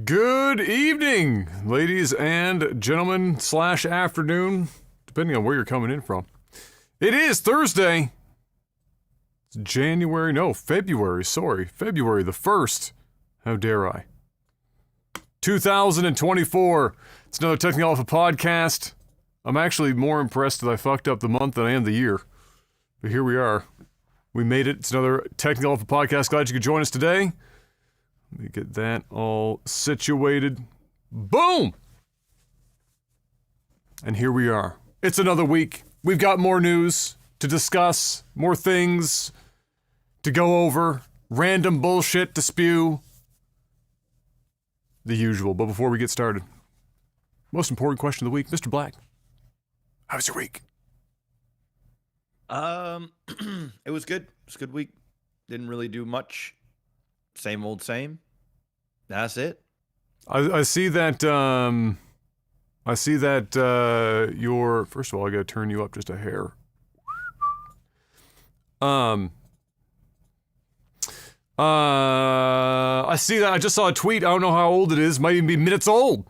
Good evening, ladies and gentlemen / afternoon, depending on where you're coming in from. It is Thursday. It's February the 1st. How dare I? 2024. It's another Technical Alpha podcast. I'm actually more impressed that I fucked up the month than I am the year. But here we are. We made it. It's another Technical Alpha podcast. Glad you could join us today. Let me get that all situated. Boom! And here we are. It's another week. We've got more news to discuss, more things to go over, random bullshit to spew. The usual. But before we get started, most important question of the week, Mr. Black. How was your week? It was good. It was a good week. Didn't really do much. Same old same. That's it. I see that, you're, first of all, I gotta turn you up just a hair. I see that, I just saw a tweet, I don't know how old it is, might even be minutes old.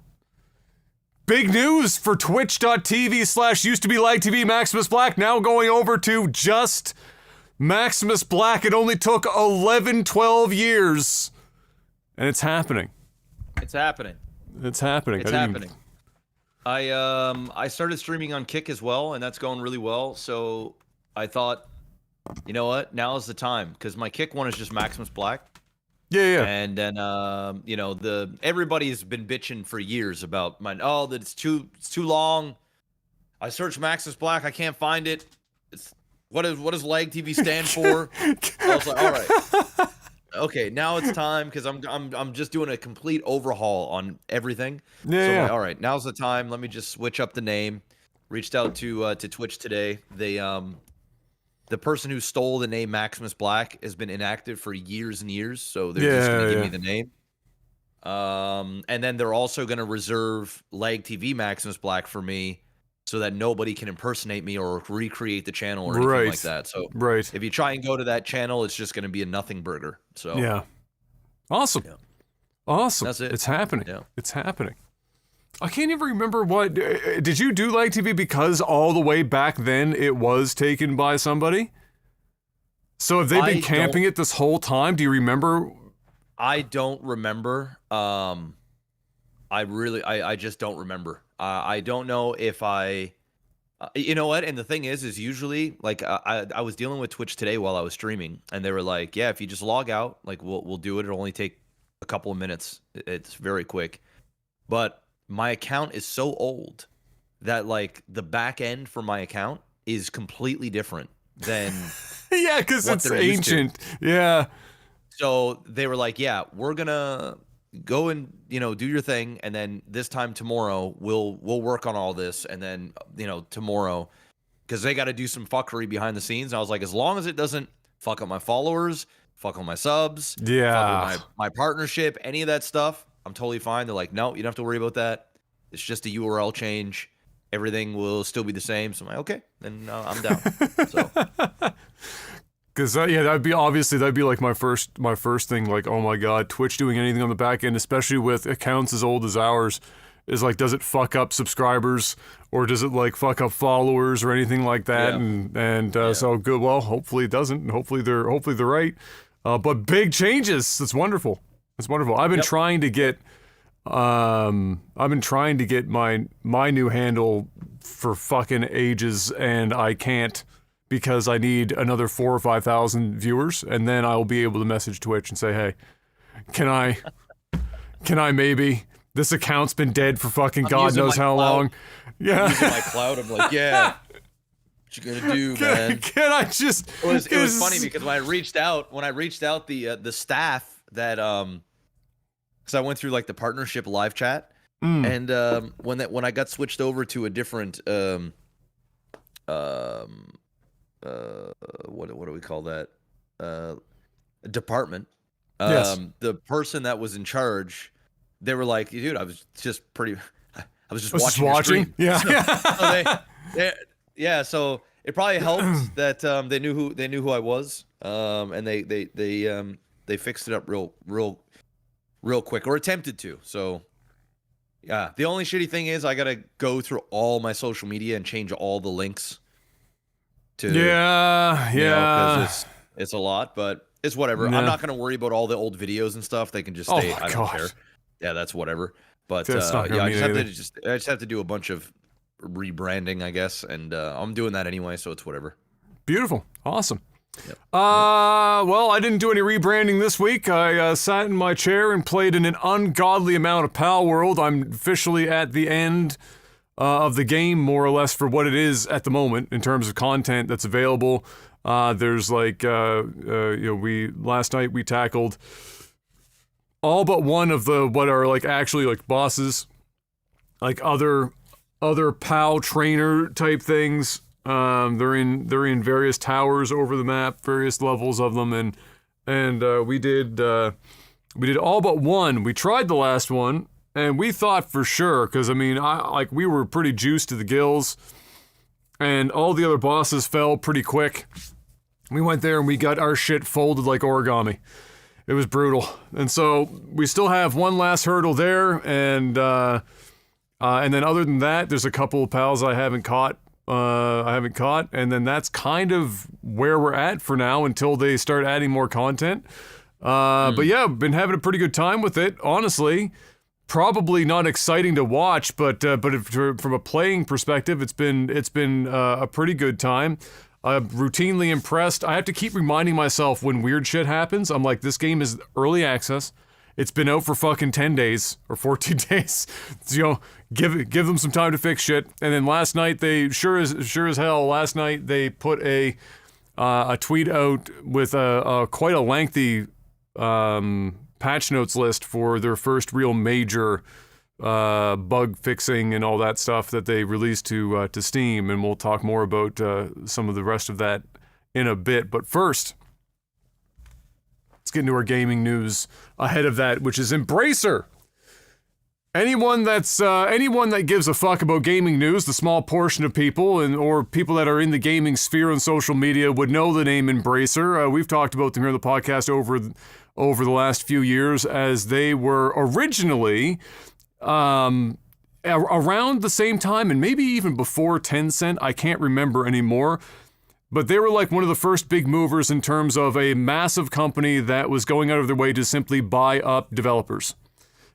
Big news for twitch.tv/ used to be Lag TV MaximusBlack, now going over to just MaximusBlack. It only took 11-12 years. And it's happening. It's happening. It's happening. It's happening. I started streaming on Kick as well, and that's going really well. So I thought, you know what? Now is the time, because my Kick one is just MaximusBlack. Yeah. And then you know, everybody's been bitching for years about that it's too long. I searched MaximusBlack, I can't find it. What does Lag TV stand for? I was like, all right. Okay, now it's time, because I'm just doing a complete overhaul on everything. Yeah. So I'm like, all right, now's the time. Let me just switch up the name. Reached out to Twitch today. The person who stole the name MaximusBlack has been inactive for years and years, so they're just gonna give me the name. And then they're also gonna reserve Lag TV MaximusBlack for me, so that nobody can impersonate me or recreate the channel or anything like that. So if you try and go to that channel, it's just going to be a nothing burger. So yeah, awesome, awesome. That's it. It's happening. Yeah. It's happening. I can't even remember what. Did you do Lag TV because all the way back then it was taken by somebody? So have they been camping it this whole time? Do you remember? I don't remember. I just don't remember. I don't know if you know what? And the thing is usually, like, I was dealing with Twitch today while I was streaming, and they were like, yeah, if you just log out, like, we'll do it. It'll only take a couple of minutes. It's very quick. But my account is so old that, like, the back end for my account is completely different than yeah, because it's ancient. Yeah. So they were like, yeah, we're gonna go and, you know, do your thing, and then this time tomorrow we'll work on all this, and then, you know, tomorrow, because they got to do some fuckery behind the scenes. And I was like, as long as it doesn't fuck up my followers, fuck up my subs, fuck up my partnership, any of that stuff, I'm totally fine. They're like, no, you don't have to worry about that. It's just a URL change. Everything will still be the same. So I'm like, okay, then I'm down. So. Because that'd be like my first thing. Like, oh my god, Twitch doing anything on the back end, especially with accounts as old as ours, is like, does it fuck up subscribers, or does it like fuck up followers or anything like that? Yeah. So good. Well, hopefully it doesn't. And hopefully they're right. But big changes. It's wonderful. It's wonderful. I've been trying to get my new handle for fucking ages, and I can't. Because I need another 4,000 or 5,000 viewers, and then I'll be able to message Twitch and say, hey, can I maybe? This account's been dead for fucking God knows how long. Yeah. I'm using my cloud. I'm like, yeah. What you gonna do, man? Can I just? It was funny because when I reached out the staff that because I went through like the partnership live chat, and when I got switched over to a different what do we call that department, Yes. the person that was in charge, they were like, dude, I was just watching your watching. stream. Yeah. Yeah, so it probably helped that they knew who I was, and they fixed it up real quick, or attempted to. So yeah, the only shitty thing is I gotta go through all my social media and change all the links. Because it's a lot, but it's whatever. Yeah. I'm not gonna worry about all the old videos and stuff. They can just stay. I don't care. Yeah, that's whatever. But I just have to do a bunch of rebranding, I guess, and I'm doing that anyway, so it's whatever. Beautiful. Awesome. Yep. Well, I didn't do any rebranding this week. I sat in my chair and played in an ungodly amount of Palworld. I'm officially at the end of the game, more or less, for what it is at the moment in terms of content that's available. There's like, last night we tackled all but one of the what are like actually like bosses, like other POW trainer type things. They're in various towers over the map, various levels of them, and we did all but one. We tried the last one, and we thought for sure, because I mean, we were pretty juiced to the gills, and all the other bosses fell pretty quick. We went there and we got our shit folded like origami. It was brutal, and so we still have one last hurdle there, and then other than that, there's a couple of pals I haven't caught, and then that's kind of where we're at for now until they start adding more content. But yeah, I've been having a pretty good time with it, honestly. Probably not exciting to watch, but from a playing perspective, it's been a pretty good time. I'm routinely impressed. I have to keep reminding myself when weird shit happens. I'm like, this game is early access. It's been out for fucking 10 days or 14 days. So, give them some time to fix shit. And then last night they sure as hell. Last night they put a tweet out with a quite a lengthy patch notes list for their first real major bug fixing and all that stuff that they released to Steam, and we'll talk more about some of the rest of that in a bit. But first, let's get into our gaming news ahead of that, which is Embracer. Anyone that gives a fuck about gaming news, the small portion of people or people that are in the gaming sphere on social media would know the name Embracer. We've talked about them here on the podcast over the last few years, as they were originally around the same time, and maybe even before Tencent. I can't remember anymore. But they were like one of the first big movers in terms of a massive company that was going out of their way to simply buy up developers.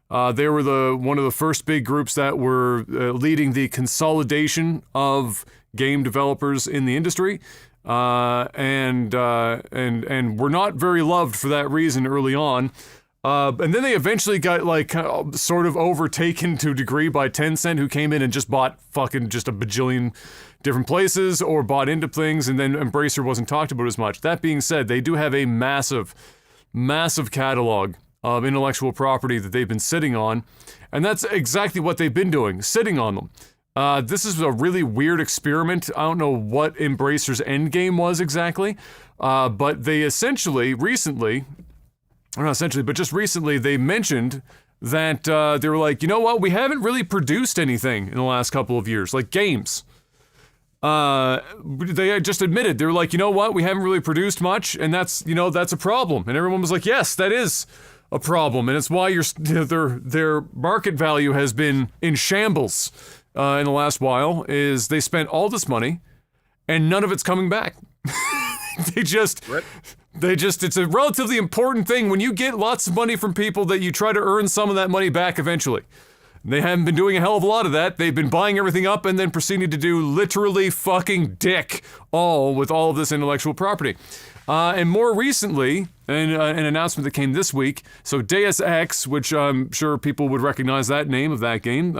They were one of the first big groups that were leading the consolidation of game developers in the industry, and were not very loved for that reason early on. And then they eventually got like sort of overtaken to a degree by Tencent, who came in and just bought fucking just a bajillion different places or bought into things, and then Embracer wasn't talked about as much. That being said, they do have a massive catalog of intellectual property that they've been sitting on, and that's exactly what they've been doing, sitting on them. This is a really weird experiment. I don't know what Embracer's endgame was exactly, but they just recently they mentioned that they were like, you know what, we haven't really produced anything in the last couple of years, like games. They just admitted, they were like, you know what, we haven't really produced much, and that's a problem. And everyone was like, yes, that is a problem, and it's why their market value has been in shambles in the last while, is they spent all this money and none of it's coming back. It's a relatively important thing when you get lots of money from people that you try to earn some of that money back eventually. They haven't been doing a hell of a lot of that. They've been buying everything up and then proceeding to do literally fucking dick all with all of this intellectual property. And more recently, an announcement that came this week, so Deus Ex, which I'm sure people would recognize that name of that game,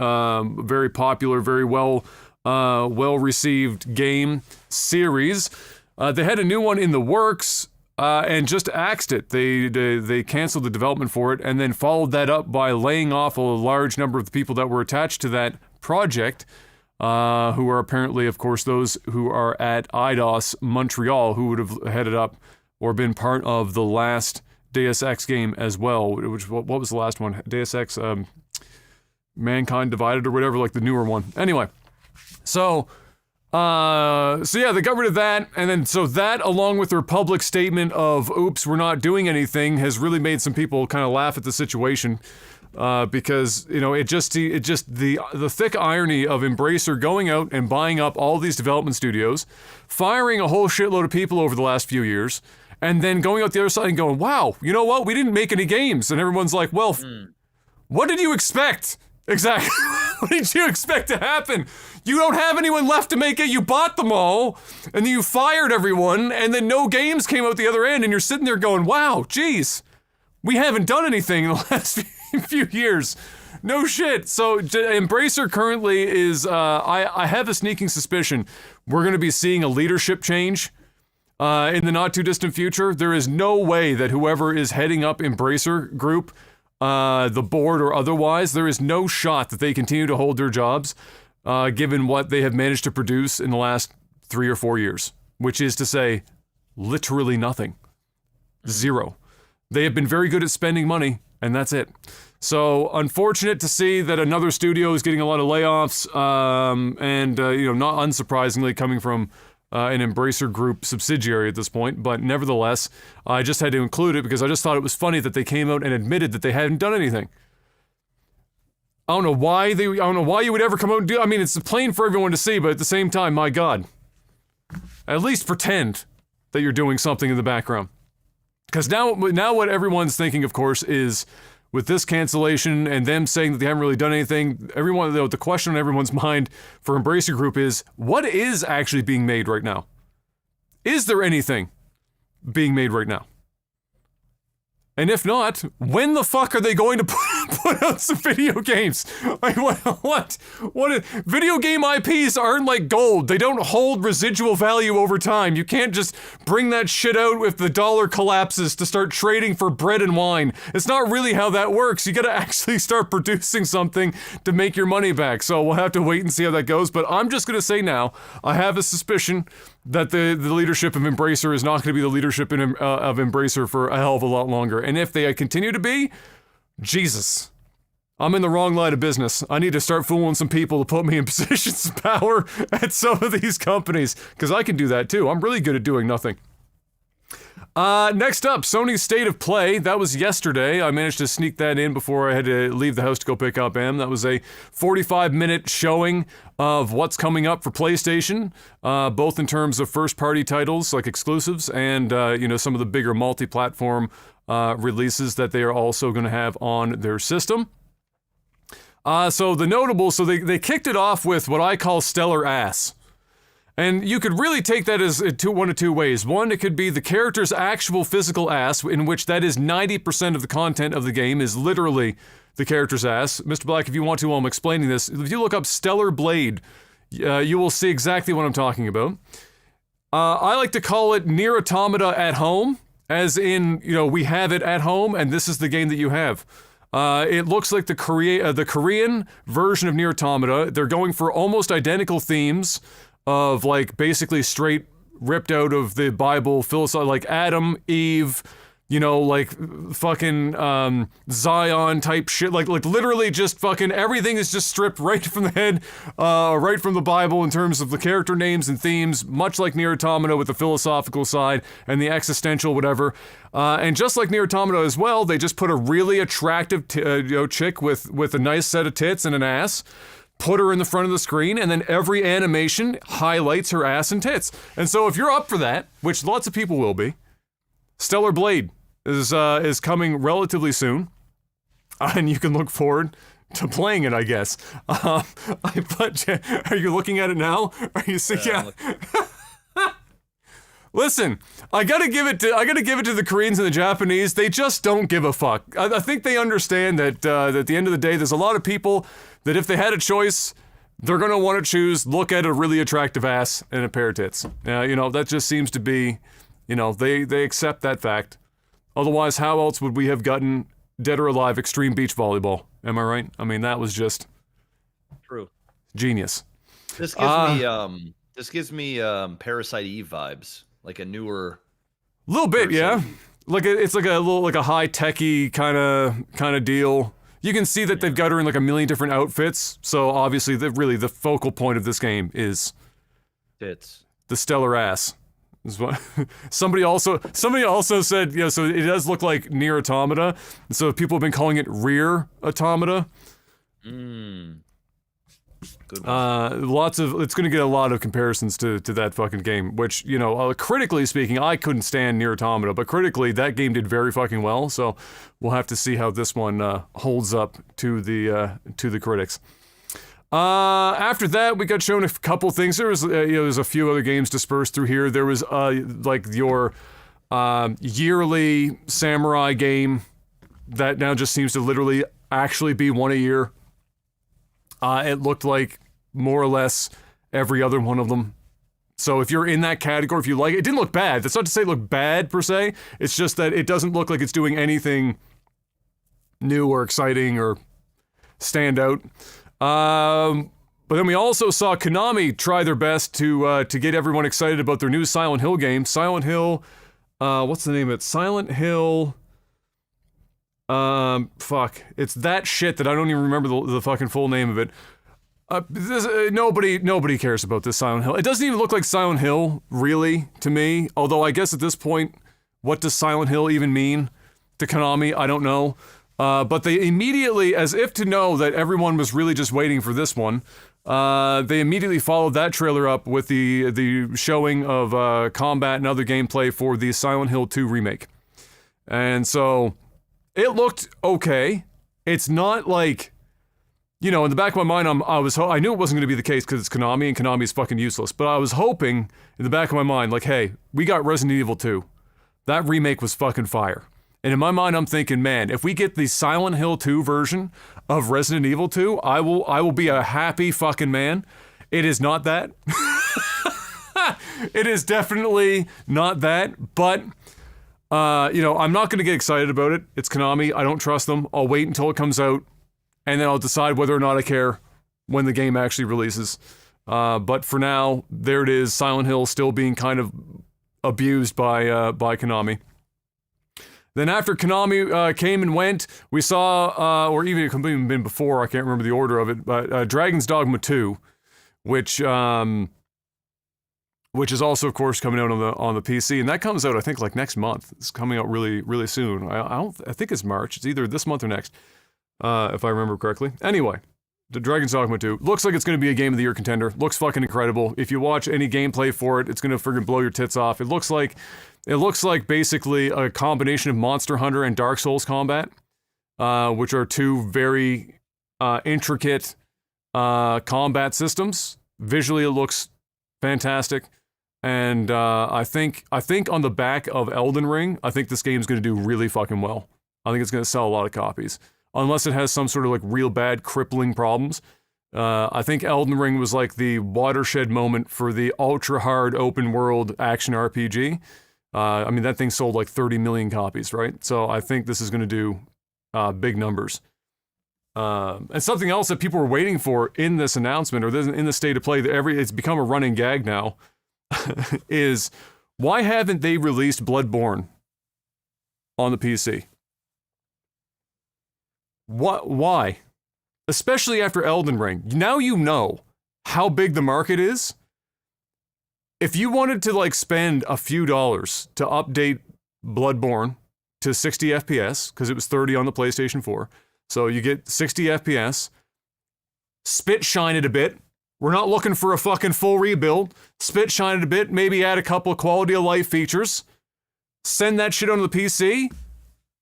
very popular, very well well-received game series. They had a new one in the works and just axed it. They canceled the development for it and then followed that up by laying off a large number of the people that were attached to that project, who are apparently, of course, those who are at Eidos Montreal, who would have headed up or been part of the last Deus Ex game as well. Which what was the last one? Deus Ex Mankind Divided or whatever, like the newer one. Anyway, so yeah, they got rid of that, and then so that, along with their public statement of "oops, we're not doing anything," has really made some people kind of laugh at the situation, because it just the thick irony of Embracer going out and buying up all these development studios, firing a whole shitload of people over the last few years, and then going out the other side and going, "Wow, you know what? We didn't make any games," and everyone's like, "Well, what did you expect?" Exactly. What did you expect to happen? You don't have anyone left to make it. You bought them all, and then you fired everyone, and then no games came out the other end, and you're sitting there going, wow, geez, we haven't done anything in the last few years. No shit. So Embracer currently is, I have a sneaking suspicion we're going to be seeing a leadership change in the not too distant future. There is no way that whoever is heading up Embracer Group, the board or otherwise, there is no shot that they continue to hold their jobs, given what they have managed to produce in the last 3 or 4 years, which is to say, literally nothing. Zero. They have been very good at spending money, and that's it. So, unfortunate to see that another studio is getting a lot of layoffs, and not unsurprisingly coming from an Embracer Group subsidiary at this point, but nevertheless, I just had to include it because I just thought it was funny that they came out and admitted that they hadn't done anything. I don't know why you would ever come out and do. I mean, it's plain for everyone to see, but at the same time, my God, at least pretend that you're doing something in the background. Because now what everyone's thinking, of course, is with this cancellation and them saying that they haven't really done anything, the question on everyone's mind for Embracer Group is, what is actually being made right now? Is there anything being made right now? And if not, when the fuck are they going to put out some video games? Like, what? Video game IPs aren't like gold. They don't hold residual value over time. You can't just bring that shit out if the dollar collapses to start trading for bread and wine. It's not really how that works. You gotta actually start producing something to make your money back. So we'll have to wait and see how that goes. But I'm just gonna say now, I have a suspicion that the leadership of Embracer is not going to be the leadership of Embracer for a hell of a lot longer. And if they continue to be, Jesus, I'm in the wrong line of business. I need to start fooling some people to put me in positions of power at some of these companies, because I can do that too. I'm really good at doing nothing. Next up, Sony State of Play. That was yesterday. I managed to sneak that in before I had to leave the house to go pick up Em. That was a 45-minute showing of what's coming up for PlayStation, both in terms of first-party titles like exclusives and some of the bigger multi-platform releases that they are also going to have on their system. So the notable, they kicked it off with what I call stellar ass. And you could really take that as one of two ways. One, it could be the character's actual physical ass, in which that is 90% of the content of the game is literally the character's ass. Mr. Black, if you want to while I'm explaining this, if you look up Stellar Blade, you will see exactly what I'm talking about. I like to call it Nier Automata at home, as in, we have it at home, and this is the game that you have. It looks like the Korean version of Nier Automata. They're going for almost identical themes of like basically straight ripped out of the Bible philosophy, like Adam, Eve, like fucking Zion type shit, like literally just fucking everything is just stripped right from the head, right from the Bible in terms of the character names and themes, much like Nier Automata with the philosophical side and the existential whatever. And just like Nier Automata as well, they just put a really attractive chick with a nice set of tits and an ass, put her in the front of the screen, and then every animation highlights her ass and tits. And so if you're up for that, which lots of people will be, Stellar Blade is coming relatively soon, and you can look forward to playing it, I guess. But are you looking at it now? Are you seeing? Yeah. Listen, I gotta give it to the Koreans and the Japanese. They just don't give a fuck. I think they understand that at the end of the day, there's a lot of people that if they had a choice they're going to want to choose, look at a really attractive ass and a pair of tits. You know, that just seems to be, you know, they accept that fact. Otherwise, how else would we have gotten Dead or Alive Extreme Beach Volleyball? Am I right? I mean, that was just true. Genius. This gives me Parasite Eve vibes, like a newer. Little bit, Parasite yeah. Eve. Like it's like a little like a high techy kind of deal. You can see that they've got her in like a million different outfits. So obviously, the focal point of this game is tits. The stellar ass. Is what somebody also said. You know, so it does look like Near Automata. So people have been calling it Rear Automata. Good one. It's going to get a lot of comparisons to that fucking game, which, you know, critically speaking, I couldn't stand Near Automata, but critically, that game did very fucking well, so we'll have to see how this one holds up to the critics. After that, we got shown a couple things. There was, there's a few other games dispersed through here. There was, like, your yearly samurai game that now just seems to literally actually be one a year. It looked like more or less every other one of them. So if you're in that category, if you like it, it didn't look bad. That's not to say it looked bad per se. It's just that it doesn't look like it's doing anything new or exciting or stand out. But then we also saw Konami try their best to get everyone excited about their new Silent Hill game. Silent Hill, what's the name of it? Silent Hill. It's that shit that I don't even remember the fucking full name of it. Nobody cares about this Silent Hill. It doesn't even look like Silent Hill, really, to me. Although I guess at this point, what does Silent Hill even mean to Konami? I don't know. But they immediately, as if to know that everyone was really just waiting for this one, they immediately followed that trailer up with the showing of combat and other gameplay for the Silent Hill 2 remake. And so it looked okay. It's not like, you know, in the back of my mind, I knew it wasn't going to be the case because it's Konami and Konami is fucking useless. But I was hoping in the back of my mind, like, hey, we got Resident Evil 2. That remake was fucking fire. And in my mind, I'm thinking, man, if we get the Silent Hill 2 version of Resident Evil 2, I will be a happy fucking man. It is not that. It is definitely not that. But I'm not going to get excited about it. It's Konami. I don't trust them. I'll wait until it comes out, and then I'll decide whether or not I care when the game actually releases. But for now, there it is. Silent Hill still being kind of abused by Konami. Then after Konami came and went, we saw, or even it could have even been before, I can't remember the order of it, but Dragon's Dogma 2, which is also, of course, coming out on the PC, and that comes out, I think, like next month. It's coming out really, really soon. I think it's March. It's either this month or next, if I remember correctly. Anyway, the Dragon's Dogma 2 looks like it's going to be a Game of the Year contender. Looks fucking incredible. If you watch any gameplay for it, it's going to friggin' blow your tits off. It looks like basically a combination of Monster Hunter and Dark Souls combat, which are two very intricate combat systems. Visually, it looks fantastic. And I think on the back of Elden Ring, I think this game's going to do really fucking well. I think it's going to sell a lot of copies. Unless it has some sort of like real bad crippling problems. I think Elden Ring was like the watershed moment for the ultra hard open world action RPG. I mean, that thing sold like 30 million copies, right? So I think this is going to do big numbers. And something else that people were waiting for in this announcement, or in the state of play, it's become a running gag now, is why haven't they released Bloodborne on the PC? Why? Especially after Elden Ring. Now you know how big the market is. If you wanted to like spend a few dollars to update Bloodborne to 60 FPS, because it was 30 on the PlayStation 4, so you get 60 FPS, spit shine it a bit. We're not looking for a fucking full rebuild. Spit shine it a bit, maybe add a couple of quality of life features. Send that shit onto the PC.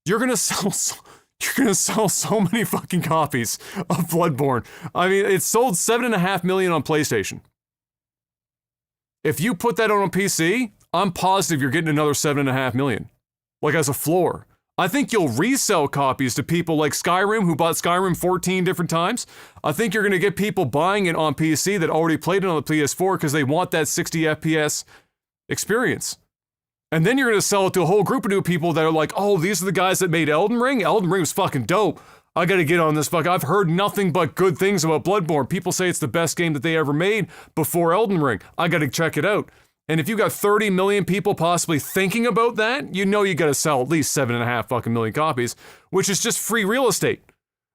You're gonna sell so many fucking copies of Bloodborne. I mean, it sold 7.5 million on PlayStation. If you put that on a PC, I'm positive you're getting another 7.5 million. Like as a floor. I think you'll resell copies to people like Skyrim, who bought Skyrim 14 different times. I think you're going to get people buying it on PC that already played it on the PS4 because they want that 60 FPS experience. And then you're going to sell it to a whole group of new people that are like, oh, these are the guys that made Elden Ring? Elden Ring was fucking dope. I got to get on this fuck. I've heard nothing but good things about Bloodborne. People say it's the best game that they ever made before Elden Ring. I got to check it out. And if you got 30 million people possibly thinking about that, you know you got to sell at least 7.5 fucking million copies, which is just free real estate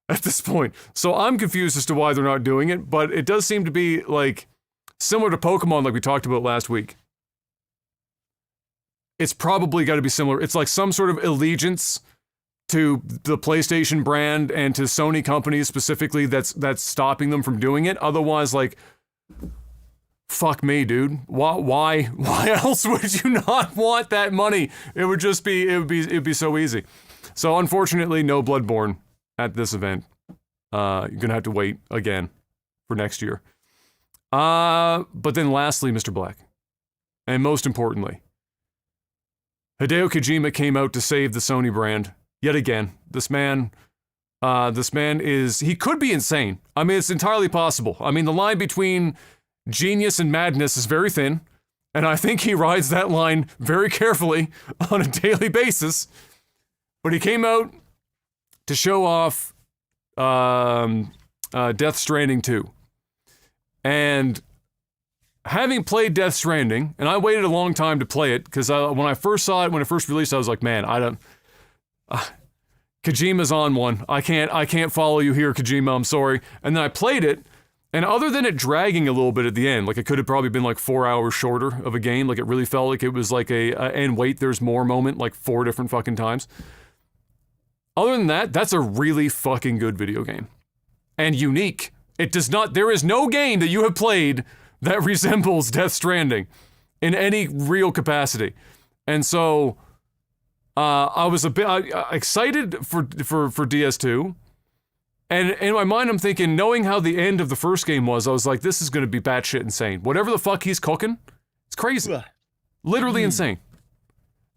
at this point. So I'm confused as to why they're not doing it, but it does seem to be like similar to Pokemon like we talked about last week. It's probably got to be similar. It's like some sort of allegiance to the PlayStation brand and to Sony companies specifically that's stopping them from doing it. Otherwise, like, fuck me, dude. Why else would you not want that money? It would be so easy. So unfortunately, no Bloodborne at this event. You're gonna have to wait again for next year. But then lastly, Mr. Black, and most importantly, Hideo Kojima came out to save the Sony brand yet again. This man he could be insane. I mean, it's entirely possible. I mean, the line between genius and madness is very thin, and I think he rides that line very carefully on a daily basis. But he came out to show off Death Stranding 2. And having played Death Stranding, and I waited a long time to play it, because when I first saw it, when it first released, I was like, man, Kojima's on one. I can't follow you here, Kojima, I'm sorry. And then I played it, and other than it dragging a little bit at the end, like it could have probably been like 4 hours shorter of a game, like it really felt like it was like and wait, there's more moment, like 4 different fucking times. Other than that, that's a really fucking good video game. And unique. There is no game that you have played that resembles Death Stranding in any real capacity. And so, I was a bit excited for DS2. And in my mind, I'm thinking, knowing how the end of the first game was, I was like, this is going to be batshit insane. Whatever the fuck he's cooking, it's crazy. Literally insane.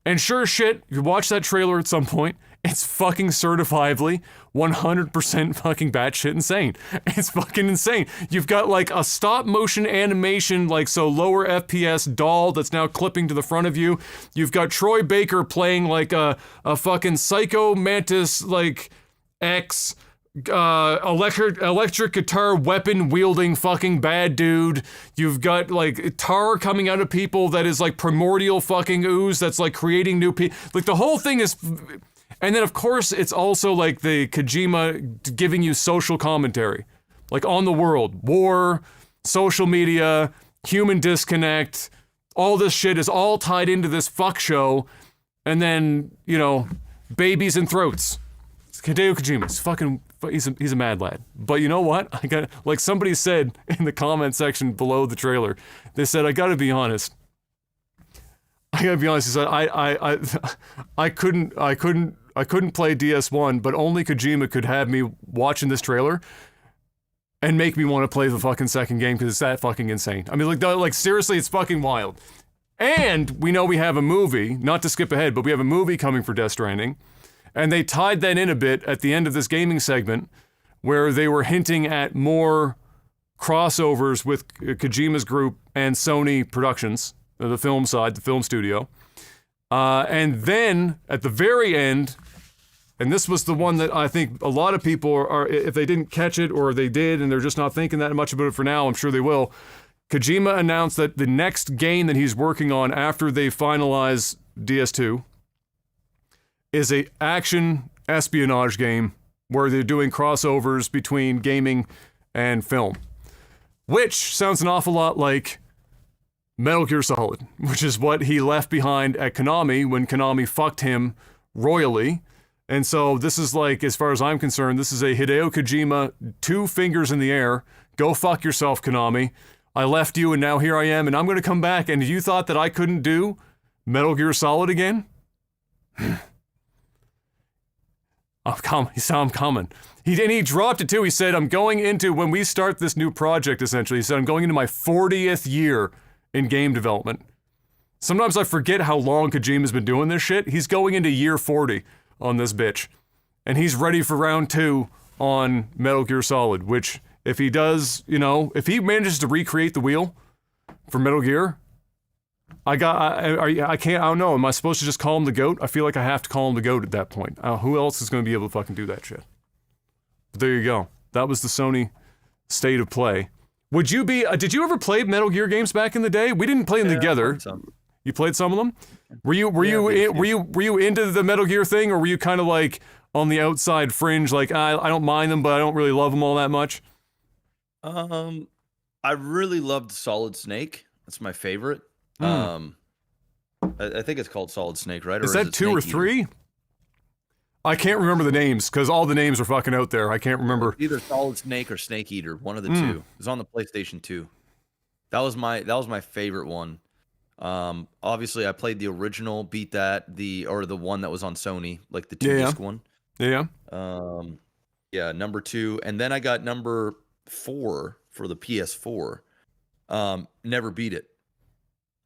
And sure as shit, you watch that trailer at some point, it's fucking certifiably 100% fucking batshit insane. It's fucking insane. You've got like a stop motion animation, like so lower FPS doll that's now clipping to the front of you. You've got Troy Baker playing like a fucking Psycho Mantis like X electric guitar weapon wielding fucking bad dude. You've got like tar coming out of people that is like primordial fucking ooze that's like creating new people. Like the whole thing is. And then, of course, it's also like the Kojima giving you social commentary, like on the world, war, social media, human disconnect, all this shit is all tied into this fuck show. And then, you know, babies and throats. It's Hideo Kojima. He's a mad lad. But you know what? Like somebody said in the comment section below the trailer, they said, I gotta be honest. He said, I couldn't play DS1, but only Kojima could have me watching this trailer and make me want to play the fucking second game because it's that fucking insane. I mean, like seriously, it's fucking wild. And we know we have a movie, not to skip ahead, but we have a movie coming for Death Stranding, and they tied that in a bit at the end of this gaming segment where they were hinting at more crossovers with Kojima's group and Sony Productions, the film side, the film studio. And then, at the very end, and this was the one that I think a lot of people are, if they didn't catch it or they did and they're just not thinking that much about it for now, I'm sure they will. Kojima announced that the next game that he's working on after they finalize DS2 is a action espionage game where they're doing crossovers between gaming and film. Which sounds an awful lot like Metal Gear Solid, which is what he left behind at Konami when Konami fucked him royally. And so this is like, as far as I'm concerned, this is a Hideo Kojima, 2 fingers in the air, go fuck yourself, Konami. I left you and now here I am and I'm going to come back, and you thought that I couldn't do Metal Gear Solid again? He saw him coming. He dropped it too. He said, I'm going into, when we start this new project, essentially, he said, I'm going into my 40th year in game development. Sometimes I forget how long Kojima's been doing this shit. He's going into year 40 on this bitch. And he's ready for round 2 on Metal Gear Solid, which if he does, if he manages to recreate the wheel for Metal Gear, I can't, I don't know, am I supposed to just call him the GOAT? I feel like I have to call him the GOAT at that point. Who else is going to be able to fucking do that shit? But there you go. That was the Sony State of Play. Would you be, did you ever play Metal Gear games back in the day? We didn't play them together. You played some of them? Were you into the Metal Gear thing, or were you kind of like on the outside fringe, like I don't mind them, but I don't really love them all that much? I really loved Solid Snake. That's my favorite. I think it's called Solid Snake, right? Is that 2 or 3? I can't remember the names because all the names are fucking out there. I can't remember. Either Solid Snake or Snake Eater, one of the two. It was on the PlayStation 2. That was my favorite one. Obviously I played the original, beat that, the one that was on Sony, like the 2-disc one. Yeah. Number 2, and then I got number 4 for the PS4. Never beat it,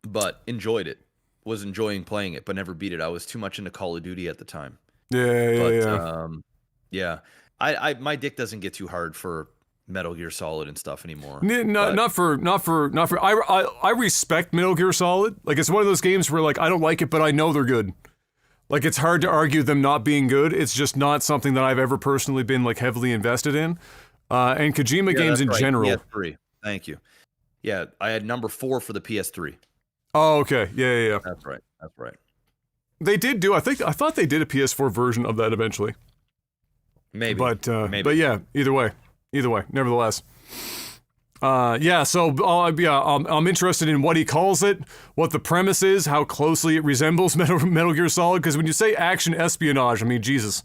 but enjoyed it. Was enjoying playing it, but never beat it. I was too much into Call of Duty at the time. Yeah. My dick doesn't get too hard for Metal Gear Solid and stuff anymore. Not for. I respect Metal Gear Solid. Like, it's one of those games where, like, I don't like it, but I know they're good. Like, it's hard to argue them not being good. It's just not something that I've ever personally been, like, heavily invested in. And Kojima games in general. PS3. Thank you. Yeah, I had number 4 for the PS3. Oh, okay. Yeah. That's right. They did do. I thought they did a PS4 version of that eventually. Maybe. But yeah. Either way. Nevertheless. So I'm interested in what he calls it, what the premise is, how closely it resembles Metal Gear Solid. Because when you say action espionage, I mean, Jesus,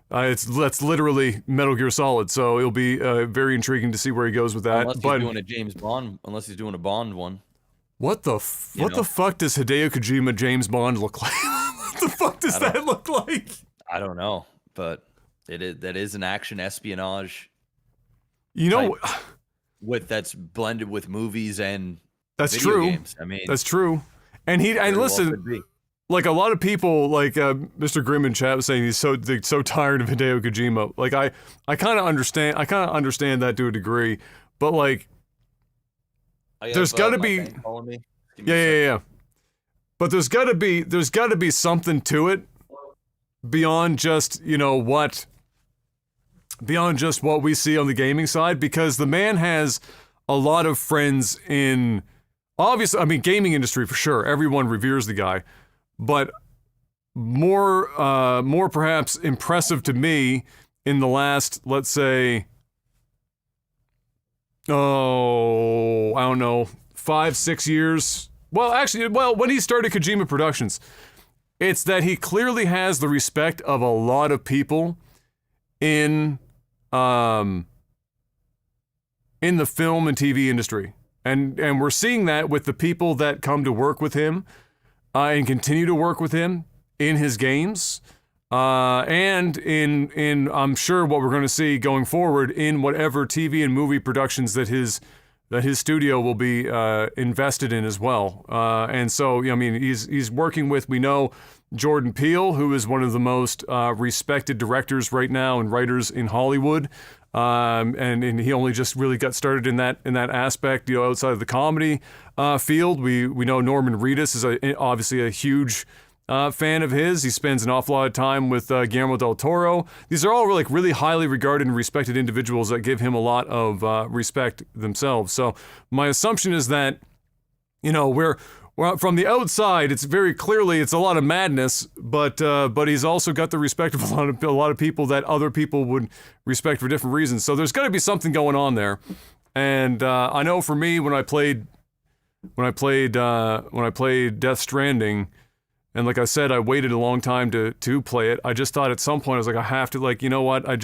that's literally Metal Gear Solid. So it'll be very intriguing to see where he goes with that. Unless he's doing a James Bond, unless he's doing a Bond one. What the fuck does Hideo Kojima James Bond look like? What the fuck does that look like? I don't know, but that is an action espionage. That's blended with movies and video games. I mean, that's true. And listen, like a lot of people, like Mr. Grimm in chat was saying, he's so tired of Hideo Kojima. Like I kind of understand that to a degree, but like there's got to be yeah. But there's got to be something to it beyond just what we see on the gaming side, because the man has a lot of friends in, obviously, I mean, gaming industry for sure. Everyone reveres the guy, but more perhaps impressive to me in the last, let's say, I don't know, 5-6 years. Well, when he started Kojima Productions, it's that he clearly has the respect of a lot of people in the film and TV industry. And we're seeing that with the people that come to work with him and continue to work with him in his games. And in I'm sure what we're going to see going forward in whatever TV and movie productions that his studio will be invested in as well. And so, I mean, he's working with, we know, Jordan Peele, who is one of the most respected directors right now and writers in Hollywood. And he only just really got started in that aspect, outside of the comedy field. We know Norman Reedus is obviously a huge fan of his. He spends an awful lot of time with Guillermo del Toro. These are all really highly regarded and respected individuals that give him a lot of respect themselves. So my assumption is that, from the outside, it's very clearly it's a lot of madness, but he's also got the respect of a lot of people that other people would respect for different reasons. So there's got to be something going on there. And I know for me, when I played Death Stranding, and like I said, I waited a long time to play it. I just thought at some point I was like, I have to, you know what? I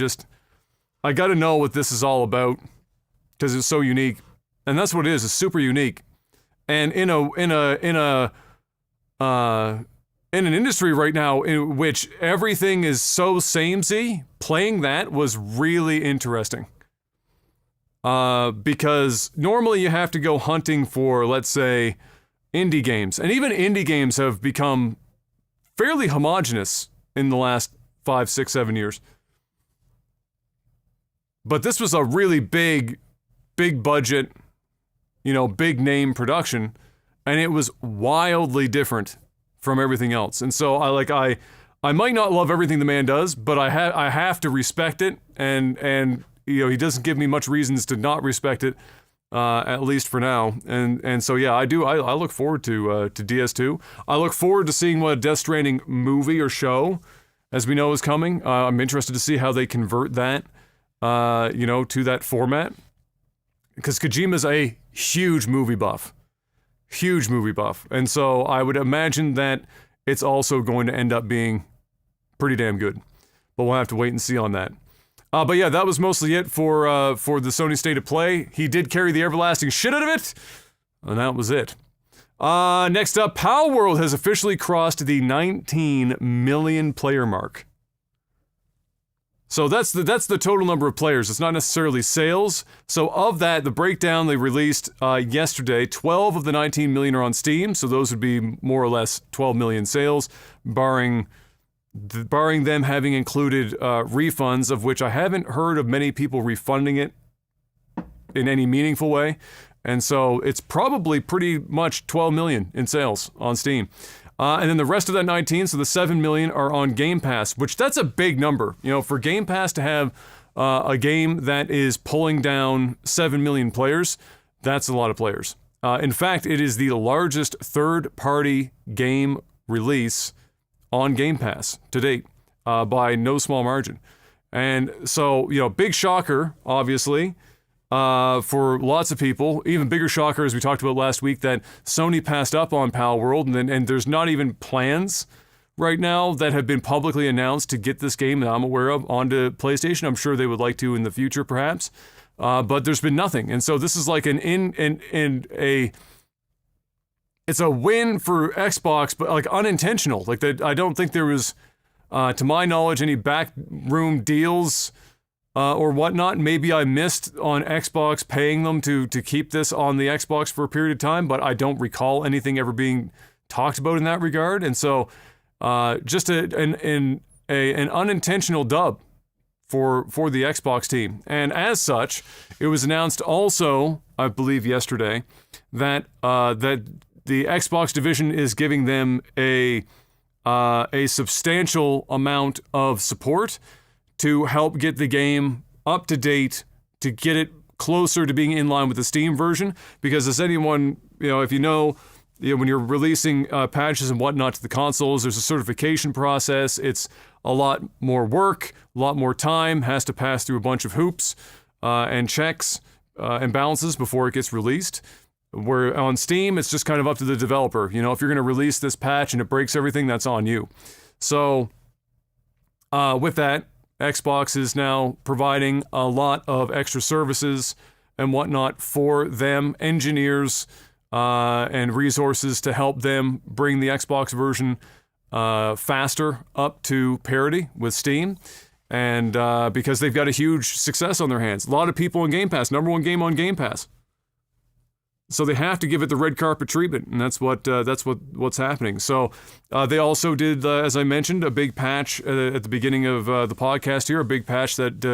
got to know what this is all about, because it's so unique, and that's what it is. It's super unique. And in an industry right now in which everything is so samey, playing that was really interesting. Because normally you have to go hunting for, let's say, indie games, and even indie games have become fairly homogenous in the last 5, 6, 7 years. But this was a really big budget, big name production, and it was wildly different from everything else. And so I might not love everything the man does, but I have to respect it, and he doesn't give me much reasons to not respect it, at least for now. And so yeah, I do. I look forward to DS2. I look forward to seeing what a Death Stranding movie or show, as we know, is coming. I'm interested to see how they convert that, to that format, because Kojima's a huge movie buff, and so I would imagine that it's also going to end up being pretty damn good. But we'll have to wait and see on that. But yeah, that was mostly it for the Sony State of Play. He did carry the everlasting shit out of it, and that was it. Next up, Palworld has officially crossed the 19 million player mark. So that's the total number of players. It's not necessarily sales. So of that, the breakdown they released yesterday, 12 of the 19 million are on Steam. So those would be more or less 12 million sales, barring them having included refunds, of which I haven't heard of many people refunding it in any meaningful way. And so it's probably pretty much 12 million in sales on Steam. And then the rest of that 19, so the 7 million, are on Game Pass, which that's a big number. For Game Pass to have a game that is pulling down 7 million players, that's a lot of players. In fact, it is the largest third-party game release on Game Pass to date, by no small margin. And so, big shocker, obviously, for lots of people. Even bigger shocker, as we talked about last week, that Sony passed up on Palworld, and there's not even plans right now that have been publicly announced to get this game that I'm aware of onto PlayStation. I'm sure they would like to in the future, perhaps, but there's been nothing. And so this is like it's a win for Xbox, but like unintentional. Like that, I don't think there was, to my knowledge, any backroom deals or whatnot. Maybe I missed on Xbox paying them to keep this on the Xbox for a period of time, but I don't recall anything ever being talked about in that regard. And so, just an unintentional dub for the Xbox team. And as such, it was announced also, I believe yesterday, that the Xbox division is giving them a substantial amount of support to help get the game up to date, to get it closer to being in line with the Steam version. Because as anyone, if when you're releasing patches and whatnot to the consoles, there's a certification process. It's a lot more work, a lot more time, has to pass through a bunch of hoops and checks and balances before it gets released. Where on Steam, it's just kind of up to the developer. If you're going to release this patch and it breaks everything, that's on you. So with that, Xbox is now providing a lot of extra services and whatnot for them, engineers and resources to help them bring the Xbox version faster up to parity with Steam. And because they've got a huge success on their hands. A lot of people on Game Pass, number one game on Game Pass. So they have to give it the red carpet treatment, and that's what's happening. So they also did, as I mentioned, a big patch at the beginning of the podcast here, a big patch that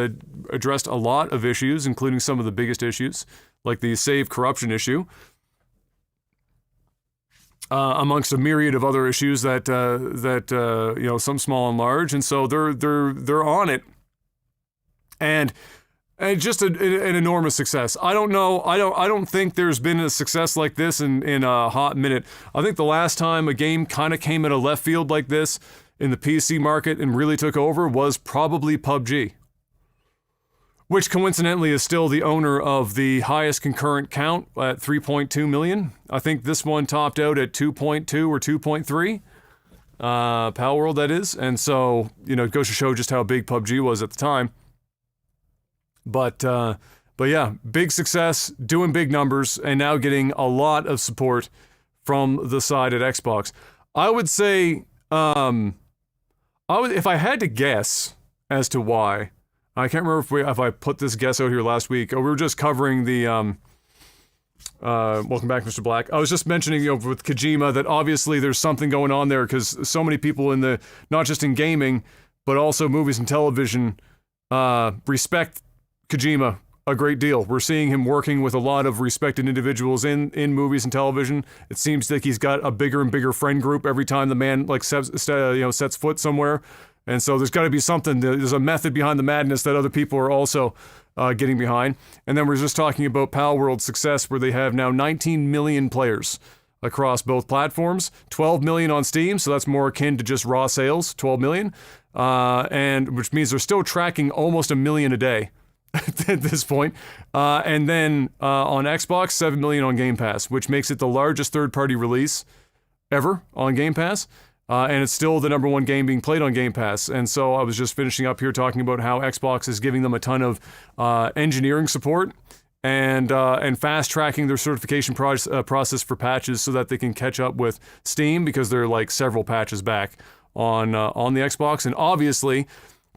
addressed a lot of issues, including some of the biggest issues, like the save corruption issue, amongst a myriad of other issues that some small and large. And so they're on it, and just an enormous success. I don't know. I don't think there's been a success like this in a hot minute. I think the last time a game kind of came at a left field like this in the PC market and really took over was probably PUBG, which coincidentally is still the owner of the highest concurrent count at 3.2 million. I think this one topped out at 2.2 or 2.3. Palworld, that is. And so, it goes to show just how big PUBG was at the time. But yeah, big success, doing big numbers, and now getting a lot of support from the side at Xbox. I would say, if I had to guess as to why, I can't remember if I put this guess out here last week. We were just covering the, welcome back, Mr. Black. I was just mentioning, with Kojima that obviously there's something going on there because so many people not just in gaming, but also movies and television, respect Kojima a great deal. We're seeing him working with a lot of respected individuals in movies and television. It seems like he's got a bigger and bigger friend group every time the man like sets foot somewhere. And so there's got to be something. There's a method behind the madness that other people are also getting behind. And then we're just talking about Palworld's success, where they have now 19 million players across both platforms, 12 million on Steam, so that's more akin to just raw sales, 12 million, and which means they're still tracking almost 1 million a day at this point. And then on Xbox, 7 million on Game Pass, which makes it the largest third-party release ever on Game Pass. And it's still the number one game being played on Game Pass. And so I was just finishing up here talking about how Xbox is giving them a ton of engineering support and fast-tracking their certification process for patches so that they can catch up with Steam, because they're like several patches back on the Xbox. And obviously,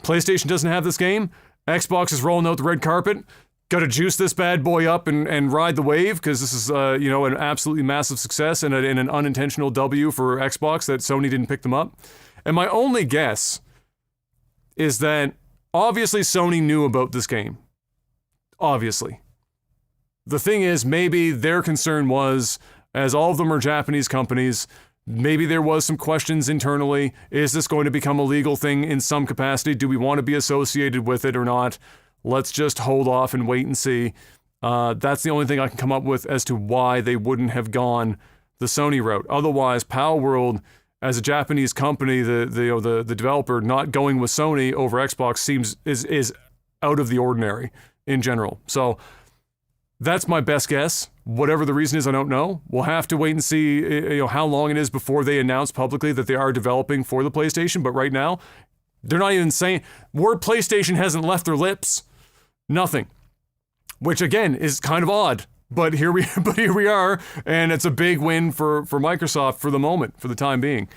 PlayStation doesn't have this game. Xbox is rolling out the red carpet. Got to juice this bad boy up and ride the wave, because this is an absolutely massive success and an unintentional W for Xbox that Sony didn't pick them up. And my only guess is that obviously Sony knew about this game. Obviously. The thing is, maybe their concern was, as all of them are Japanese companies, maybe there was some questions internally. Is this going to become a legal thing in some capacity? Do we want to be associated with it or not? Let's just hold off and wait and see. That's the only thing I can come up with as to why they wouldn't have gone the Sony route. Otherwise, Palworld, as a Japanese company, the developer, not going with Sony over Xbox is out of the ordinary in general. So that's my best guess. Whatever the reason is, I don't know. We'll have to wait and see how long it is before they announce publicly that they are developing for the PlayStation. But right now, they're not even saying, word PlayStation hasn't left their lips. Nothing. Which again is kind of odd. But here we are, and it's a big win for Microsoft for the moment, for the time being.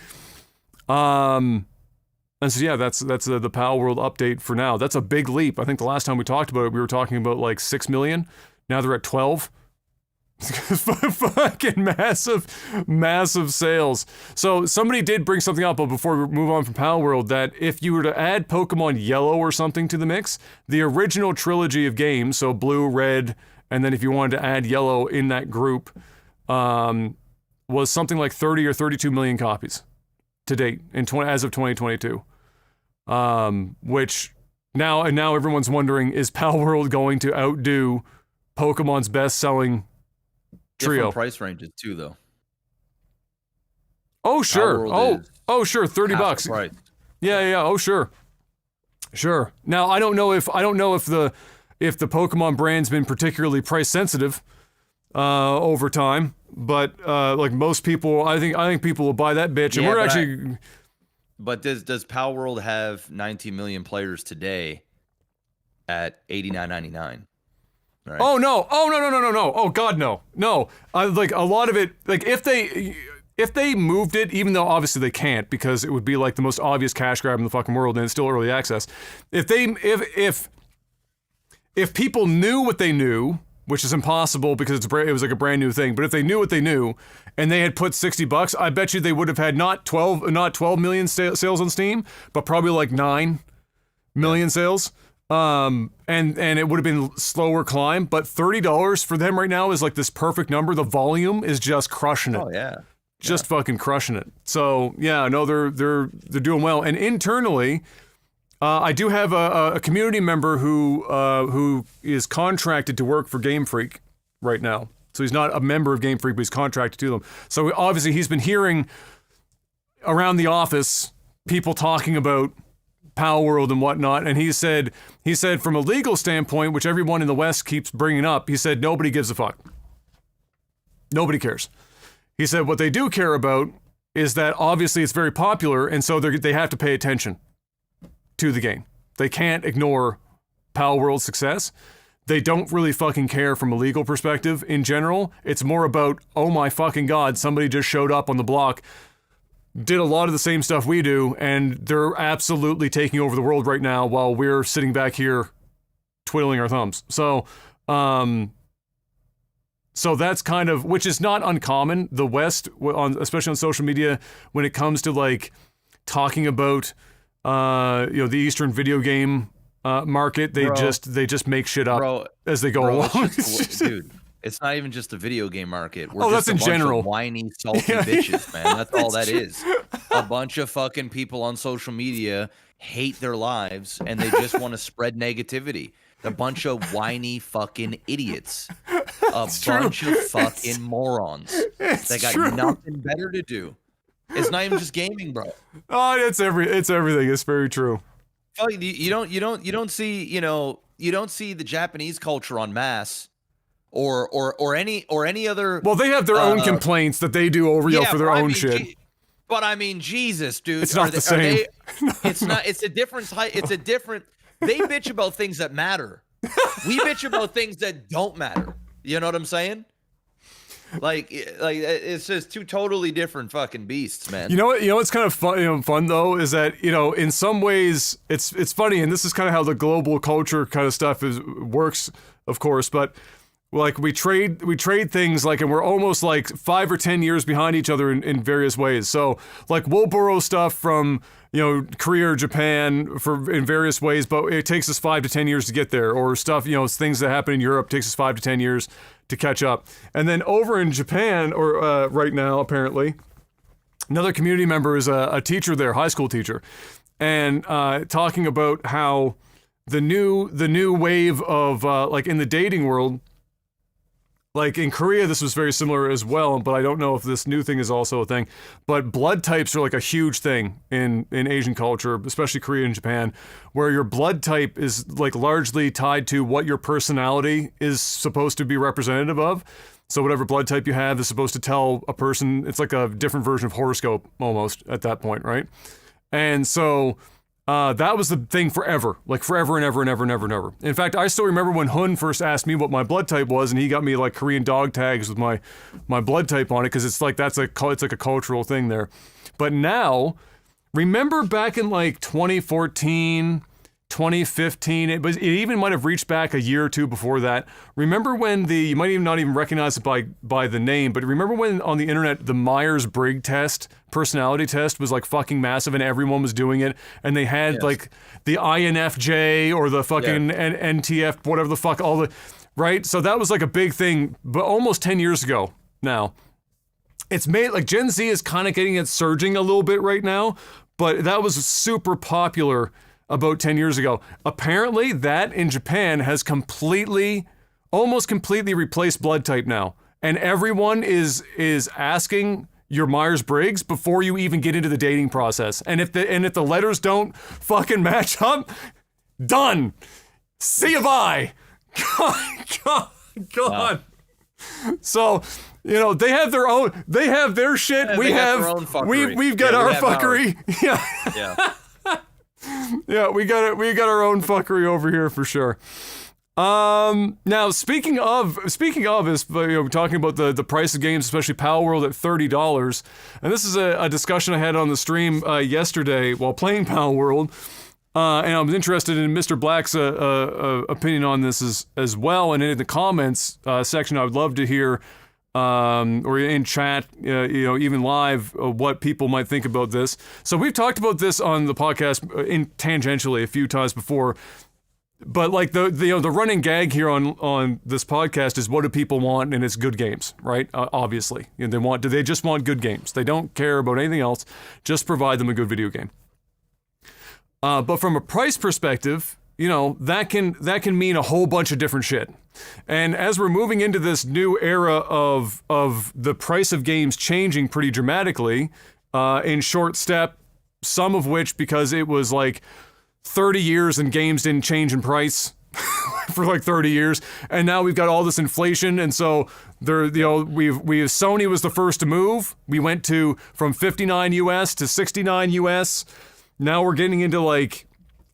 And so yeah, that's the Palworld update for now. That's a big leap. I think the last time we talked about it, we were talking about like 6 million. Now they're at 12. Fucking massive sales. So somebody did bring something up, but before we move on from Palworld, that if you were to add Pokemon Yellow or something to the mix, the original trilogy of games, so Blue, Red, and then if you wanted to add Yellow in that group, was something like 30 or 32 million copies to date as of 2022. Which now everyone's wondering, is Palworld going to outdo Pokemon's best-selling trio? Different price ranges too, though. Oh sure. Oh sure. $30. Right. Yeah. Oh sure. Now I don't know if the Pokemon brand's been particularly price sensitive over time, but like most people, I think people will buy that bitch. And we're actually. But does Palworld have 19 million players today at $89.99? Right. Oh no! No! Oh God, no! Like a lot of it, like if they moved it, even though obviously they can't, because it would be like the most obvious cash grab in the fucking world, and it's still early access. If people knew what they knew, which is impossible because it was like a brand new thing, but if they knew what they knew, and they had put $60, I bet you they would have had not 12 million sales on Steam, but probably like 9 million sales. And it would have been slower climb, but $30 for them right now is like this perfect number. The volume is just crushing it. Oh yeah. Just fucking crushing it. So yeah, no, they're doing well. And internally, I do have a community member who is contracted to work for Game Freak right now. So he's not a member of Game Freak, but he's contracted to them. So obviously he's been hearing around the office people talking about Palworld and whatnot, and he said from a legal standpoint, which everyone in the West keeps bringing up, he said nobody gives a fuck. Nobody cares. He said what they do care about is that obviously it's very popular, and so they have to pay attention to the game. They can't ignore Palworld's success. They don't really fucking care from a legal perspective in general. It's more about, oh my fucking God, somebody just showed up on the block, did a lot of the same stuff we do, and they're absolutely taking over the world right now while we're sitting back here twiddling our thumbs. So that's kind of, which is not uncommon. The West, especially on social media, when it comes to like talking about the Eastern video game market. They just make shit up as they go along. Dude, it's not even just the video game market. We're that's in general. Of whiny, salty bitches, man. That's all that is. A bunch of fucking people on social media hate their lives and they just want to spread negativity. A bunch of whiny fucking idiots. Bunch of fucking morons that got nothing better to do. It's not even just gaming, bro. Oh, it's everything. It's very true. You don't see the Japanese culture en masse or any other. Well, they have their own complaints that they do over for their own shit. But I mean, Jesus, dude, it's not the same. It's not. It's a different. It's a different. They bitch about things that matter. We bitch about things that don't matter. You know what I'm saying? Like it's just two totally different fucking beasts, man. You know what's kind of fun though is that in some ways it's funny, and this is kind of how the global culture kind of stuff works, of course, but. Like we trade things and we're almost like 5 or 10 years behind each other in various ways. So like we'll borrow stuff from Korea or Japan in various ways, but it takes us 5 to 10 years to get there. Or stuff things that happen in Europe takes us 5 to 10 years to catch up. And then over in Japan or right now apparently, another community member is a teacher there, high school teacher, and talking about how the new wave of like in the dating world. Like in Korea, this was very similar as well, but I don't know if this new thing is also a thing. But blood types are like a huge thing in Asian culture, especially Korea and Japan, where your blood type is like largely tied to what your personality is supposed to be representative of. So whatever blood type you have is supposed to tell a person, it's like a different version of horoscope almost at that point, right? And so that was the thing forever, like forever and ever and ever and ever and ever. In fact, I still remember when Hun first asked me what my blood type was, and he got me like Korean dog tags with my blood type on it because it's like it's like a cultural thing there. But now, remember back in like 2014, 2015, it even might have reached back a year or two before that. Remember when you might even not even recognize it by the name, but remember when on the internet the Myers-Briggs personality test was like fucking massive and everyone was doing it, and they had like the INFJ or the fucking NTF, whatever the fuck, all the right. So that was like a big thing, but almost 10 years ago now. It's made like Gen Z is kind of getting it surging a little bit right now, but that was super popular about 10 years ago. Apparently that in Japan has almost completely replaced blood type now. And everyone is asking your Myers-Briggs before you even get into the dating process. And if the letters don't fucking match up, done. See you bye. God. Wow. So, they have their shit. We've got our fuckery. Yeah. Yeah, we got our own fuckery over here for sure. Now speaking of is talking about the price of games, especially Palworld at $30, and this is a discussion I had on the stream yesterday while playing Palworld, and I was interested in Mr. Black's opinion on this as well, and in the comments section I would love to hear. Or in chat, even live, what people might think about this. So we've talked about this on the podcast tangentially a few times before, but like the running gag here on this podcast is what do people want, and it's good games, right? Obviously, they just want good games. They don't care about anything else. Just provide them a good video game. But from a price perspective, that can mean a whole bunch of different shit. And as we're moving into this new era of the price of games changing pretty dramatically, in short step, some of which because it was like 30 years and games didn't change in price for like 30 years, and now we've got all this inflation, and so Sony was the first to move. We went from 59 US to 69 US. Now we're getting into like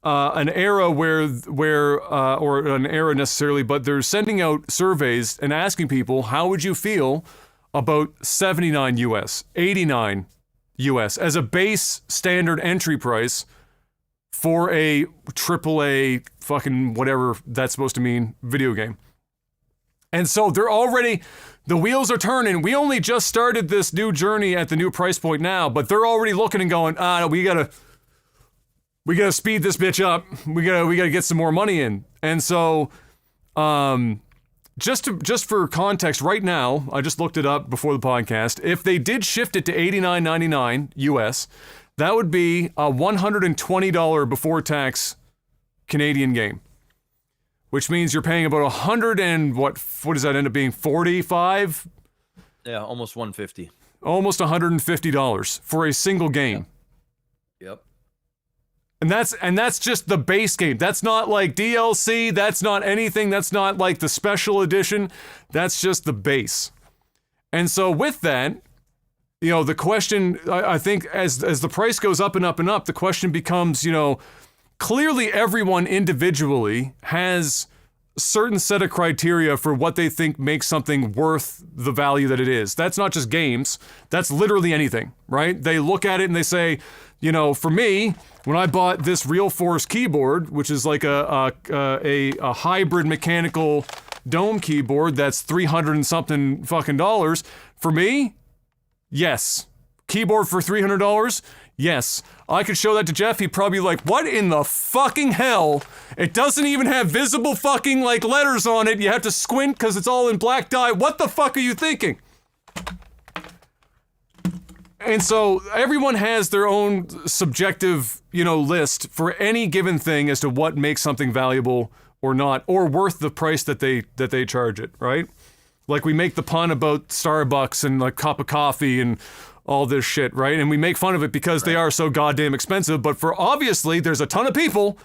an era where or an era necessarily, but they're sending out surveys and asking people, how would you feel about 79 US, 89 US as a base standard entry price for a AAA fucking whatever that's supposed to mean video game. And so the wheels are turning. We only just started this new journey at the new price point now, but they're already looking and going, we gotta we gotta speed this bitch up. We gotta get some more money in. And so, just for context, right now, I just looked it up before the podcast. If they did shift it to $89.99 US, that would be a $120 before tax Canadian game, which means you're paying about 100 and what does that end up being? 45? Yeah, almost 150. Almost $150 for a single game. Yep. And that's just the base game. That's not like DLC, that's not anything, that's not like the special edition. That's just the base. And so with that, you know, the question, I think as the price goes up and up and up, the question becomes, you know, clearly everyone individually has a certain set of criteria for what they think makes something worth the value that it is. That's not just games. That's literally anything, right? They look at it and they say, you know, for me, when I bought this Real Force keyboard, which is like a hybrid mechanical dome keyboard that's $300 and something fucking dollars, for me, yes. Keyboard for $300? Yes. I could show that to Jeff, he'd probably be like, what in the fucking hell? It doesn't even have visible fucking like letters on it. You have to squint because it's all in black dye. What the fuck are you thinking? And so everyone has their own subjective, you know, list for any given thing as to what makes something valuable or not, or worth the price that they charge it, right? Like we make the pun about Starbucks and a cup of coffee and all this shit, right? And we make fun of it because they are so goddamn expensive, but for obviously there's a ton of people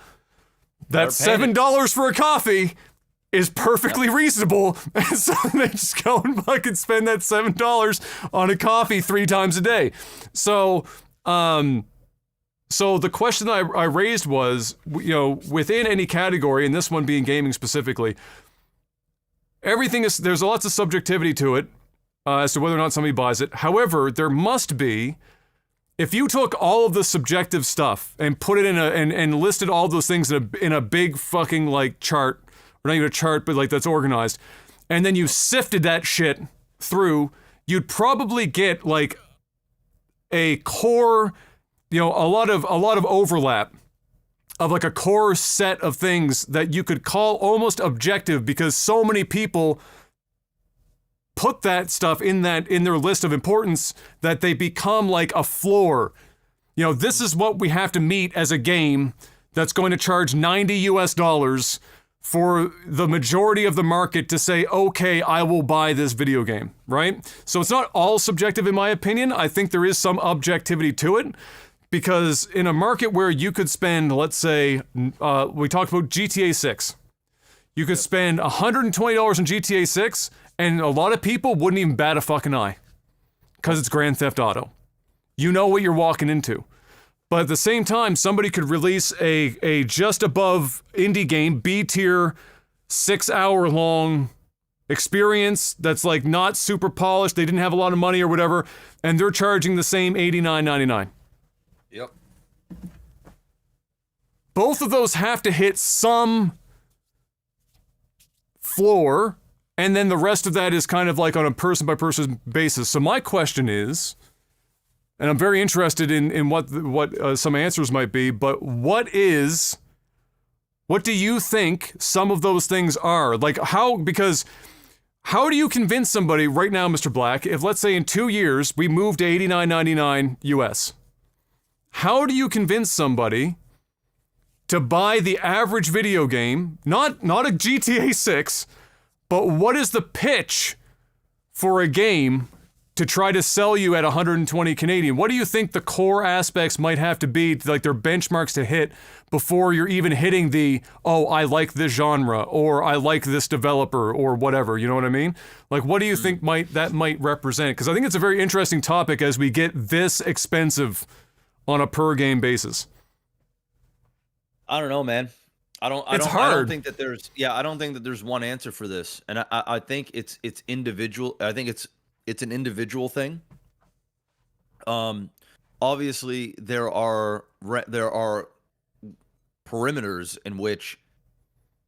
that $7 for a coffee is perfectly reasonable, and so they just go and fucking spend that $7 on a coffee 3 times a day. So, so the question I raised was, you know, within any category, and this one being gaming specifically, there's lots of subjectivity to it as to whether or not somebody buys it. However, there must be, if you took all of the subjective stuff and put it in and listed all those things in a big fucking like chart, or not even a chart, but like that's organized, and then you sifted that shit through, you'd probably get like a core, you know, a lot of overlap of like a core set of things that you could call almost objective because so many people put that stuff in their list of importance that they become like a floor. You know, this is what we have to meet as a game that's going to charge $90 US for the majority of the market to say, okay, I will buy this video game, right? So it's not all subjective in my opinion. I think there is some objectivity to it because in a market where you could spend, let's say, we talked about GTA 6. You could spend $120 on GTA 6 and a lot of people wouldn't even bat a fucking eye because it's Grand Theft Auto. You know what you're walking into. But at the same time, somebody could release a just above indie game, B-tier, 6-hour long experience that's like not super polished, they didn't have a lot of money or whatever, and they're charging the same $89.99. Yep. Both of those have to hit some floor, and then the rest of that is kind of like on a person-by-person basis. So my question is, and I'm very interested in what some answers might be, but what do you think some of those things are? Like because how do you convince somebody right now, Mr. Black, if let's say in 2 years we move to $89.99 US, how do you convince somebody to buy the average video game, not a GTA 6, but what is the pitch for a game to try to sell you at 120 Canadian? What do you think the core aspects might have to be, like their benchmarks to hit before you're even hitting the, oh, I like this genre, or I like this developer, or whatever, you know what I mean? Like, what do you think that might represent? Because I think it's a very interesting topic as we get this expensive on a per game basis. I don't know, man. I don't think that there's one answer for this. And I think it's individual. I think it's an individual thing. Obviously there are perimeters in which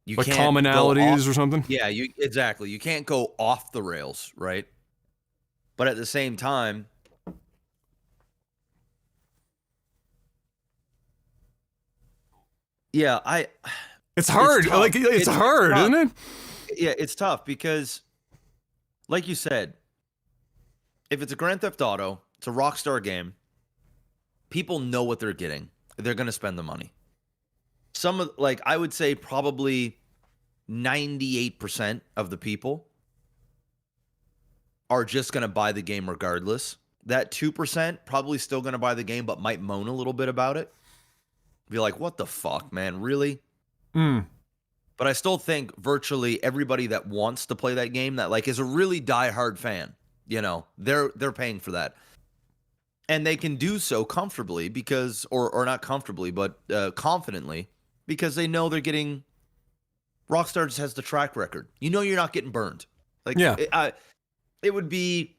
you like can't commonalities or something. Yeah, exactly. You can't go off the rails, right? But at the same time, Yeah, It's hard. tough. Like it's hard, tough. isn't it? Yeah, it's tough because, like you said, if it's a Grand Theft Auto, it's a Rockstar game. People know what they're getting. They're going to spend the money. Some of, like, I would say probably 98% of the people are just going to buy the game regardless. That 2% probably still going to buy the game, but might moan a little bit about it. Be like, what the fuck, man? Really? But I still think virtually everybody that wants to play that game, that like is a really diehard fan, you know, they're paying for that. And they can do so comfortably because, or not comfortably, but confidently, because they know they're getting, Rockstar just has the track record. You know you're not getting burned. Like, yeah. It would be,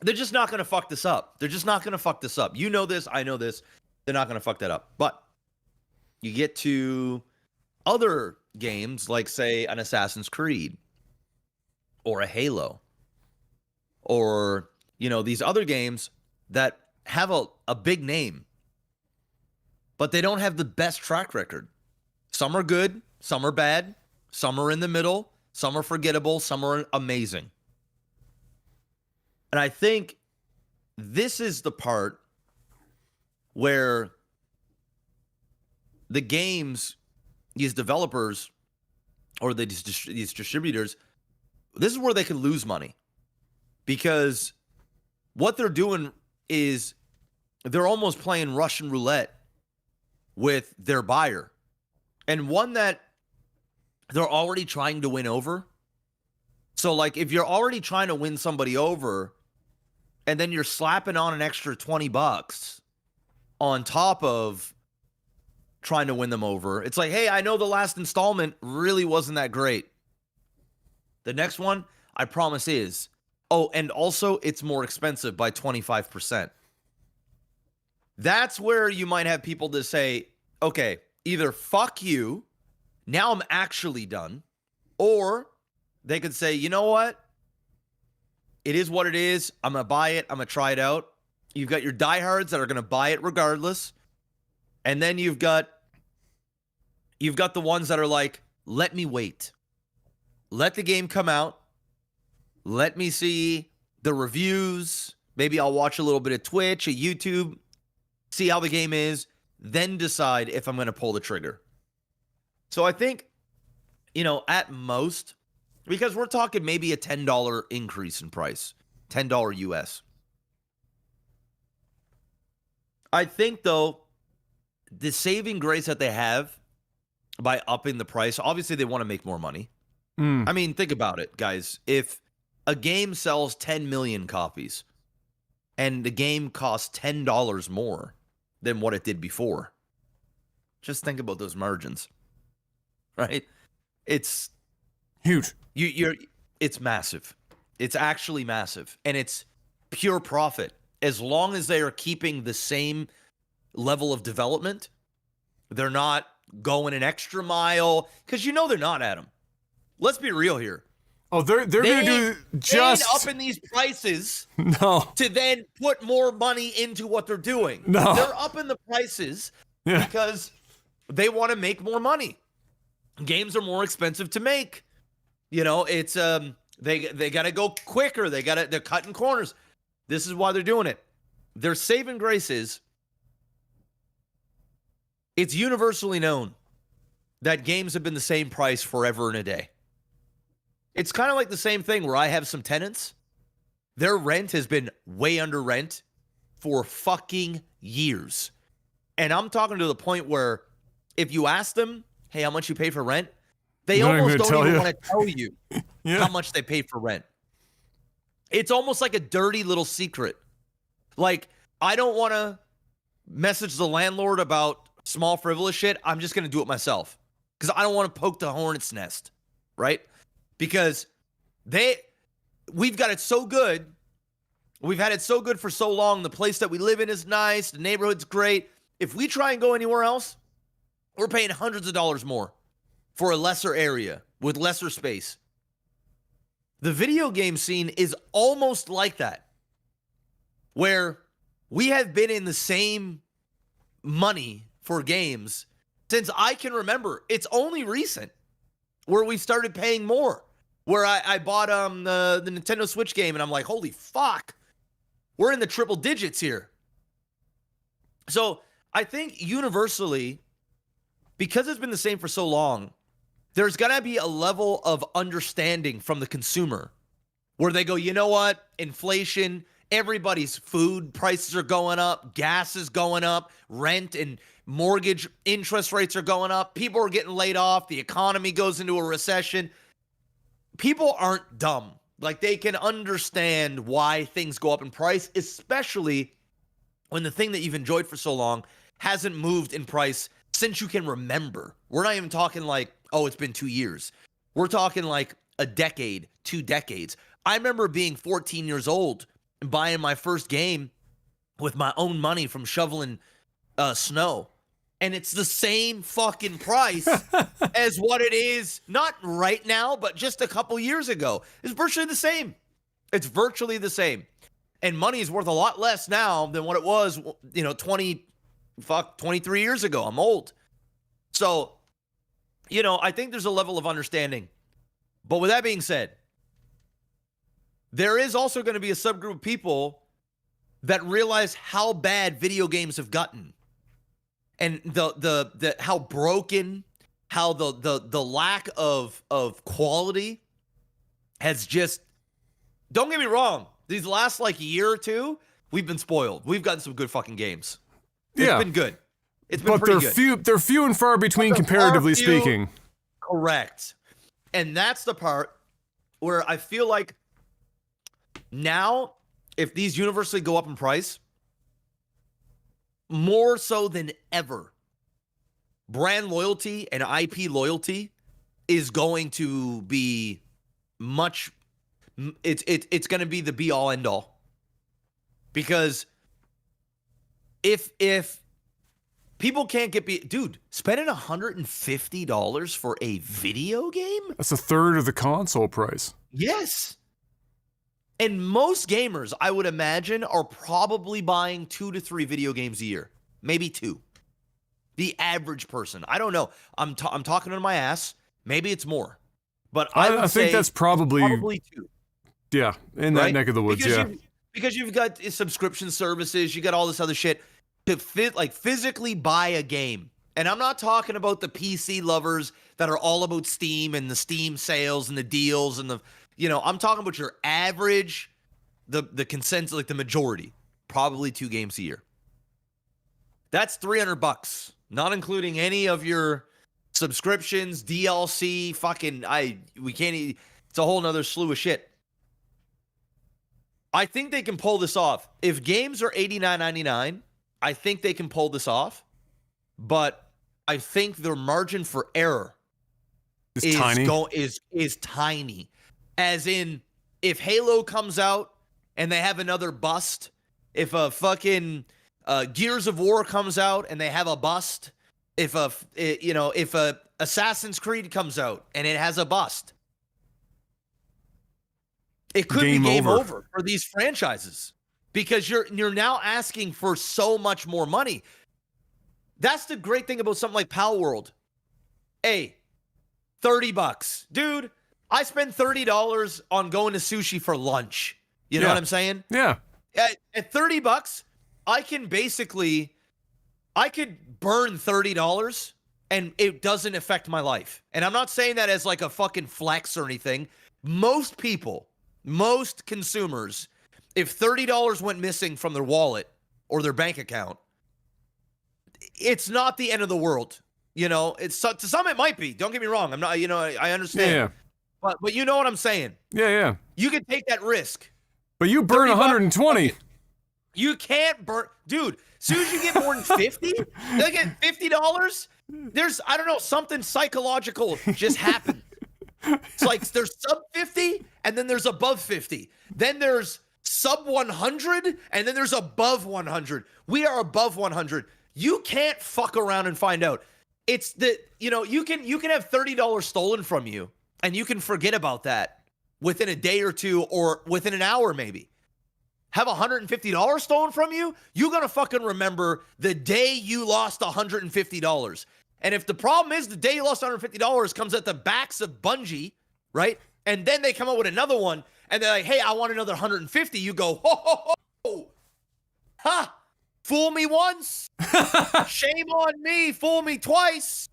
they're just not going to fuck this up. They're just not going to fuck this up. You know this, I know this. They're not going to fuck that up. But you get to other games like, say, an Assassin's Creed or a Halo or, you know, these other games that have a big name, but they don't have the best track record. Some are good, some are bad, some are in the middle, some are forgettable, some are amazing. And I think this is the part where the games, these developers or these distributors, this is where they can lose money, because what they're doing is they're almost playing Russian roulette with their buyer, and one that they're already trying to win over. So like if you're already trying to win somebody over and then you're slapping on an extra $20 on top of trying to win them over, it's like, hey, I know the last installment really wasn't that great. The next one, I promise, is. Oh, and also it's more expensive by 25%. That's where you might have people to say, okay, either fuck you, now I'm actually done, or they could say, you know what? It is what it is. I'm going to buy it. I'm going to try it out. You've got your diehards that are going to buy it regardless. And then you've got the ones that are like, let me wait. Let the game come out. Let me see the reviews. Maybe I'll watch a little bit of Twitch, a YouTube, see how the game is, then decide if I'm going to pull the trigger. So I think, you know, at most, because we're talking maybe a $10 increase in price, $10 US. I think, though, the saving grace that they have by upping the price, obviously they want to make more money. I mean, think about it, guys. If a game sells 10 million copies and the game costs $10 more than what it did before, just think about those margins, right? It's huge. It's massive. It's actually massive, and it's pure profit. As long as they are keeping the same level of development, they're not going an extra mile, because you know they're not, Adam. Let's be real here. Oh, they're going to do just... They ain't upping these prices no. to then put more money into what they're doing. No. They're upping the prices because they want to make more money. Games are more expensive to make. You know, it's they got to go quicker. They're cutting corners. This is why they're doing it. Their saving grace is, it's universally known that games have been the same price forever and a day. It's kind of like the same thing where I have some tenants. Their rent has been way under rent for fucking years. And I'm talking to the point where if you ask them, hey, how much you pay for rent? They almost don't even want to tell you how much they pay for rent. It's almost like a dirty little secret. Like, I don't want to message the landlord about small frivolous shit. I'm just going to do it myself because I don't want to poke the hornet's nest, right? Because we've got it so good. We've had it so good for so long. The place that we live in is nice. The neighborhood's great. If we try and go anywhere else, we're paying hundreds of dollars more for a lesser area with lesser space. The video game scene is almost like that, where we have been in the same money for games since I can remember. It's only recent where we started paying more. Where I bought the Nintendo Switch game, and I'm like, holy fuck, we're in the triple digits here. So I think universally, because it's been the same for so long, there's got to be a level of understanding from the consumer where they go, you know what? Inflation, everybody's food prices are going up, gas is going up, rent and mortgage interest rates are going up, people are getting laid off, the economy goes into a recession. People aren't dumb. Like, they can understand why things go up in price, especially when the thing that you've enjoyed for so long hasn't moved in price since you can remember. We're not even talking like, oh, it's been 2 years. We're talking like a decade, 2 decades. I remember being 14 years old and buying my first game with my own money from shoveling snow. And it's the same fucking price as what it is, not right now, but just a couple years ago. It's virtually the same. It's virtually the same. And money is worth a lot less now than what it was, 23 years ago. I'm old. So, I think there's a level of understanding. But with that being said, there is also going to be a subgroup of people that realize how bad video games have gotten. And the how broken, how the lack of quality has just, don't get me wrong, these last like year or two, we've been spoiled. We've gotten some good fucking games. It's been good. It's been pretty good. They're few and far between, comparatively speaking. Correct. And that's the part where I feel like now, if these universally go up in price, more so than ever, brand loyalty and IP loyalty is going to be much. It's going to be the be all end all, because if people can't dude, spending $150 for a video game, that's a third of the console price. Yes. And most gamers, I would imagine, are probably buying 2 to 3 video games a year. Maybe 2. The average person. I don't know. I'm talking on my ass. Maybe it's more. But I think that's probably 2. Yeah, in that neck of the woods, because you've got subscription services, you got all this other shit to physically buy a game. And I'm not talking about the PC lovers that are all about Steam and the Steam sales and the deals and I'm talking about your average, the consensus, like the majority, probably 2 games a year. That's $300, not including any of your subscriptions, DLC, it's a whole nother slew of shit. I think they can pull this off. If games are $89.99, I think they can pull this off. But I think their margin for error is tiny. As in, if Halo comes out and they have another bust, if a fucking Gears of War comes out and they have a bust, if a Assassin's Creed comes out and it has a bust, it could be game over for these franchises, because you're now asking for so much more money. That's the great thing about something like Palworld. Hey, $30, dude. I spend $30 on going to sushi for lunch. You know what I'm saying? Yeah. At $30, I could burn $30 and it doesn't affect my life. And I'm not saying that as like a fucking flex or anything. Most people, most consumers, if $30 went missing from their wallet or their bank account, it's not the end of the world. It's to some it might be. Don't get me wrong. I'm not. I understand. Yeah. But you know what I'm saying. Yeah. You can take that risk. But you burn 120. You can't burn, dude. As soon as you get more than 50, like at $50, there's something psychological just happened. It's like there's sub 50 and then there's above 50. Then there's sub 100 and then there's above 100. We are above 100. You can't fuck around and find out. It's that, you can have $30 stolen from you and you can forget about that within a day or two or within an hour maybe. Have $150 stolen from you, you're going to fucking remember the day you lost $150. And if the problem is the day you lost $150 comes at the backs of Bungie, right? And then they come up with another one, and they're like, hey, I want another 150. You go, ho, ho, ho. Ha! Fool me once. Shame on me. Fool me twice.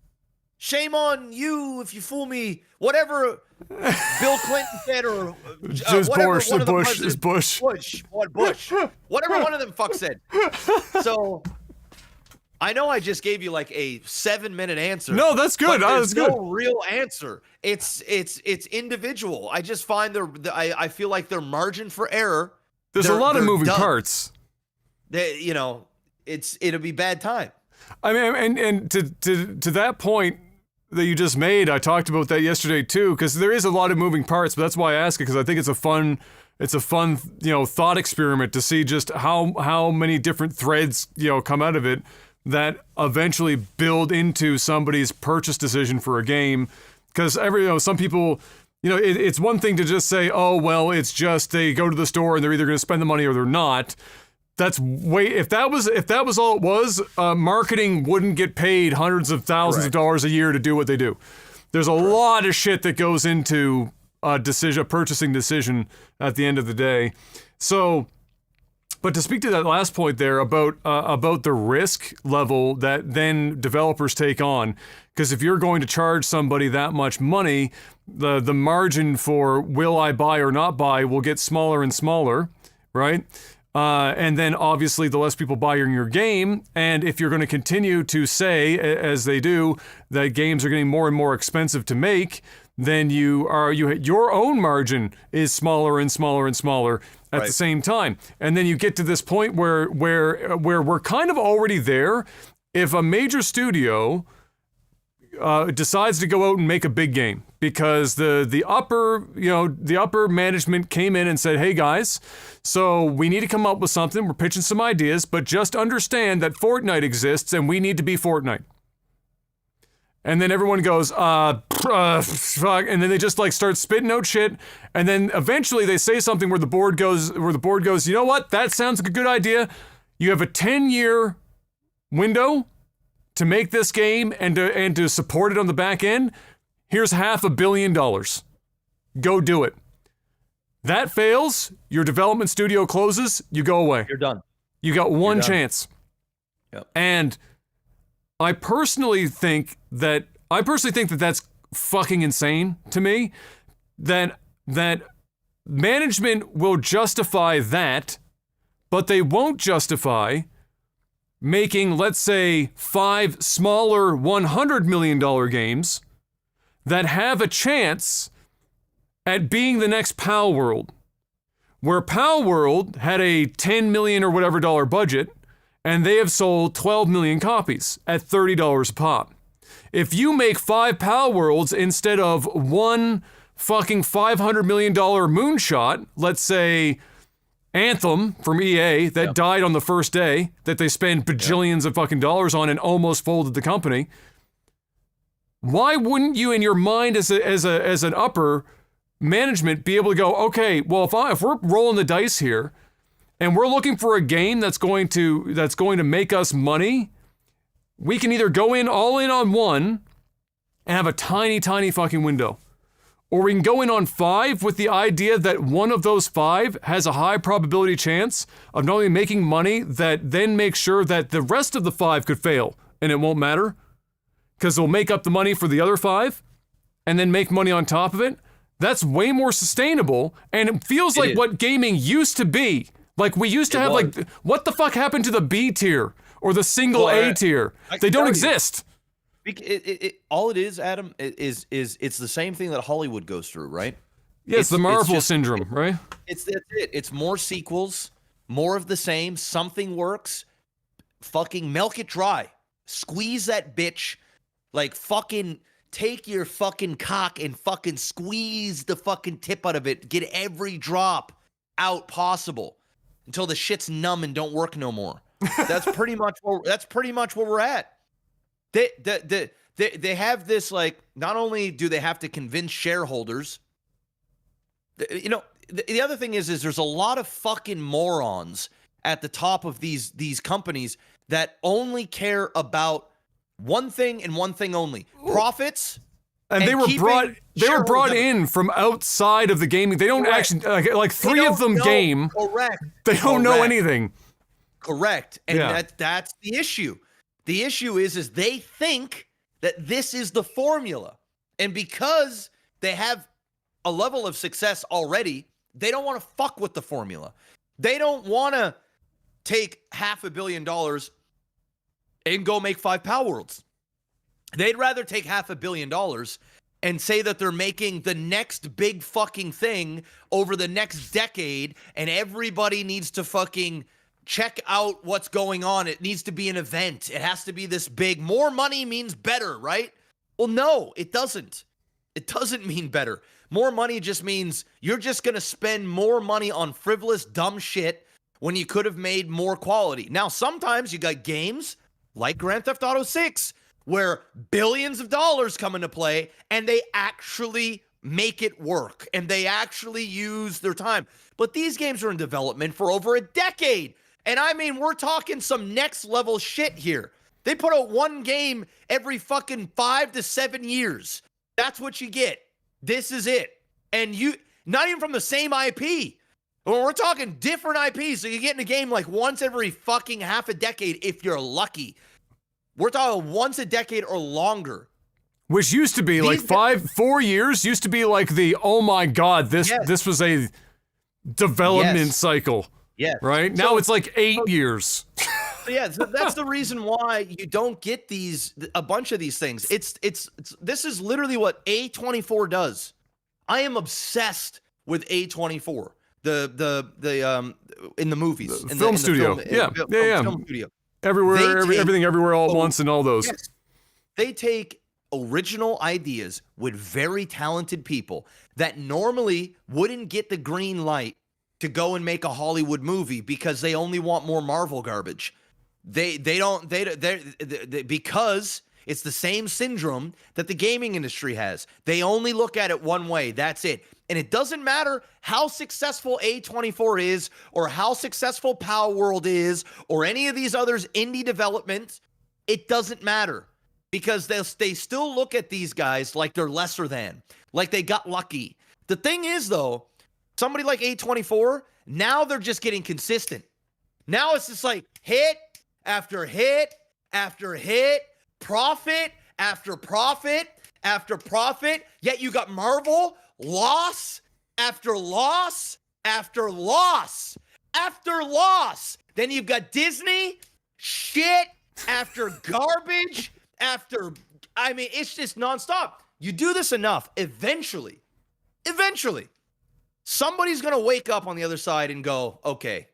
Shame on you if you fool me. Whatever Bill Clinton said, or just whatever Bush, one of the Bush, presidents- is Bush. Bush. Whatever one of them fuck said. So I know I just gave you like a 7-minute answer. No, that's good. But That's there's good. no real answer. It's individual. I just find I feel like their margin for error. There's a lot of they're moving done. parts. It'll be bad time. I mean, and to that point that you just made, I talked about that yesterday too, because there is a lot of moving parts. But that's why I ask it, because I think it's a fun thought experiment to see just how many different threads come out of it that eventually build into somebody's purchase decision for a game. Because some people, it's one thing to just say, oh well, it's just they go to the store and they're either going to spend the money or they're not. That's if that was all it was, marketing wouldn't get paid hundreds of thousands of dollars a year to do what they do. There's a lot of shit that goes into a purchasing decision at the end of the day. So, but to speak to that last point there about the risk level that then developers take on, because if you're going to charge somebody that much money, the margin for will I buy or not buy will get smaller and smaller, right? And then obviously the less people buy your game, and if you're going to continue to say, as they do, that games are getting more and more expensive to make, then your own margin is smaller and smaller and smaller at the same time. And then you get to this point where we're kind of already there. If a major studio decides to go out and make a big game because the upper management came in and said, hey guys, so we need to come up with something. We're pitching some ideas, but just understand that Fortnite exists and we need to be Fortnite. And then everyone goes, fuck, and then they just start spitting out shit, and then eventually they say something where the board goes, you know what? That sounds like a good idea. You have a 10-year window to make this game and to support it on the back end. Here's $500 million. Go do it. That fails, your development studio closes, you go away. You're done. You got one chance. Yep. And I personally think that that's fucking insane to me. That management will justify that, but they won't justify making, let's say, 5 smaller $100 million games that have a chance at being the next Palworld, where Palworld had a $10 million or whatever dollar budget, and they have sold 12 million copies at $30 a pop. If you make 5 Palworlds instead of one fucking $500 million moonshot, let's say Anthem from EA that died on the first day, that they spent bajillions of fucking dollars on and almost folded the company, why wouldn't you, in your mind as an upper management, be able to go, okay, well, if we're rolling the dice here and we're looking for a game that's going to make us money, we can either go all in on one and have a tiny fucking window, or we can go in on 5 with the idea that one of those 5 has a high probability chance of not only making money, that then make sure that the rest of the 5 could fail and it won't matter, because they'll make up the money for the other 5 and then make money on top of it. That's way more sustainable, and it feels like what gaming used to be. Like, we used to have, what the fuck happened to the B tier or the single A tier? They don't exist. All it is, Adam, is it's the same thing that Hollywood goes through, right? Yeah, it's the Marvel syndrome, right? That's it. It's more sequels, more of the same. Something works. Fucking milk it dry. Squeeze that bitch. Fucking take your fucking cock and fucking squeeze the fucking tip out of it. Get every drop out possible until the shit's numb and don't work no more. That's pretty much where we're at. They have this, not only do they have to convince shareholders, the other thing is there's a lot of fucking morons at the top of these companies that only care about one thing and one thing only: profits. And they were brought in from outside of the gaming. They don't actually like three of them game. Correct. They don't know anything. Correct. And that's the issue. The issue is they think that this is the formula. And because they have a level of success already, they don't want to fuck with the formula. They don't want to take $500 million and go make 5 Palworlds. They'd rather take $500 million and say that they're making the next big fucking thing over the next decade, and everybody needs to fucking check out what's going on. It needs to be an event. It has to be this big. More money means better, right? Well, no, it doesn't. It doesn't mean better. More money just means you're just going to spend more money on frivolous, dumb shit when you could have made more quality. Now, sometimes you got games like Grand Theft Auto 6 where billions of dollars come into play and they actually make it work and they actually use their time. But these games are in development for over a decade. And I mean, we're talking some next level shit here. They put out one game every fucking 5 to 7 years. That's what you get. This is it. And you, not even from the same IP. Well, we're talking different IPs. So you get in a game like once every fucking half a decade if you're lucky. We're talking once a decade or longer. Which used to be like 4 years used to be like the, oh my God, this was a development cycle. Yeah. Right? Now it's like 8 years. So that's the reason why you don't get a bunch of these things. This is literally what A24 does. I am obsessed with A24. The in the movies, in film the studio. Film studio. Everywhere, everything everywhere all at once and all those. Yes. They take original ideas with very talented people that normally wouldn't get the green light to go and make a Hollywood movie because they only want more Marvel garbage. They because it's the same syndrome that the gaming industry has. They only look at it one way. That's it. And it doesn't matter how successful A24 is or how successful Palworld is or any of these others indie developments. It doesn't matter because they still look at these guys like they're lesser than, like they got lucky. The thing is, though, somebody like A24, now they're just getting consistent. Now it's just like hit after hit after hit, profit after profit after profit. Yet you got Marvel, loss after loss after loss after loss. Then you've got Disney, shit after garbage after, I mean, it's just nonstop. You do this enough, eventually, somebody's going to wake up on the other side and go, okay,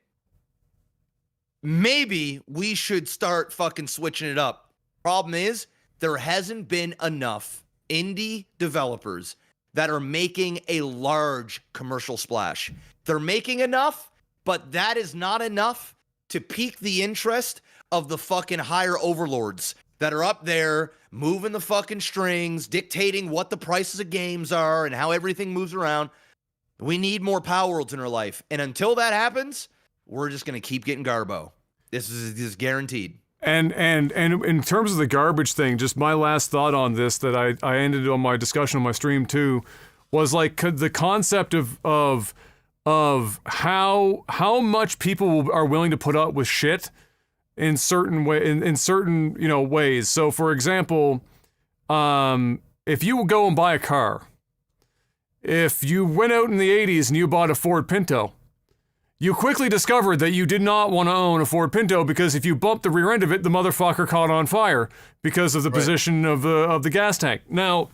maybe we should start fucking switching it up. Problem is, there hasn't been enough indie developers that are making a large commercial splash. They're making enough, but that is not enough to pique the interest of the fucking higher overlords that are up there moving the fucking strings, dictating what the prices of games are and how everything moves around. We need more Palworlds in our life. And until that happens, we're just going to keep getting garbo. This is guaranteed. And in terms of the garbage thing, just my last thought on this that I ended on my discussion on my stream too, was like the concept of how much people are willing to put up with shit in certain ways. So for example, if you go and buy a car, if you went out in the 80s and you bought a Ford Pinto, you quickly discovered that you did not want to own a Ford Pinto because if you bumped the rear end of it, the motherfucker caught on fire because of the position of the gas tank. Now,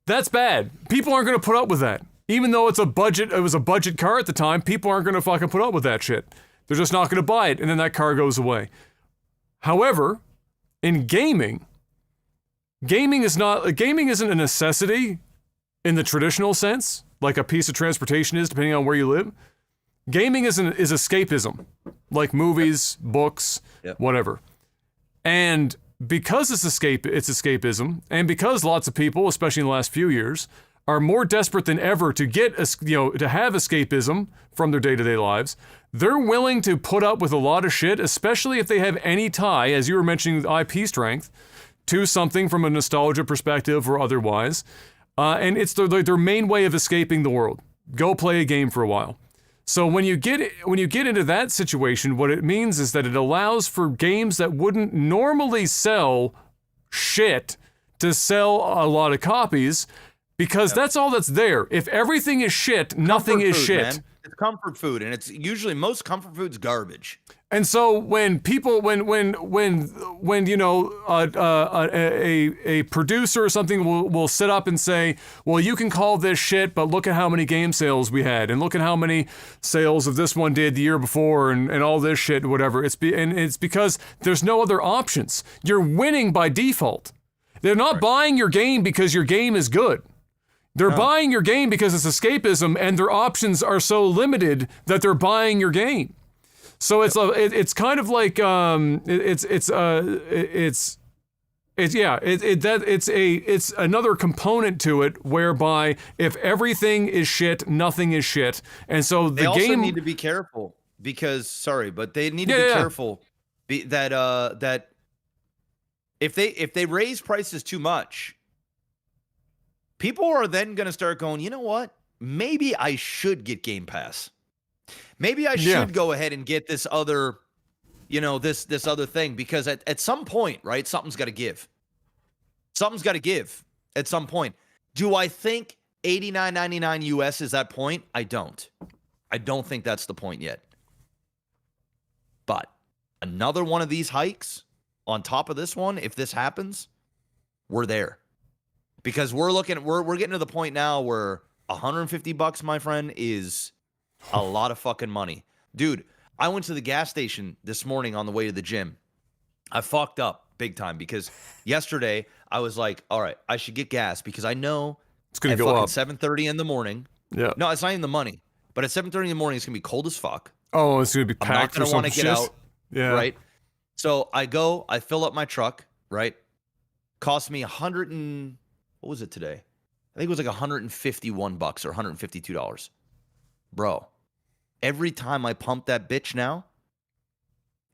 that's bad. People aren't going to put up with that. Even though it was a budget car at the time, people aren't going to fucking put up with that shit. They're just not going to buy it, and then that car goes away. However, in gaming isn't a necessity in the traditional sense, like a piece of transportation is, depending on where you live. Gaming is escapism, like movies, books, whatever. And because it's escapism, and because lots of people, especially in the last few years, are more desperate than ever to get, to have escapism from their day-to-day lives. They're willing to put up with a lot of shit, especially if they have any tie, as you were mentioning with IP strength, to something from a nostalgia perspective or otherwise. And it's their main way of escaping the world. Go play a game for a while. So when you get into that situation, what it means is that it allows for games that wouldn't normally sell shit to sell a lot of copies, because that's all that's there. If everything is shit, nothing is shit. Man. It's comfort food, and it's usually most comfort food's garbage. And so when people, when you know, a producer or something will sit up and say, well, you can call this shit, but look at how many game sales we had, and look at how many sales of this one did the year before, and all this shit and whatever. It's because there's no other options. You're winning by default. They're not buying your game because your game is good. They're buying your game because it's escapism, and their options are so limited that they're buying your game. So it's kind of like it's another component to it, whereby if everything is shit, nothing is shit, and so the they also game need to be careful because but they need to be careful that if they raise prices too much, people are then going to start going, you know what? Maybe I should get Game Pass. Maybe I should go ahead and get this other, this other thing, because at some point, right, something's got to give. Something's got to give at some point. Do I think $89.99 US is that point? I don't think that's the point yet. But another one of these hikes on top of this one, if this happens, we're there. Because we're getting to the point now where $150, my friend, is a lot of fucking money. Dude, I went to the gas station this morning on the way to the gym. I fucked up big time because yesterday I was like, all right, I should get gas because I know it's going to go up. 7:30 in the morning. Yeah. No, it's not even the money. But at 7:30 in the morning, it's going to be cold as fuck. Oh, it's going to be packed. I'm not going to want to get out. Yeah. Right? So I fill up my truck, right? Cost me what was it today? I think it was like $151 or $152. Bro, every time I pump that bitch now,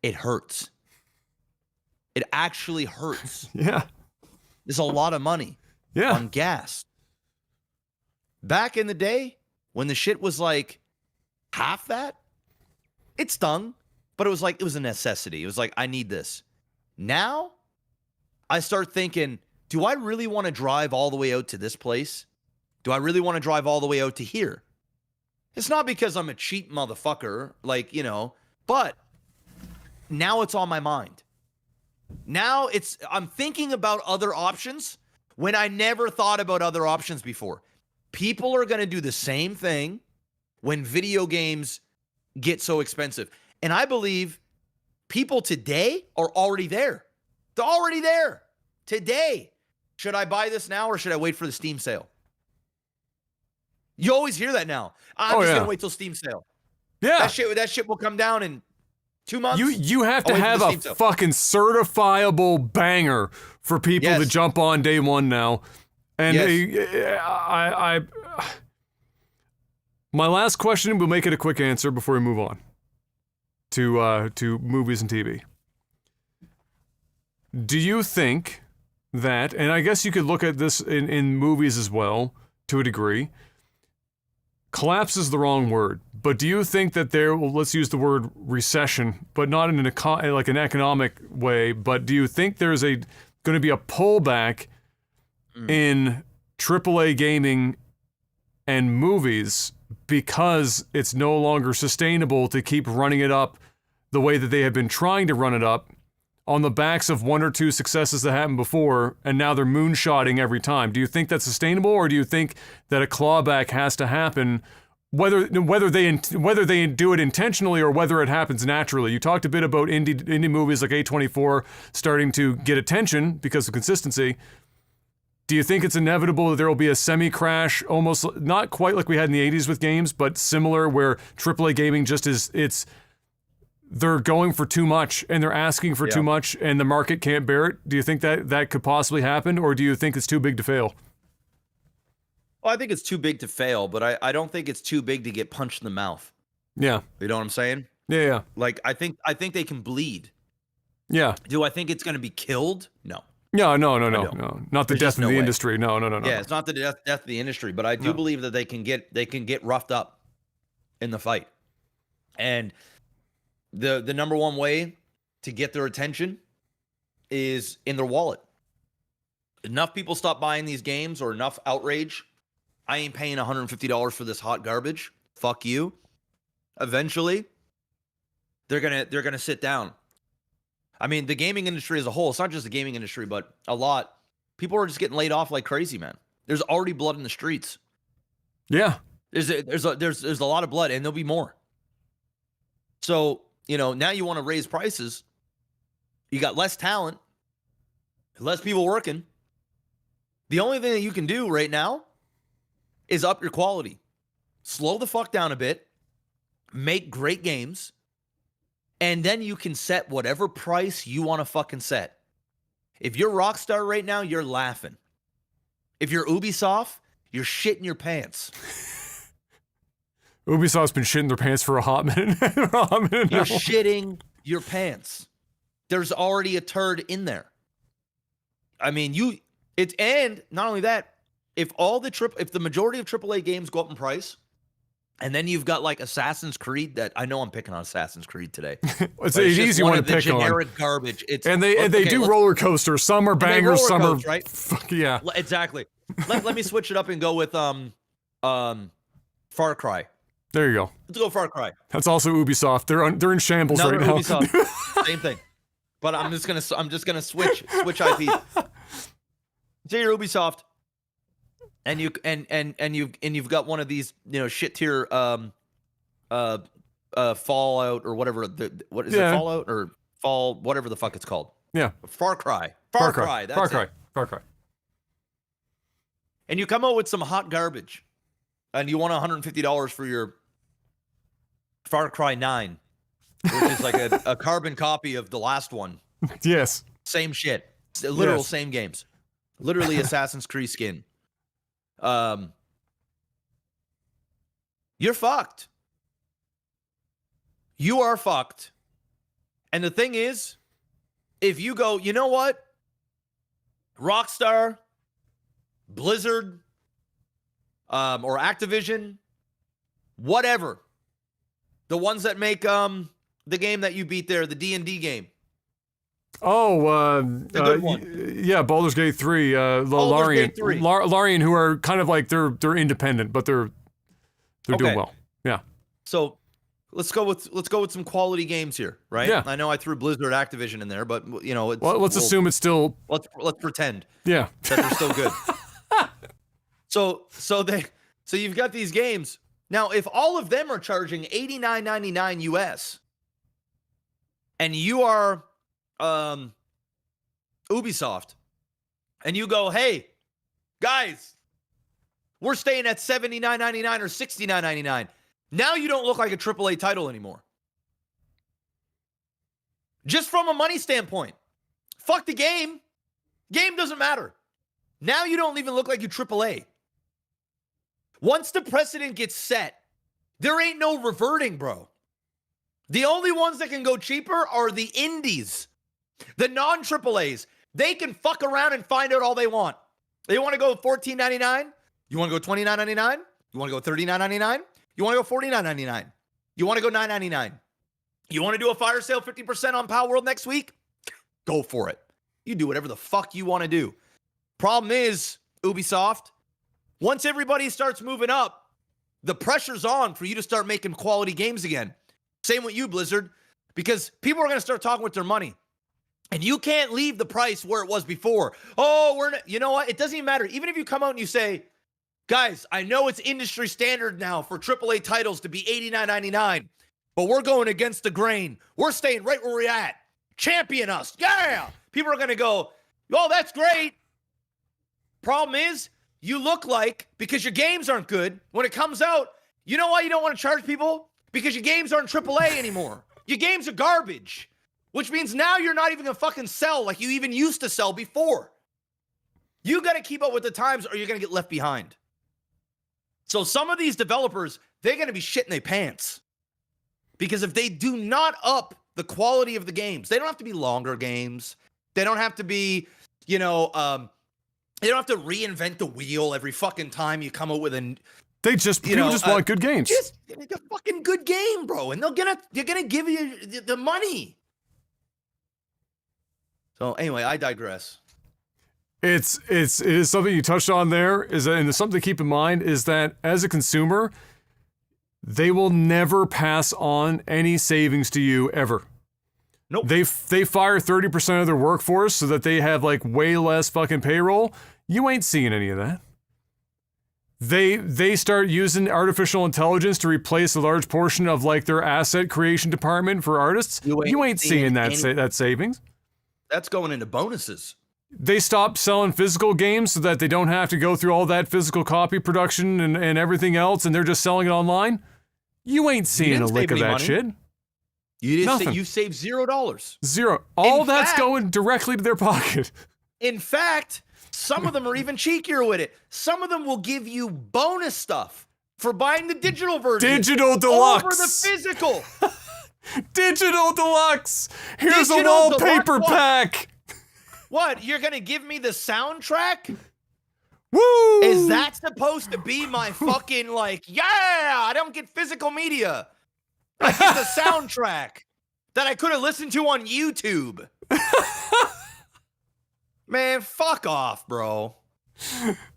it hurts. It actually hurts. Yeah. There's a lot of money on gas. Back in the day, when the shit was like half that, it stung, but it was a necessity. It was like, I need this. Now, I start thinking, do I really want to drive all the way out to this place? Do I really want to drive all the way out to here? It's not because I'm a cheap motherfucker, but now it's on my mind. Now I'm thinking about other options when I never thought about other options before. People are going to do the same thing when video games get so expensive. And I believe people today are already there. They're already there today. Should I buy this now or should I wait for the Steam sale? You always hear that now. I'm just going to wait till Steam sale. Yeah. That shit will come down in 2 months. You have to have a fucking certifiable banger for people to jump on day one now. And my last question, we'll make it a quick answer before we move on to movies and TV. Do you think that, and I guess you could look at this in movies as well, to a degree, collapse is the wrong word, but do you think that let's use the word recession, but not in an economic way, but do you think there's going to be a pullback in AAA gaming and movies because it's no longer sustainable to keep running it up the way that they have been trying to run it up on the backs of one or two successes that happened before, and now they're moonshotting every time? Do you think that's sustainable, or do you think that a clawback has to happen, whether they do it intentionally or whether it happens naturally? You talked a bit about indie movies like A24 starting to get attention because of consistency. Do you think it's inevitable that there will be a semi-crash, almost not quite like we had in the 80s with games, but similar, where AAA gaming just they're going for too much and they're asking for too much and the market can't bear it? Do you think that could possibly happen, or do you think it's too big to fail? Well, I think it's too big to fail, but I don't think it's too big to get punched in the mouth. Yeah. You know what I'm saying? Yeah. Like, I think they can bleed. Yeah. Do I think it's going to be killed? No. No. Not the There's death just of no the way. industry. No. Yeah, it's not the death of the industry, but I do believe that they can get roughed up in the fight. And the number one way to get their attention is in their wallet. Enough people stop buying these games or enough outrage. I ain't paying $150 for this hot garbage. Fuck you. Eventually, they're gonna sit down. I mean, the gaming industry as a whole, it's not just the gaming industry, but a lot. People are just getting laid off like crazy, man. There's already blood in the streets. Yeah. There's a lot of blood, and there'll be more. So, now you want to raise prices. You got less talent, less people working. The only thing that you can do right now is up your quality. Slow the fuck down a bit. Make great games. And then you can set whatever price you want to fucking set. If you're Rockstar right now, you're laughing. If you're Ubisoft, you're shitting your pants. Ubisoft's been shitting their pants for a hot minute. You're shitting your pants. There's already a turd in there. I mean, and not only that, if the majority of AAA games go up in price, and then you've got like Assassin's Creed that I know I'm picking on Assassin's Creed today. It's an easy one to pick on. Generic garbage. They do roller coasters. Some are bangers, some are right. Yeah, exactly. Let me switch it up and go with Far Cry. There you go. Let's go Far Cry. That's also Ubisoft. They're in shambles right now. Ubisoft. Same thing. But I'm just gonna switch IP. Say you're Ubisoft, and you've got one of these shit tier Fallout or whatever what is it, Fallout or Fall whatever the fuck it's called. Yeah. Far Cry. Far Cry. And you come out with some hot garbage, and you want $150 for your Far Cry 9, which is like a carbon copy of the last one. Yes. Same shit. Literal same games. Literally Assassin's Creed skin. You're fucked. You are fucked. And the thing is, if you go, you know what? Rockstar, Blizzard, or Activision, whatever. The ones that make the game that you beat there, the D&D game. Oh, the good one. Yeah, Baldur's Gate 3, Larian. Larian, who are kind of like they're independent, but they're doing well. Yeah. So let's go with some quality games here, right? Yeah. I know I threw Blizzard, Activision in there, but let's assume it's still. Let's pretend. Yeah. That they're still good. So you've got these games. Now, if all of them are charging $89.99 US, and you are Ubisoft, and you go, hey, guys, we're staying at $79.99 or $69.99. Now you don't look like a AAA title anymore. Just from a money standpoint. Fuck the game. Game doesn't matter. Now you don't even look like you AAA. Once the precedent gets set, there ain't no reverting, bro. The only ones that can go cheaper are the indies. The non-AAAs. They can fuck around and find out all they want. They want to go $14.99? You want to go $29.99? You want to go $39.99? You want to go $49.99? You want to go $9.99? You want to do a fire sale 50% on Palworld next week? Go for it. You do whatever the fuck you want to do. Problem is, Ubisoft, once everybody starts moving up, the pressure's on for you to start making quality games again. Same with you, Blizzard, because people are going to start talking with their money. And you can't leave the price where it was before. Oh, you know what? It doesn't even matter. Even if you come out and you say, guys, I know it's industry standard now for AAA titles to be $89.99, but we're going against the grain. We're staying right where we're at. Champion us. Yeah. People are going to go, oh, that's great. Problem is, you look like, because your games aren't good, when it comes out, you know why you don't want to charge people? Because your games aren't AAA anymore. Your games are garbage. Which means now you're not even going to fucking sell like you even used to sell before. You got to keep up with the times or you're going to get left behind. So some of these developers, they're going to be shitting their pants. Because if they do not up the quality of the games, they don't have to be longer games. They don't have to be, they don't have to reinvent the wheel every fucking time you come up with a... People just want good games. Just a fucking good game, bro. And they're gonna give you the money. So anyway, I digress. It is something you touched on there, and something to keep in mind is that as a consumer, they will never pass on any savings to you ever. Nope. They fire 30% of their workforce so that they have like way less fucking payroll. You ain't seeing any of that. They start using artificial intelligence to replace a large portion of like their asset creation department for artists. You ain't seeing that savings. That's going into bonuses. They stop selling physical games so that they don't have to go through all that physical copy production and everything else, and they're just selling it online. You ain't seeing a lick of that money. shit. You saved $0. Zero. All that's going directly to their pocket. In fact, some of them are even cheekier with it. Some of them will give you bonus stuff for buying the digital version. Digital Deluxe. Over the physical. Digital Deluxe. Here's Digital a wallpaper Deluxe pack. What? You're going to give me the soundtrack? Woo! Is that supposed to be my fucking I don't get physical media. I get the soundtrack that I could have listened to on YouTube. Man, fuck off, bro.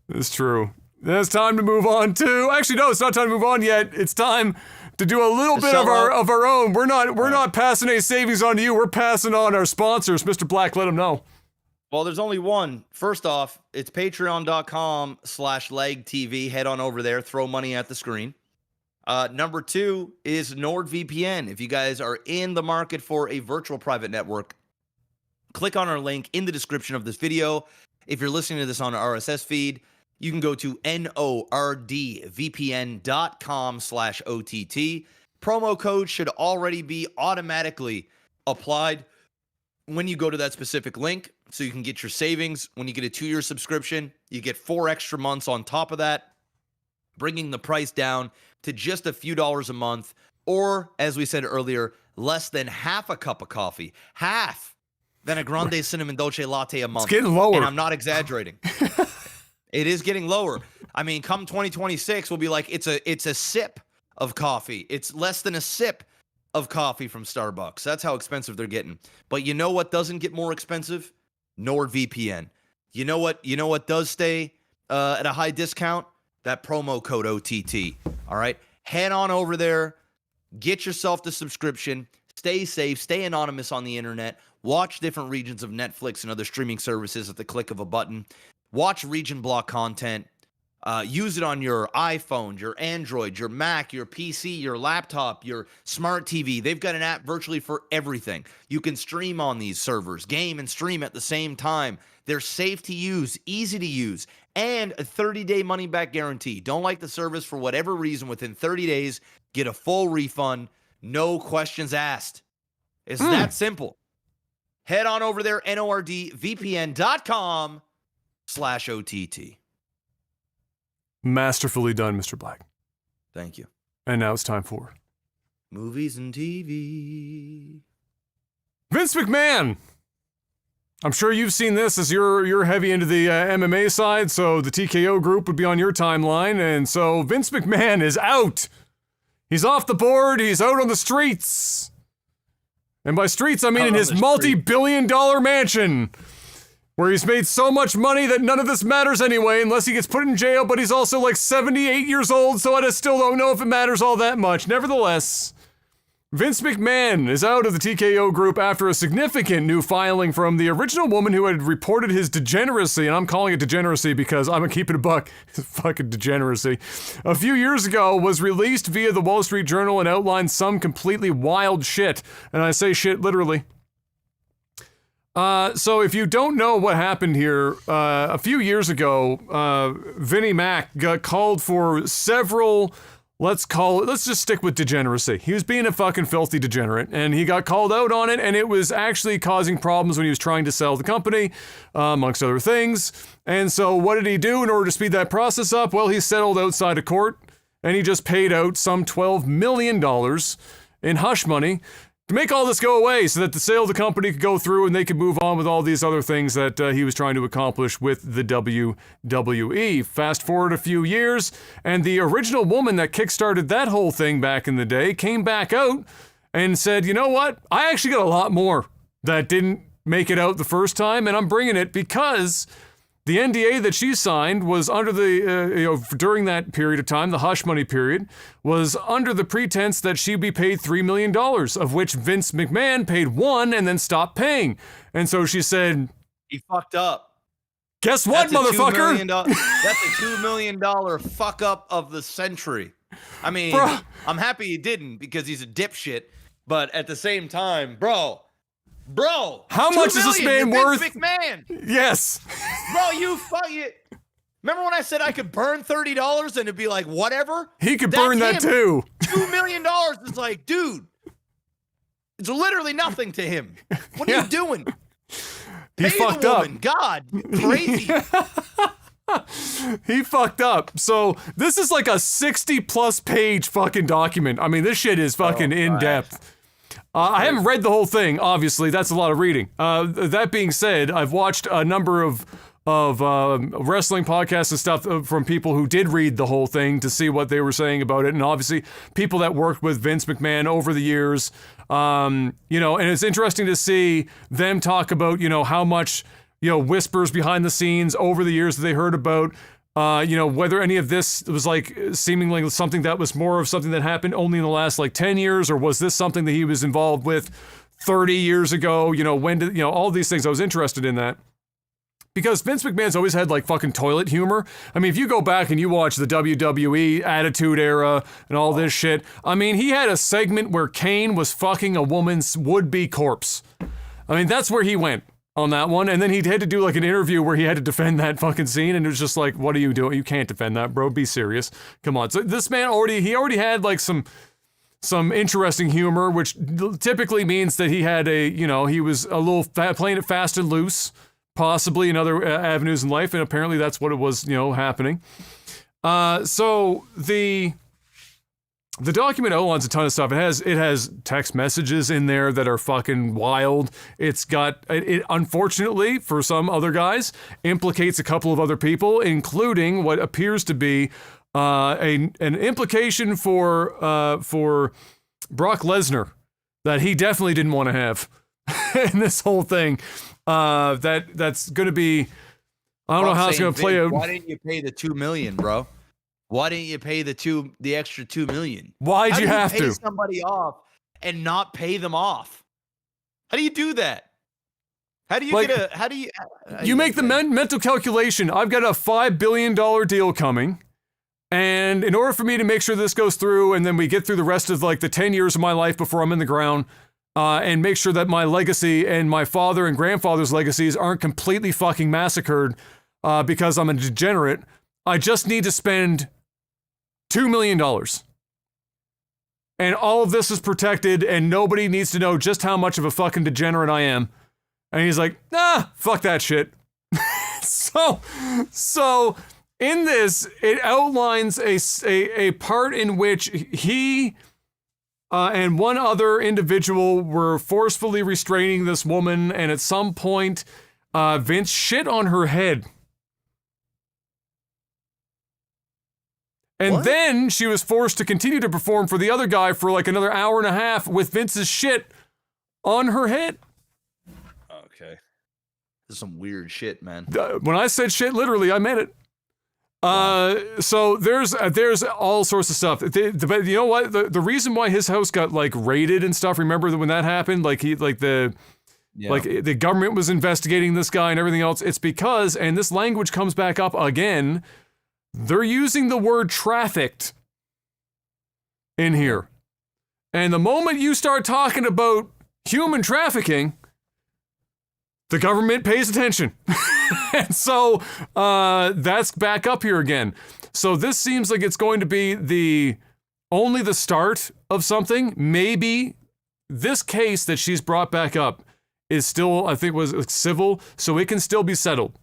It's true. It's time to move on to... Actually, no, it's not time to move on yet. It's time to do a little bit of our own. We're not passing any savings on to you. We're passing on our sponsors. Mr. Black, let them know. Well, there's only one. First off, it's patreon.com/legtv. Head on over there. Throw money at the screen. Number 2 is NordVPN. If you guys are in the market for a virtual private network, click on our link in the description of this video. If you're listening to this on our RSS feed, you can go to nordvpn.com/OTT. Promo code should already be automatically applied when you go to that specific link, so you can get your savings. When you get a 2-year subscription, you get 4 extra months on top of that, bringing the price down to just a few dollars a month, or, as we said earlier, less than half a cup of coffee. Half than a grande cinnamon dolce latte a month. It's getting lower. And I'm not exaggerating. It is getting lower. I mean, come 2026, we'll be like, it's a sip of coffee. It's less than a sip of coffee from Starbucks. That's how expensive they're getting. But you know what doesn't get more expensive? NordVPN. You know what does stay at a high discount? That promo code OTT. All right? Head on over there. Get yourself the subscription. Stay safe. Stay anonymous on the internet. Watch different regions of Netflix and other streaming services at the click of a button. Watch region block content. Use it on your iPhone, your Android, your Mac, your PC, your laptop, your smart TV. They've got an app virtually for everything. You can stream on these servers, game and stream at the same time. They're safe to use, easy to use, and a 30-day money-back guarantee. Don't like the service for whatever reason, within 30 days, get a full refund, no questions asked. It's that simple. Head on over there, nordvpn.com/OTT. Masterfully done, Mr. Black. Thank you. And now it's time for... Movies and TV. Vince McMahon! I'm sure you've seen this as you're heavy into the MMA side, so the TKO group would be on your timeline, and so Vince McMahon is out! He's off the board, he's out on the streets! And by streets, I mean in his multi-billion-dollar mansion, where he's made so much money that none of this matters anyway, unless he gets put in jail, but he's also like 78 years old, so I just still don't know if it matters all that much. Nevertheless, Vince McMahon is out of the TKO group after a significant new filing from the original woman who had reported his degeneracy, and I'm calling it degeneracy because I'm gonna keep it a buck. It's fucking degeneracy. A few years ago, was released via the Wall Street Journal and outlined some completely wild shit, and I say shit literally. So if you don't know what happened here, a few years ago, Vinnie Mac got called for several let's just stick with degeneracy. He was being a fucking filthy degenerate, and he got called out on it, and it was actually causing problems when he was trying to sell the company, amongst other things. And so what did he do in order to speed that process up? Well, he settled outside of court, and he just paid out some $12 million in hush money to make all this go away so that the sale of the company could go through and they could move on with all these other things that he was trying to accomplish with the WWE. Fast forward a few years, and the original woman that kickstarted that whole thing back in the day came back out and said, you know what? I actually got a lot more that didn't make it out the first time, and I'm bringing it because the NDA that she signed was under the, during that period of time, the hush money period, was under the pretense that she'd be paid $3 million, of which Vince McMahon paid $1 million and then stopped paying. And so she said, he fucked up. Guess what, motherfucker? That's a $2 million fuck up of the century. I mean, Bruh. I'm happy he didn't because he's a dipshit, but at the same time, bro, how much is this man worth? Vince McMahon. Yes. Bro, you fucking. Remember when I said I could burn $30 and it'd be like whatever? He could burn that too. $2 million is like, dude, it's literally nothing to him. What are you doing? He Pay fucked the up. woman. God, crazy. He fucked up. So this is like a 60+ page fucking document. I mean, this shit is fucking in depth. I haven't read the whole thing, obviously. That's a lot of reading. That being said, I've watched a number of wrestling podcasts and stuff from people who did read the whole thing to see what they were saying about it. And obviously, people that worked with Vince McMahon over the years, and it's interesting to see them talk about, how much, whispers behind the scenes over the years that they heard about. Whether any of this was like seemingly something that was more of something that happened only in the last like 10 years, or was this something that he was involved with 30 years ago? When did, all these things. I was interested in that because Vince McMahon's always had like fucking toilet humor. I mean, if you go back and you watch the WWE Attitude Era and all this shit, I mean, he had a segment where Kane was fucking a woman's would-be corpse. I mean, that's where he went on that one, and then he had to do like an interview where he had to defend that fucking scene, and it was just like, what are you doing? You can't defend that, bro. Be serious. Come on. So this man already had like some interesting humor, which typically means that he had he was a little playing it fast and loose, possibly in other avenues in life, and apparently that's what it was, happening. So the document outlines a ton of stuff. It has text messages in there that are fucking wild. It unfortunately, for some other guys, implicates a couple of other people, including what appears to be an implication for Brock Lesnar that he definitely didn't want to have in this whole thing. That's going to be. I don't know how it's going to play out. Why didn't you pay the $2 million, bro? Why didn't you pay the extra $2 million? Why'd you have to pay somebody off and not pay them off? How do you do that? How do you you make the mental calculation. I've got a $5 billion deal coming, and in order for me to make sure this goes through, and then we get through the rest of like the 10 years of my life before I'm in the ground, and make sure that my legacy and my father and grandfather's legacies aren't completely fucking massacred because I'm a degenerate, I just need to spend $2 million. And all of this is protected, and nobody needs to know just how much of a fucking degenerate I am. And he's like, fuck that shit. So in this, it outlines a part in which he and one other individual were forcefully restraining this woman, and at some point, Vince shit on her head. And then she was forced to continue to perform for the other guy for like another hour and a half with Vince's shit on her head. Okay. This is some weird shit, man. When I said shit, literally, I meant it. So there's all sorts of stuff. But you know what? The reason why his house got like raided and stuff, remember when that happened? Like the government was investigating this guy and everything else. It's because, and this language comes back up again, they're using the word trafficked in here. And the moment you start talking about human trafficking, the government pays attention. And so that's back up here again. So this seems like it's going to be only the start of something. Maybe this case that she's brought back up is still, I think, was civil, so it can still be settled.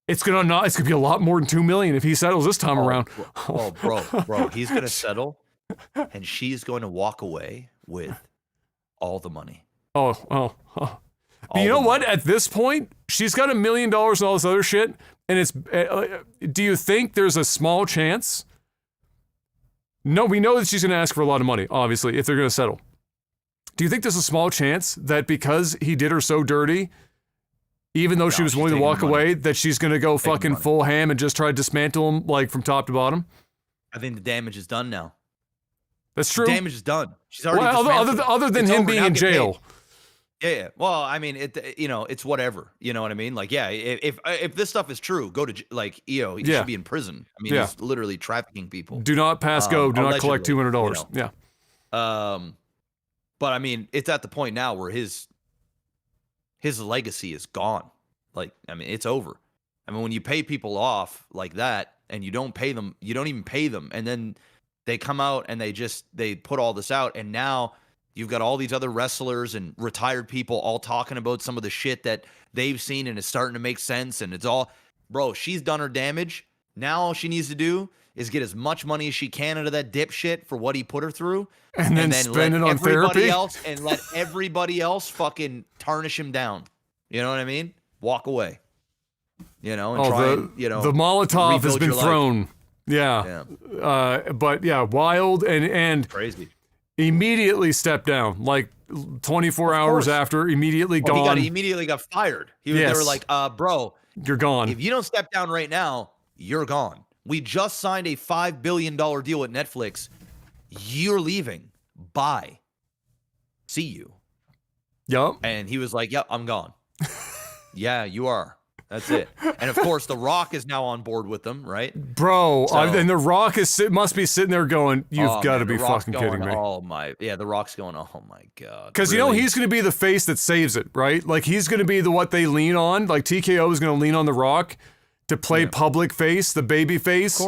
It's gonna be a lot more than $2 million if he settles this time around. Bro, he's gonna settle, and she's going to walk away with all the money. But you know what? At this point, she's got $1 million and all this other shit, and it's. Do you think there's a small chance? No, we know that she's gonna ask for a lot of money, obviously, if they're gonna settle. Do you think there's a small chance that because he did her so dirty, even though she was willing to walk away, that she's going to go fucking full ham and just try to dismantle him, like, from top to bottom? I think the damage is done now. That's true. The damage is done. She's already dismantled. Other than him being in jail. Yeah. Well, I mean, it's whatever. You know what I mean? Like, yeah, if this stuff is true, go to, like, he should be in prison. I mean, he's literally trafficking people. Do not pass go. Do not collect $200. Yeah. But I mean, it's at the point now where his legacy is gone. Like, I mean, it's over. I mean, when you pay people off like that and you don't pay them, you don't even pay them, and then they come out and they put all this out, and now you've got all these other wrestlers and retired people all talking about some of the shit that they've seen, and it's starting to make sense, and it's all, bro, she's done her damage. Now all she needs to do is get as much money as she can out of that dipshit for what he put her through, and then spend it on therapy. Let everybody else fucking tarnish him down. You know what I mean? Walk away. And try the Molotov has been thrown. Yeah. But yeah, wild and crazy. Immediately stepped down, like 24 hours after, immediately gone. He immediately got fired. They were like, bro, you're gone. If you don't step down right now, you're gone. We just signed a $5 billion deal with Netflix. You're leaving. Bye. See you. Yep. And he was like, yep, I'm gone. Yeah, you are. That's it. And of course, The Rock is now on board with them, right? Bro, and The Rock must be sitting there going, you've got to be fucking kidding me. The Rock's going, oh my God. Because really? He's going to be the face that saves it, right? Like, he's going to be what they lean on. Like, TKO is going to lean on The Rock to play public face, the baby face,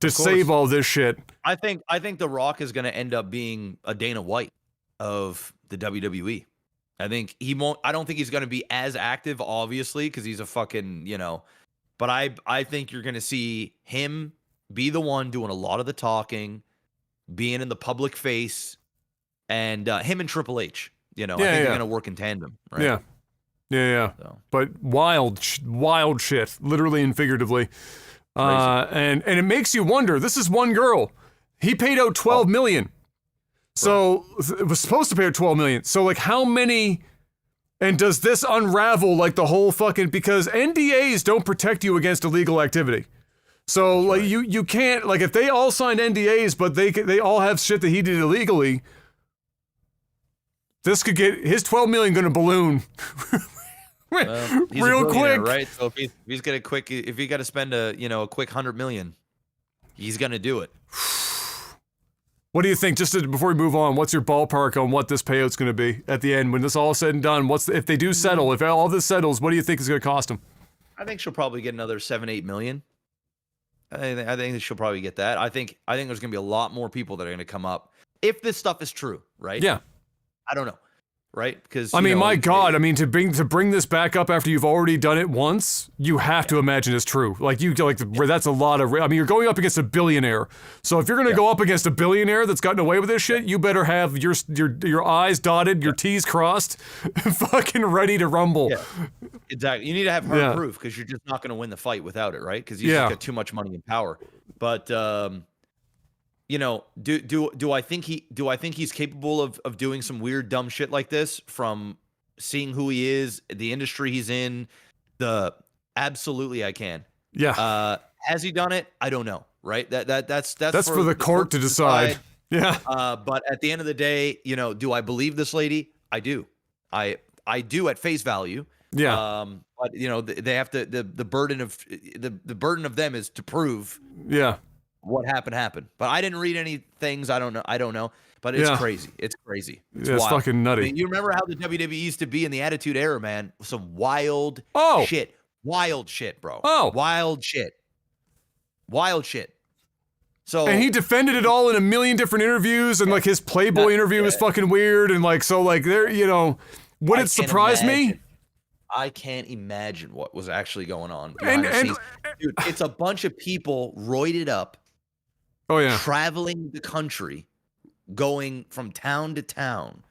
to save all this shit. I think The Rock is going to end up being a Dana White of the WWE. I think he won't. I don't think he's going to be as active, obviously, because he's a fucking, But I think you're going to see him be the one doing a lot of the talking, being in the public face, and him and Triple H. I think they're going to work in tandem, right? Yeah. So. But wild shit, literally and figuratively. And it makes you wonder. This is one girl. He paid out $12 million. So it was supposed to pay out $12 million. So, like, how many? And does this unravel, like, the whole fucking? Because NDAs don't protect you against illegal activity. So, like, you can't, like, if they all signed NDAs, but they all have shit that he did illegally. This could get his $12 million going to balloon. Real quick, right? So if he's got if he got to spend a quick $100 million, he's gonna do it. What do you think? Before we move on, what's your ballpark on what this payout's going to be at the end when this all is said and done? If they do settle, if all this settles, what do you think is going to cost them? I think she'll probably get another $7-8 million. I think she'll probably get that. I think there's going to be a lot more people that are going to come up if this stuff is true, right? Yeah. I don't know. Right? Because my God, to bring this back up after you've already done it once, you have to imagine it's true. That's a lot of. You're going up against a billionaire. So if you're going to go up against a billionaire that's gotten away with this shit, you better have your I's dotted, your T's crossed, fucking ready to rumble. Yeah, exactly. You need to have hard proof because you're just not going to win the fight without it, right? Because he's got too much money and power. But do I think he's capable of doing some weird dumb shit like this from seeing who he is, the industry he's in? Absolutely I can. Yeah. Has he done it? I don't know. Right. That's for the court to decide. Yeah. But at the end of the day, do I believe this lady? I do. I do at face value. Yeah. But they have to, the burden of them is to prove. Yeah. What happened. But I didn't read any things. I don't know. But it's crazy. It's crazy. It's fucking nutty. You remember how the WWE used to be in the Attitude Era, man? Some wild shit. Wild shit, bro. Oh. Wild shit. So and he defended it all in a million different interviews, and like his Playboy interview was fucking weird, and like so like there, you know, would it surprise me? I can't imagine what was actually going on behind the scenes. Dude, it's a bunch of people roided up. Oh yeah, traveling the country, going from town to town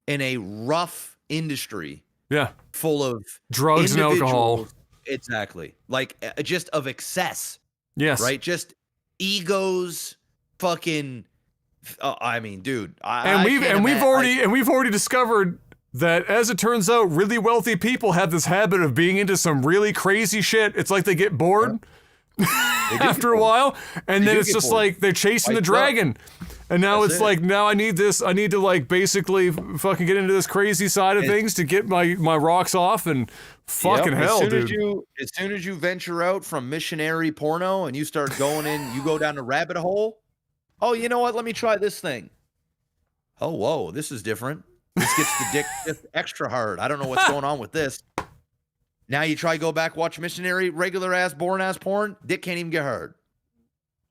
in a rough industry. Yeah, full of drugs and alcohol. Exactly, like just of excess. Yes, right. Just egos, fucking. I mean, dude. We've already discovered that, as it turns out, really wealthy people have this habit of being into some really crazy shit. It's like they get bored after a while, and then it's just like they're chasing the dragon. And now it's like, now I need to like basically fucking get into this crazy side of things to get my rocks off, and fucking hell, dude. As soon as you venture out from missionary porno and you start going in, you go down the rabbit hole. Oh, you know what? Let me try this thing. Oh, whoa, this is different. This gets the dick just extra hard. I don't know what's going on with this. Now you try go back, watch missionary, regular ass, boring ass porn. Dick can't even get hard.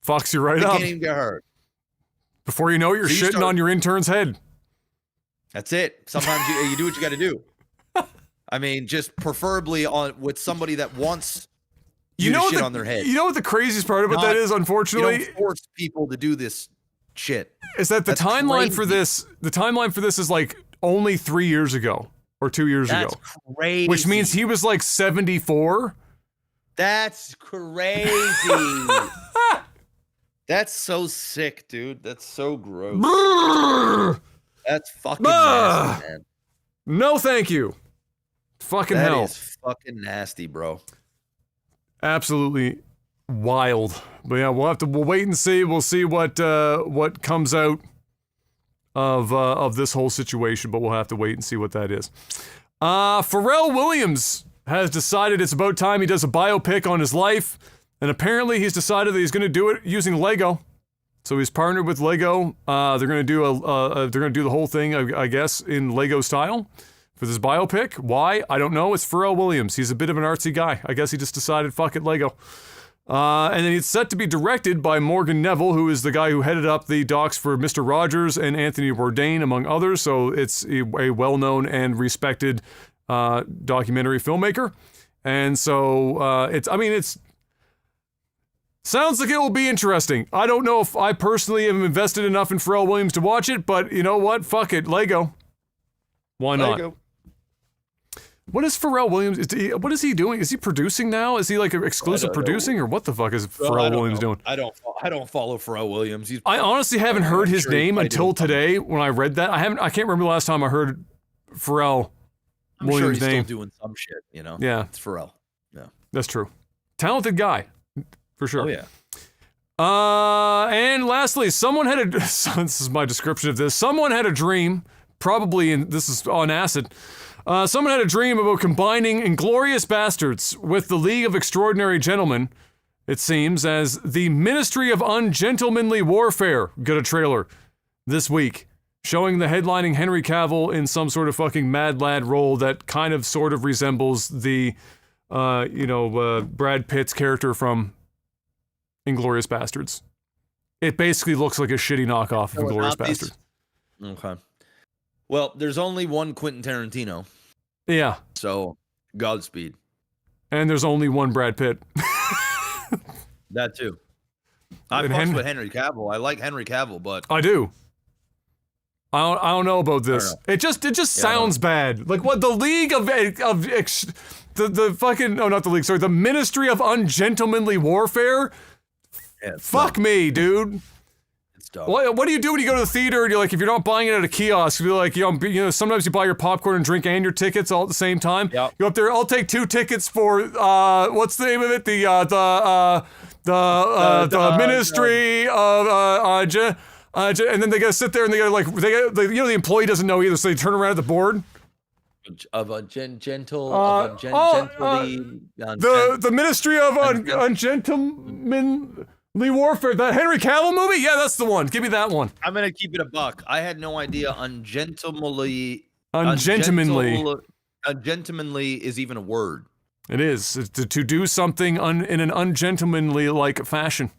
Fucks you right Dick up. Can't even get hard. Before you know it, you're shitting on your intern's head. That's it. Sometimes you do what you got to do. I mean, just preferably with somebody that wants you to shit on their head. You know what the craziest part about that is, unfortunately? You don't force people to do this shit. Is that the timeline for this? The timeline for this is like only 3 years ago or 2 years ago. That's crazy. Which means he was like 74. That's crazy. That's so sick, dude. That's so gross. That's fucking nasty, man. No, thank you. Fucking hell. That is fucking nasty, bro. Absolutely wild. But yeah, we'll wait and see. We'll see what comes out of this whole situation, but we'll have to wait and see what that is. Pharrell Williams has decided it's about time he does a biopic on his life, and apparently he's decided that he's going to do it using Lego. So he's partnered with Lego. They're going to do the whole thing, I guess, in Lego style for this biopic. Why? I don't know. It's Pharrell Williams. He's a bit of an artsy guy. I guess he just decided, fuck it, Lego. And then it's set to be directed by Morgan Neville, who is the guy who headed up the docs for Mr. Rogers and Anthony Bourdain, among others. So it's a well-known and respected documentary filmmaker. And so it's sounds like it will be interesting. I don't know if I personally am invested enough in Pharrell Williams to watch it, but you know what? Fuck it, Lego. Why not? Lego. What is Pharrell Williams? What is he doing? Is he producing now? Is he like exclusive producing, or what the fuck is Pharrell Williams doing? I don't follow Pharrell Williams. I honestly haven't heard his name until today when I read that. I can't remember the last time I heard Pharrell Williams' name. Still doing some shit, you know. Yeah, it's Pharrell. Yeah, that's true. Talented guy, for sure. Oh yeah. And lastly, someone had a. This is my description of this. Someone had a dream, probably, and this is on acid. Someone had a dream about combining Inglourious Bastards with the League of Extraordinary Gentlemen, it seems, as the Ministry of Ungentlemanly Warfare got a trailer this week, showing the headlining Henry Cavill in some sort of fucking mad lad role that kind of sort of resembles the, Brad Pitt's character from Inglourious Bastards. It basically looks like a shitty knockoff of Inglourious Bastards. Okay. Well, there's only one Quentin Tarantino. Yeah. So, Godspeed. And there's only one Brad Pitt. That too. I fucks with Henry Cavill. I like Henry Cavill, but I do. I don't know about this. It just sounds bad. Like what the League of the fucking not the League. Sorry, the Ministry of Ungentlemanly Warfare. Yeah, fuck me, dude. What do you do when you go to the theater and you're like, if you're not buying it at a kiosk, you're like, sometimes you buy your popcorn and drink and your tickets all at the same time. Yep. You go up there, I'll take 2 tickets for, what's the name of it? The Ministry of, and then they gotta sit there and they gotta the employee doesn't know either, so they turn around at the board. The Ministry of Ungentlemanly Warfare, that Henry Cavill movie? Yeah, that's the one. Give me that one. I'm gonna keep it a buck. I had no idea ungentlemanly is even a word. It is to do something in an ungentlemanly like fashion.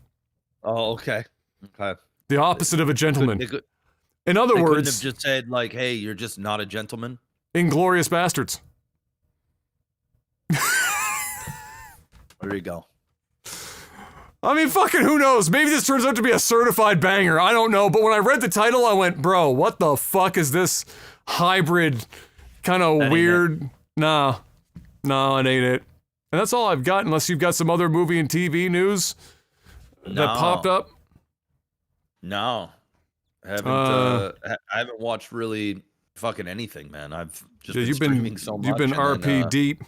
Oh, okay. Okay. The opposite of a gentleman. In other They couldn't words, have just said like, "Hey, you're just not a gentleman." Inglorious Bastards. There you go. I mean, fucking who knows? Maybe this turns out to be a certified banger. I don't know. But when I read the title, I went, bro, what the fuck is this hybrid kind of weird? No, it ain't it. And that's all I've got, unless you've got some other movie and TV news that popped up. No. I haven't watched really fucking anything, man. I've just been streaming so much. You've been RP deep.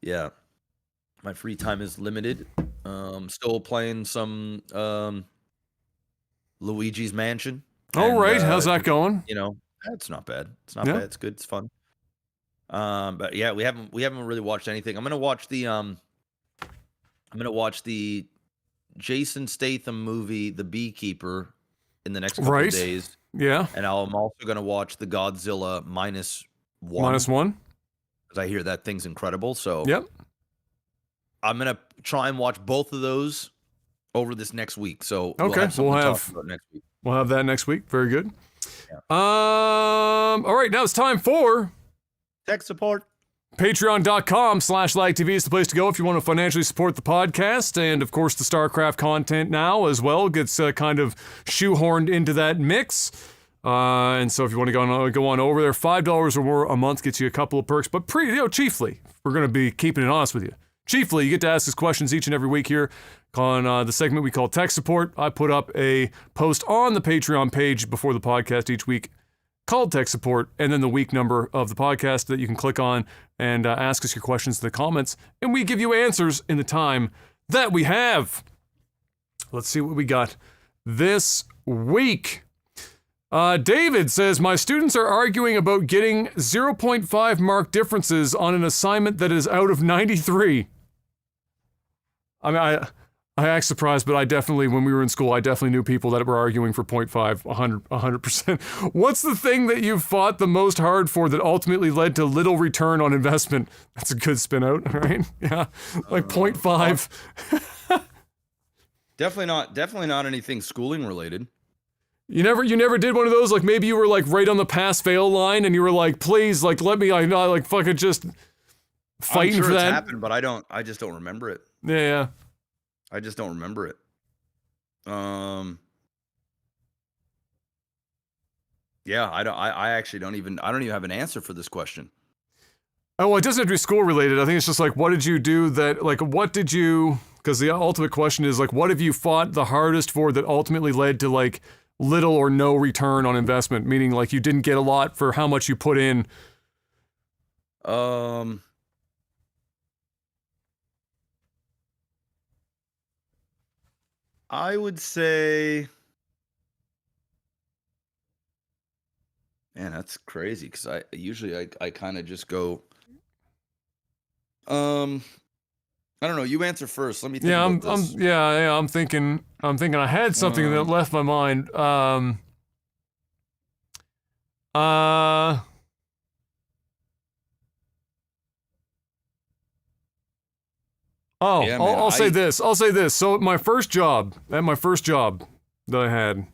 Yeah. My free time is limited. Still playing some Luigi's Mansion. Oh, right. How's that going? You know, it's not bad. It's not bad. It's good. It's fun. But yeah, we haven't really watched anything. I'm gonna watch the Jason Statham movie, The Beekeeper, in the next couple of days. Yeah. And I'm also gonna watch the Godzilla -1. -1? Because I hear that thing's incredible. So yep. I'm gonna try and watch both of those over this next week. So okay, we'll have next week. We'll have that next week. Very good. Yeah. All right, now it's time for tech support. Patreon.com/LagTV is the place to go if you want to financially support the podcast, and of course the StarCraft content now as well gets kind of shoehorned into that mix. And so if you want to go on over there, $5 or more a month gets you a couple of perks, but chiefly, we're going to be keeping it honest with you. Chiefly, you get to ask us questions each and every week here on the segment we call Tech Support. I put up a post on the Patreon page before the podcast each week called Tech Support, and then the week number of the podcast that you can click on and ask us your questions in the comments, and we give you answers in the time that we have. Let's see what we got this week. David says, my students are arguing about getting 0.5 mark differences on an assignment that is out of 93. I mean, I act surprised, but I definitely, when we were in school, I definitely knew people that were arguing for 0.5, 100%. What's the thing that you fought the most hard for that ultimately led to little return on investment? That's a good spin out, right? Yeah, like 0.5. Definitely not anything schooling related. You never did one of those? Like maybe you were like right on the pass-fail line and you were like, please, like let me, like fucking just fighting I'm sure for that. It's happened, but I just don't remember it. Yeah. I just don't remember it. Yeah, I actually don't even have an answer for this question. Oh, well, it doesn't have to be school related. I think it's just like, what did you do that, like, what did you, because the ultimate question is like, what have you fought the hardest for that ultimately led to like little or no return on investment? Meaning like you didn't get a lot for how much you put in. I would say, man, that's crazy because I usually kind of just go. I don't know. You answer first. Let me think. I'm thinking I had something that left my mind. I'll say this. So at my first job that I had,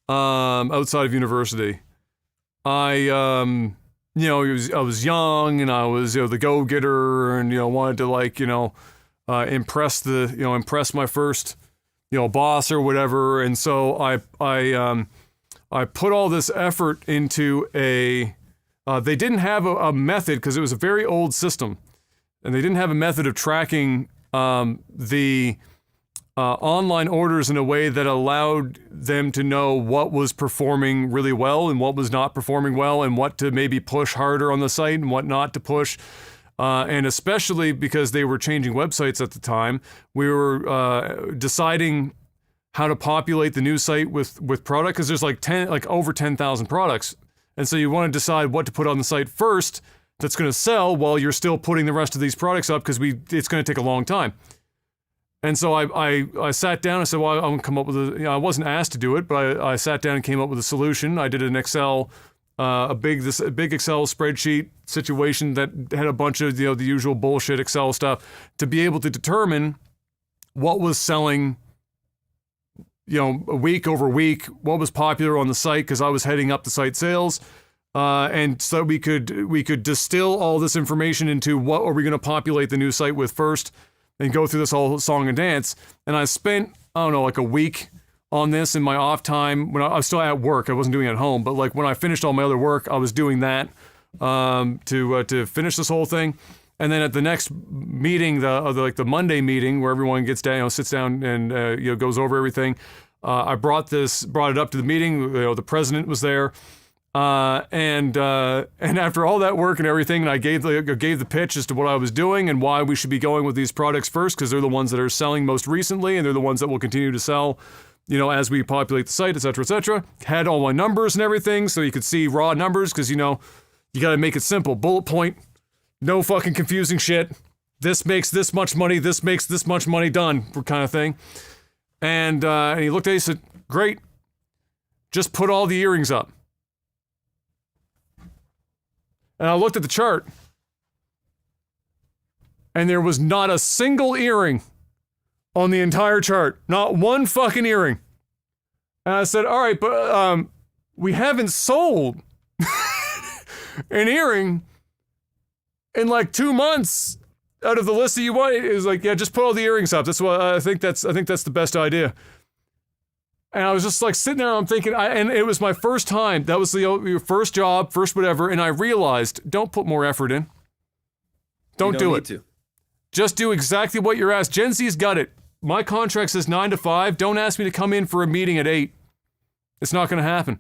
outside of university, I was young and I was, the go-getter and, wanted to like, impress my first, boss or whatever. And so I put all this effort into they didn't have a method because it was a very old system. And they didn't have a method of tracking the online orders in a way that allowed them to know what was performing really well and what was not performing well and what to maybe push harder on the site and what not to push. And especially because they were changing websites at the time, we were deciding how to populate the new site with product because there's over 10,000 products. And so you want to decide what to put on the site first that's going to sell while you're still putting the rest of these products up because it's going to take a long time. And so I sat down and said, well, I'm going to come up with I wasn't asked to do it, but I sat down and came up with a solution. I did an Excel, a big Excel spreadsheet situation that had a bunch of, the usual bullshit Excel stuff to be able to determine what was selling week over week, what was popular on the site, because I was heading up the site sales. And so we could distill all this information into what are we going to populate the new site with first, and go through this whole song and dance. And I spent, I don't know, like a week on this in my off time when I was still at work. I wasn't doing it at home, but like when I finished all my other work, I was doing that to finish this whole thing. And then at the next meeting, the Monday meeting where everyone gets down, sits down and goes over everything. I brought it up to the meeting. The president was there. And after all that work and everything, and I gave the pitch as to what I was doing and why we should be going with these products first, because they're the ones that are selling most recently, and they're the ones that will continue to sell, as we populate the site, et cetera, et cetera. Had all my numbers and everything, so you could see raw numbers, because, you got to make it simple. Bullet point, no fucking confusing shit. This makes this much money, this makes this much money, done, kind of thing. And he looked at it, he said, great, just put all the earrings up. And I looked at the chart, and there was not a single earring on the entire chart. Not one fucking earring. And I said, all right, but we haven't sold an earring in like 2 months out of the list that you want. It was like, yeah, just put all the earrings up. That's what I think that's the best idea. And I was just like sitting there, I'm thinking, and it was my first time. That was your first job, first whatever. And I realized, don't put more effort in. Don't do it. Just do exactly what you're asked. Gen Z's got it. My contract says 9 to 5. Don't ask me to come in for a meeting at 8. It's not going to happen.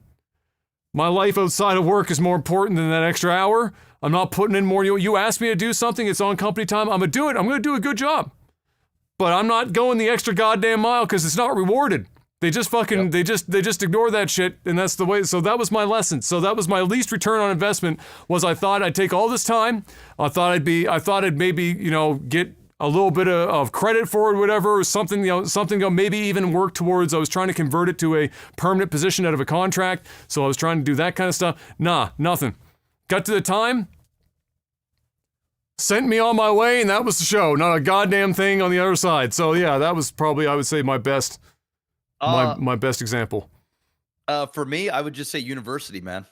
My life outside of work is more important than that extra hour. I'm not putting in more. You ask me to do something, it's on company time. I'm going to do it. I'm going to do a good job. But I'm not going the extra goddamn mile because it's not rewarded. They just fucking, they just ignore that shit, and that's the way. So that was my lesson. So that was my least return on investment. Was I thought I'd take all this time. I thought I'd maybe get a little bit of credit for it, whatever, or something, maybe even work towards. I was trying to convert it to a permanent position out of a contract. So I was trying to do that kind of stuff. Nah, nothing. Got to the time, sent me on my way, and that was the show. Not a goddamn thing on the other side. So yeah, that was probably, I would say, my best. My best example. For me, I would just say university, man.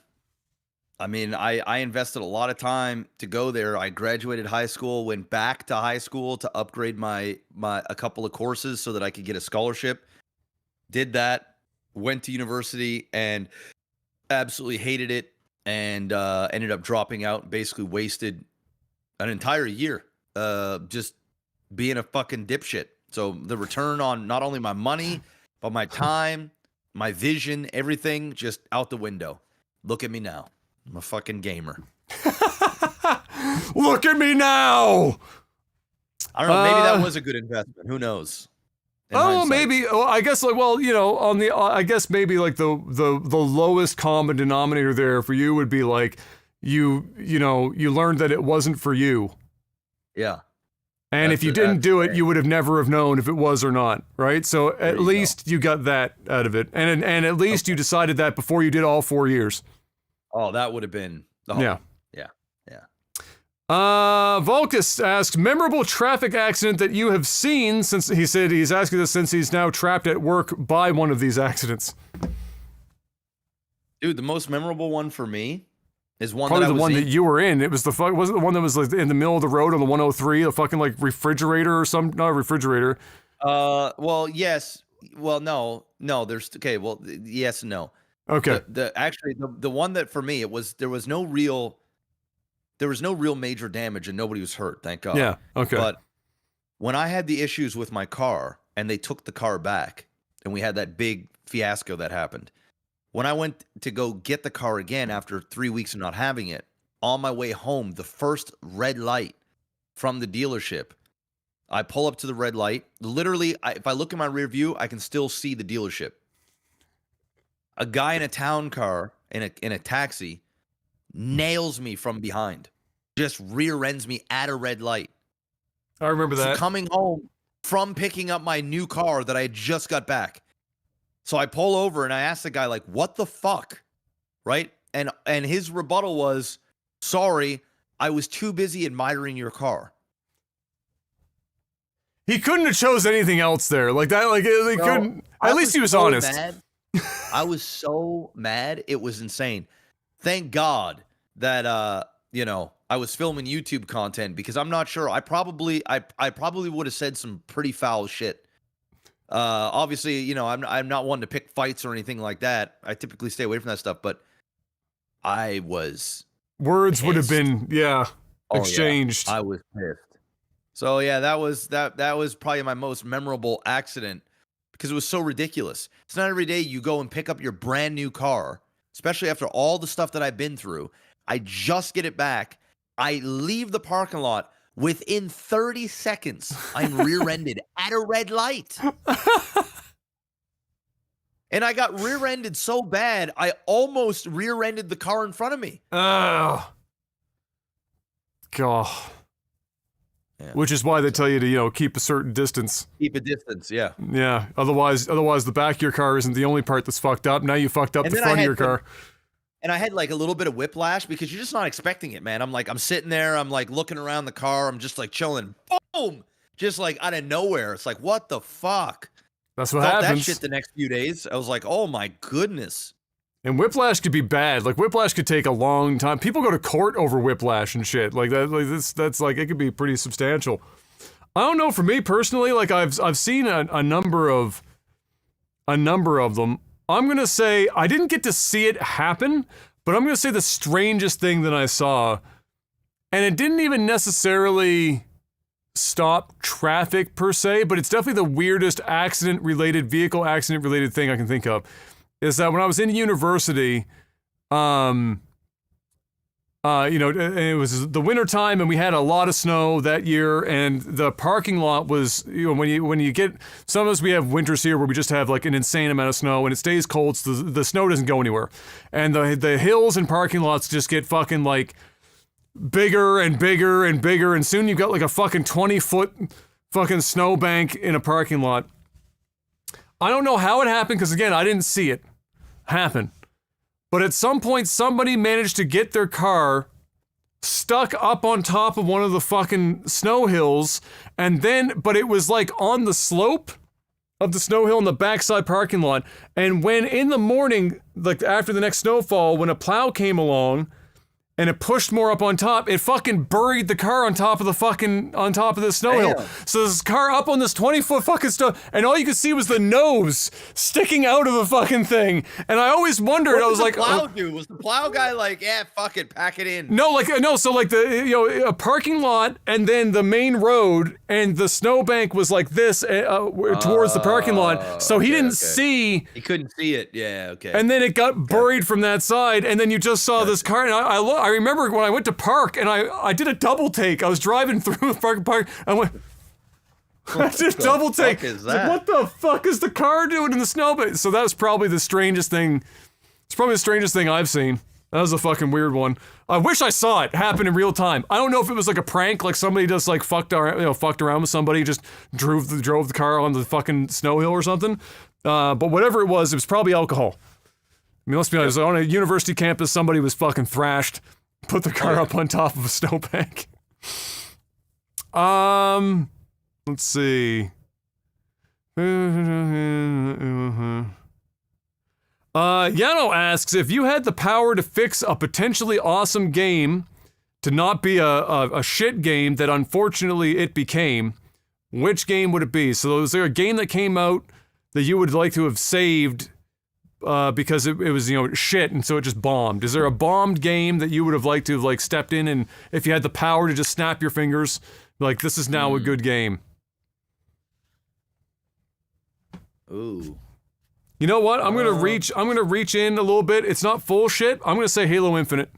I mean, I invested a lot of time to go there. I graduated high school, went back to high school to upgrade my a couple of courses so that I could get a scholarship. Did that, went to university, and absolutely hated it, and ended up dropping out. Basically, wasted an entire year just being a fucking dipshit. So the return on not only my money, but my time, my vision, everything just out the window. Look at me now. I'm a fucking gamer. Look at me now. I don't know. Maybe that was a good investment. Who knows? Maybe. I guess I guess maybe like the lowest common denominator there for you would be like you learned that it wasn't for you. Yeah. And if you didn't do it, you would have never have known if it was or not, right? So at least you got that out of it. And at least you decided that before you did all 4 years. Oh, that would have been the whole. Yeah. Yeah. Volkus asks, memorable traffic accident that you have seen, since he said he's asking this since he's now trapped at work by one of these accidents. Dude, the most memorable one for me is one probably that I the was one in. that you were in. It was wasn't the one that was like in the middle of the road on the 103, the fucking like refrigerator or some, not a refrigerator. Well, yes. Well, no, there's, okay. Well, yes and no. Okay. Actually the one that for me, there was no real major damage and nobody was hurt. Thank God. Yeah. Okay. But when I had the issues with my car and they took the car back and we had that big fiasco that happened, when I went to go get the car again after 3 weeks of not having it, on my way home, the first red light from the dealership, I pull up to the red light. Literally, if I look in my rear view, I can still see the dealership. A guy in a town car, in a taxi, nails me from behind. Just rear ends me at a red light. I remember that. So coming home from picking up my new car that I had just got back. So I pull over and I ask the guy, like, what the fuck? Right? And his rebuttal was, sorry, I was too busy admiring your car. He couldn't have chose anything else there. Like that, like he couldn't. At least he was honest. Mad. I was so mad. It was insane. Thank God that I was filming YouTube content, because I'm not sure. I probably would have said some pretty foul shit. Obviously, I'm not one to pick fights or anything like that. I typically stay away from that stuff, but I was Words pissed. would have been exchanged. Yeah. I was pissed. So yeah, that was probably my most memorable accident, because it was so ridiculous. It's not every day you go and pick up your brand new car, especially after all the stuff that I've been through. I just get it back. I leave the parking lot. Within 30 seconds, I'm rear-ended at a red light. And I got rear-ended so bad, I almost rear-ended the car in front of me. Oh. God. Yeah. Which is why they tell you to, keep a certain distance. Keep a distance, yeah. Yeah. Otherwise, the back of your car isn't the only part that's fucked up. Now you fucked up the front of your car. And I had like a little bit of whiplash, because you're just not expecting it, man. I'm sitting there, I'm like looking around the car, I'm just like chilling. Boom! Just like out of nowhere. It's like, what the fuck? That's what Felt happens. that shit the next few days. I was like, oh my goodness. And whiplash could be bad. Like, whiplash could take a long time. People go to court over whiplash and shit. Like that. Like that's like, it could be pretty substantial. I don't know. For me personally, like I've seen a number of them. I'm gonna say I didn't get to see it happen, but I'm gonna say the strangest thing that I saw, and it didn't even necessarily stop traffic per se, but it's definitely the weirdest vehicle accident related thing I can think of. Is that when I was in university, it was the winter time, and we had a lot of snow that year, and the parking lot was, when you get, some of us, we have winters here where we just have like an insane amount of snow, and it stays cold, so the snow doesn't go anywhere, and the hills and parking lots just get fucking like bigger and bigger and bigger, and soon you've got like a fucking 20-foot fucking snowbank in a parking lot. I don't know how it happened, because again, I didn't see it happen. But at some point, somebody managed to get their car stuck up on top of one of the fucking snow hills, but it was like on the slope of the snow hill in the backside parking lot. And when in the morning, like after the next snowfall, when a plow came along and it pushed more up on top, it fucking buried the car on top of the snow hill. So this car up on this 20-foot fucking snow, and all you could see was the nose sticking out of the fucking thing. And I always wondered, I was like, what did the plow do? Was the plow guy like, yeah, fuck it, pack it in? No, so like a parking lot and then the main road, and the snowbank was like this towards the parking lot. So he didn't see. He couldn't see it. Yeah, okay. And then it got buried from that side, and then you just saw this car, and I remember when I went to park, and I did a double take. I was driving through the park, I went, I did a double take. Like, what the fuck is the car doing in the snow? So that was probably the strangest thing. It's probably the strangest thing I've seen. That was a fucking weird one. I wish I saw it happen in real time. I don't know if it was like a prank, like somebody just like fucked around with somebody, just drove the car on the fucking snow hill or something. But whatever it was probably alcohol. I mean, let's be honest, on a university campus, somebody was fucking thrashed, put their car up on top of a snowbank. Let's see. Yano asks, if you had the power to fix a potentially awesome game to not be a shit game that unfortunately it became, which game would it be? So is there a game that came out that you would like to have saved because it was, shit, and so it just bombed? Is there a bombed game that you would have liked to have, like, stepped in, and if you had the power to just snap your fingers, like, this is now a good game? Ooh. You know what? I'm gonna reach in a little bit. It's not full shit. I'm gonna say Halo Infinite.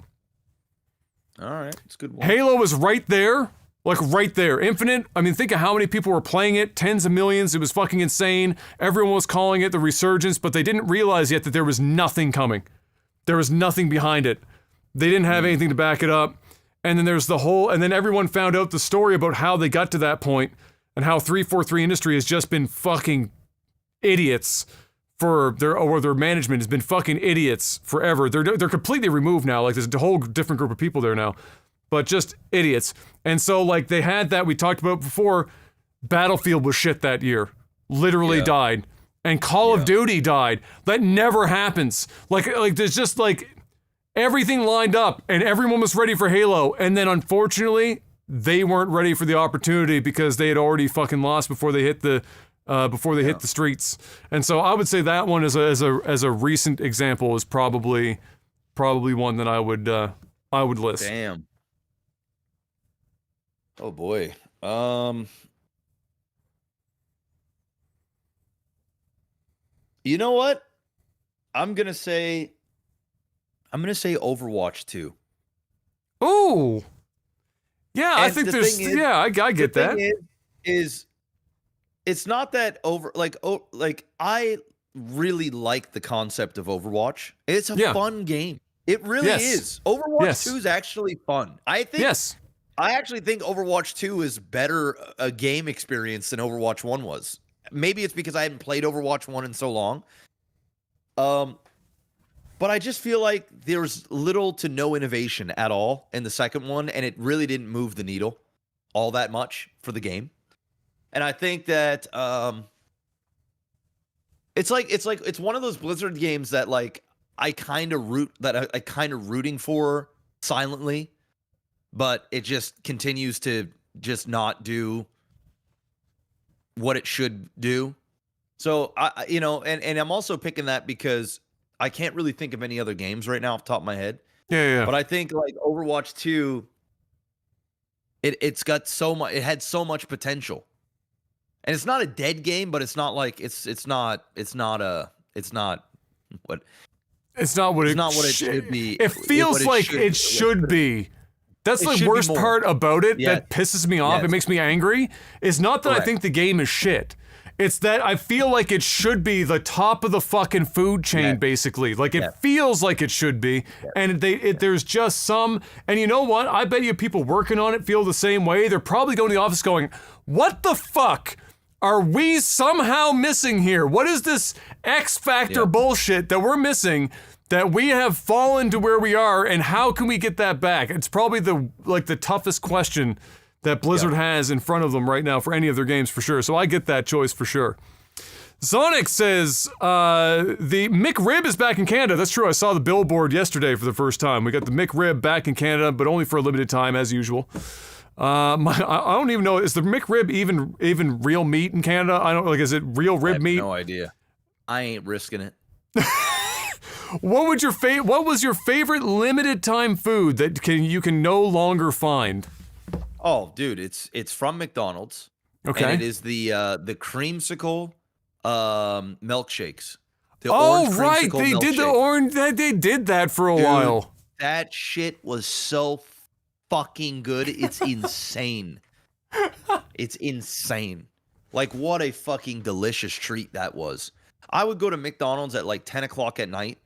All right, it's a good one. Halo was right there. Like, right there. Infinite, I mean, think of how many people were playing it. Tens of millions. It was fucking insane. Everyone was calling it the resurgence, but they didn't realize yet that there was nothing coming. There was nothing behind it. They didn't have anything to back it up. And then there's and then everyone found out the story about how they got to that point, and how 343 Industry has just been fucking idiots for their management has been fucking idiots forever. They're completely removed now. Like, there's a whole different group of people there now. But just idiots. And so, like, they had that we talked about before. Battlefield was shit that year. Literally died. and Call of Duty died. That never happens. Like there's just like everything lined up and everyone was ready for Halo, and then unfortunately they weren't ready for the opportunity because they had already fucking lost before they hit the hit the streets. And so I would say that one as a recent example is probably one that I would list. Damn. Oh boy. You know what? I'm gonna say Overwatch 2. Ooh. Yeah, And I think there's I get that. Is it's not that I really like the concept of Overwatch. It's a fun game. It really is. Overwatch 2 is actually fun. I actually think Overwatch 2 is better a game experience than Overwatch 1 was. Maybe it's because I hadn't played Overwatch 1 in so long. But I just feel like there's little to no innovation at all in the second one, and it really didn't move the needle all that much for the game. And I think that it's one of those Blizzard games that like I kind of rooting for silently, but it just continues to just not do what it should do. So and I'm also picking that because I can't really think of any other games right now off the top of my head. Yeah. But I think like Overwatch 2, it had so much potential. And it's not a dead game, but it's not like it's not what it should be. It feels like it should be. That's the worst part about it that pisses me off. It makes me angry. It's not that I think the game is shit. It's that I feel like it should be the top of the fucking food chain, basically. Like, it feels like it should be. And there's just some... And you know what? I bet you people working on it feel the same way. They're probably going to the office going, what the fuck are we somehow missing here? What is this X Factor bullshit that we're missing, that we have fallen to where we are, and how can we get that back? It's probably the toughest question that Blizzard has in front of them right now for any of their games, for sure. So I get that choice for sure. Sonic says, the McRib is back in Canada. That's true. I saw the billboard yesterday for the first time. We got the McRib back in Canada, but only for a limited time, as usual. I don't even know, is the McRib even real meat in Canada? I don't, like, is it real rib meat? No idea. I ain't risking it. What was your favorite limited time food that you can no longer find? Oh, dude, it's from McDonald's. Okay. And it is the creamsicle milkshakes. Right, they did the orange. They did that for a while. That shit was so fucking good. It's insane. It's insane. Like, what a fucking delicious treat that was. I would go to McDonald's at like 10 o'clock at night,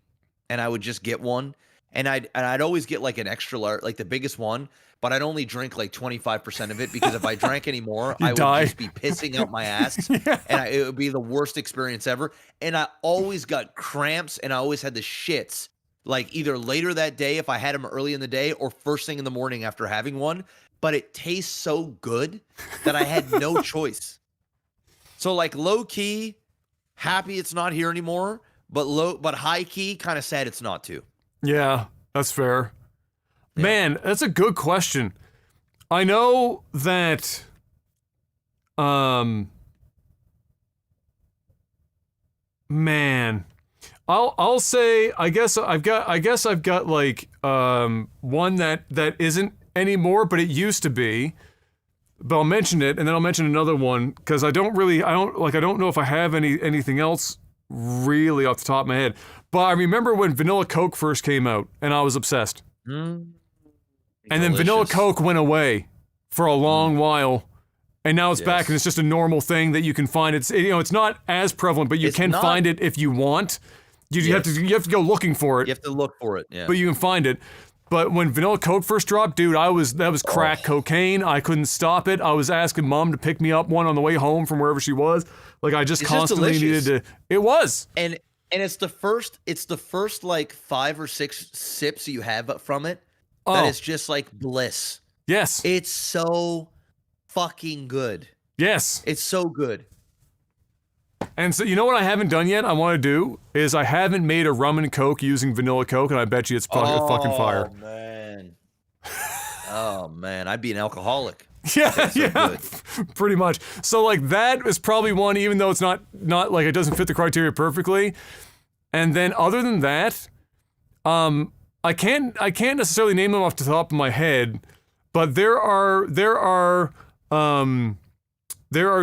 and I would just get one, and I'd always get like an extra large, like the biggest one. But I'd only drink like 25% of it, because if I drank any more, I would just be pissing out my ass. And it would be the worst experience ever. And I always got cramps, and I always had the shits, like either later that day if I had them early in the day, or first thing in the morning after having one. But it tastes so good that I had no choice. So like low key, happy it's not here anymore, but high key, kind of sad it's not too. Yeah, that's fair. Man, that's a good question. I know that, man, I'll say, I guess I've got like, one that isn't anymore, but it used to be. But I'll mention it, and then I'll mention another one, because I don't know if I have anything else really off the top of my head. But I remember when Vanilla Coke first came out, and I was obsessed. And then Vanilla Coke went away for a long while, and now it's back, and it's just a normal thing that you can find. It's not as prevalent, but you can find it if you want. You have to go looking for it. You have to look for it, yeah. But you can find it. But when Vanilla Coke first dropped, dude, that was crack cocaine. I couldn't stop it. I was asking Mom to pick me up one on the way home from wherever she was. Like, I just constantly needed to. It was. And it's the first like 5 or 6 sips you have from it. That is just like bliss. Yes. It's so fucking good. Yes. It's so good. And so, you know what I haven't done yet? I want to do is I haven't made a rum and coke using vanilla coke, and I bet you it's fucking fire. Oh man, I'd be an alcoholic. Yeah, So yeah, pretty much. So like that is probably one, even though it's not like it doesn't fit the criteria perfectly. And then other than that, I can't necessarily name them off the top of my head, but there are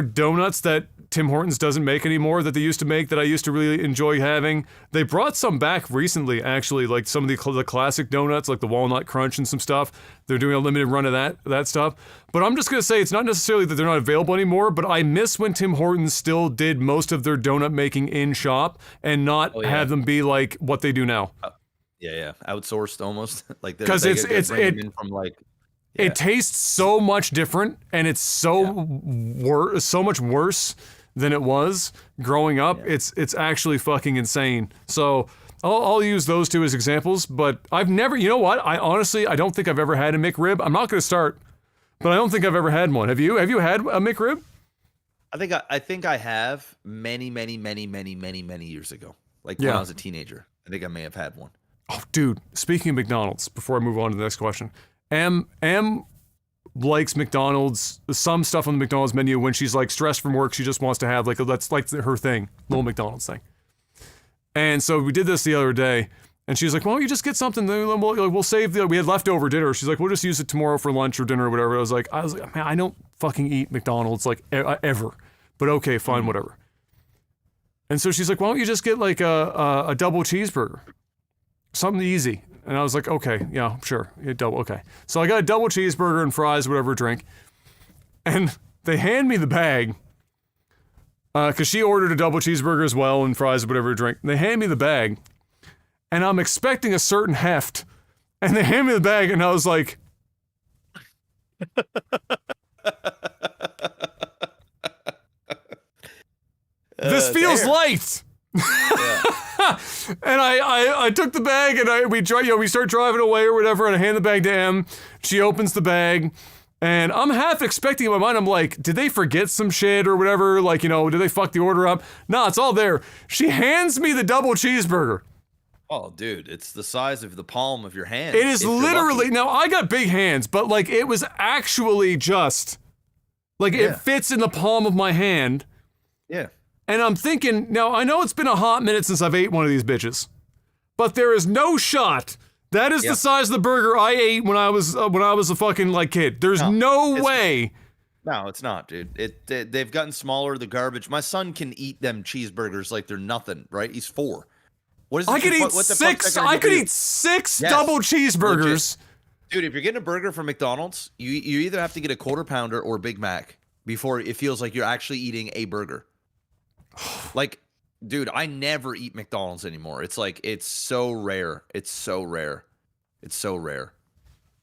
donuts that Tim Hortons doesn't make anymore that they used to make that I used to really enjoy having. They brought some back recently, actually, like some of the classic donuts, like the Walnut Crunch and some stuff. They're doing a limited run of that stuff. But I'm just going to say it's not necessarily that they're not available anymore, but I miss when Tim Hortons still did most of their donut making in shop and not have them be like what they do now. Yeah, outsourced almost. Like because it tastes so much different, and it's so much worse than it was growing up. Yeah. It's actually fucking insane. So I'll use those two as examples, but I've never, you know what? I honestly don't think I've ever had a McRib. I'm not going to start, but I don't think I've ever had one. Have you? Have you had a McRib? I think I have many years ago. Like when I was a teenager. I think I may have had one. Oh, dude. Speaking of McDonald's, before I move on to the next question, M likes McDonald's, some stuff on the McDonald's menu when she's like stressed from work. She just wants to have that's like her thing, little McDonald's thing. And so we did this the other day, and she's like, "Well, you just get something. We'll save we had leftover dinner." She's like, "We'll just use it tomorrow for lunch or dinner or whatever." I was like, "Man, I don't fucking eat McDonald's like ever, but okay, fine, whatever." And so she's like, "Why don't you just get like a double cheeseburger, something easy?" And I was like, okay, yeah, sure. Okay. So I got a double cheeseburger and fries, whatever, drink. And they hand me the bag, because she ordered a double cheeseburger as well and fries, whatever, drink. They hand me the bag, and I'm expecting a certain heft. And they hand me the bag, and I was like, this feels light. Yeah. And I took the bag and we start driving away or whatever, and I hand the bag to Em. She opens the bag, and I'm half expecting in my mind, I'm like, did they forget some shit or whatever? Like, did they fuck the order up? No, it's all there. She hands me the double cheeseburger. Oh, dude, it's the size of the palm of your hand. It is literally, now I got big hands, but like it was actually just, like it fits in the palm of my hand. Yeah. And I'm thinking, now I know it's been a hot minute since I've ate one of these bitches, but there is no shot that is the size of the burger I ate when I was a fucking like kid. There's no way. No, it's not, dude. They've gotten smaller. The garbage. My son can eat them cheeseburgers like they're nothing. Right? He's 4. What is? I could eat six. I could eat 6 double cheeseburgers. Legit. Dude, if you're getting a burger from McDonald's, you either have to get a Quarter Pounder or Big Mac before it feels like you're actually eating a burger. Like, dude, I never eat McDonald's anymore. It's like, it's so rare. It's so rare.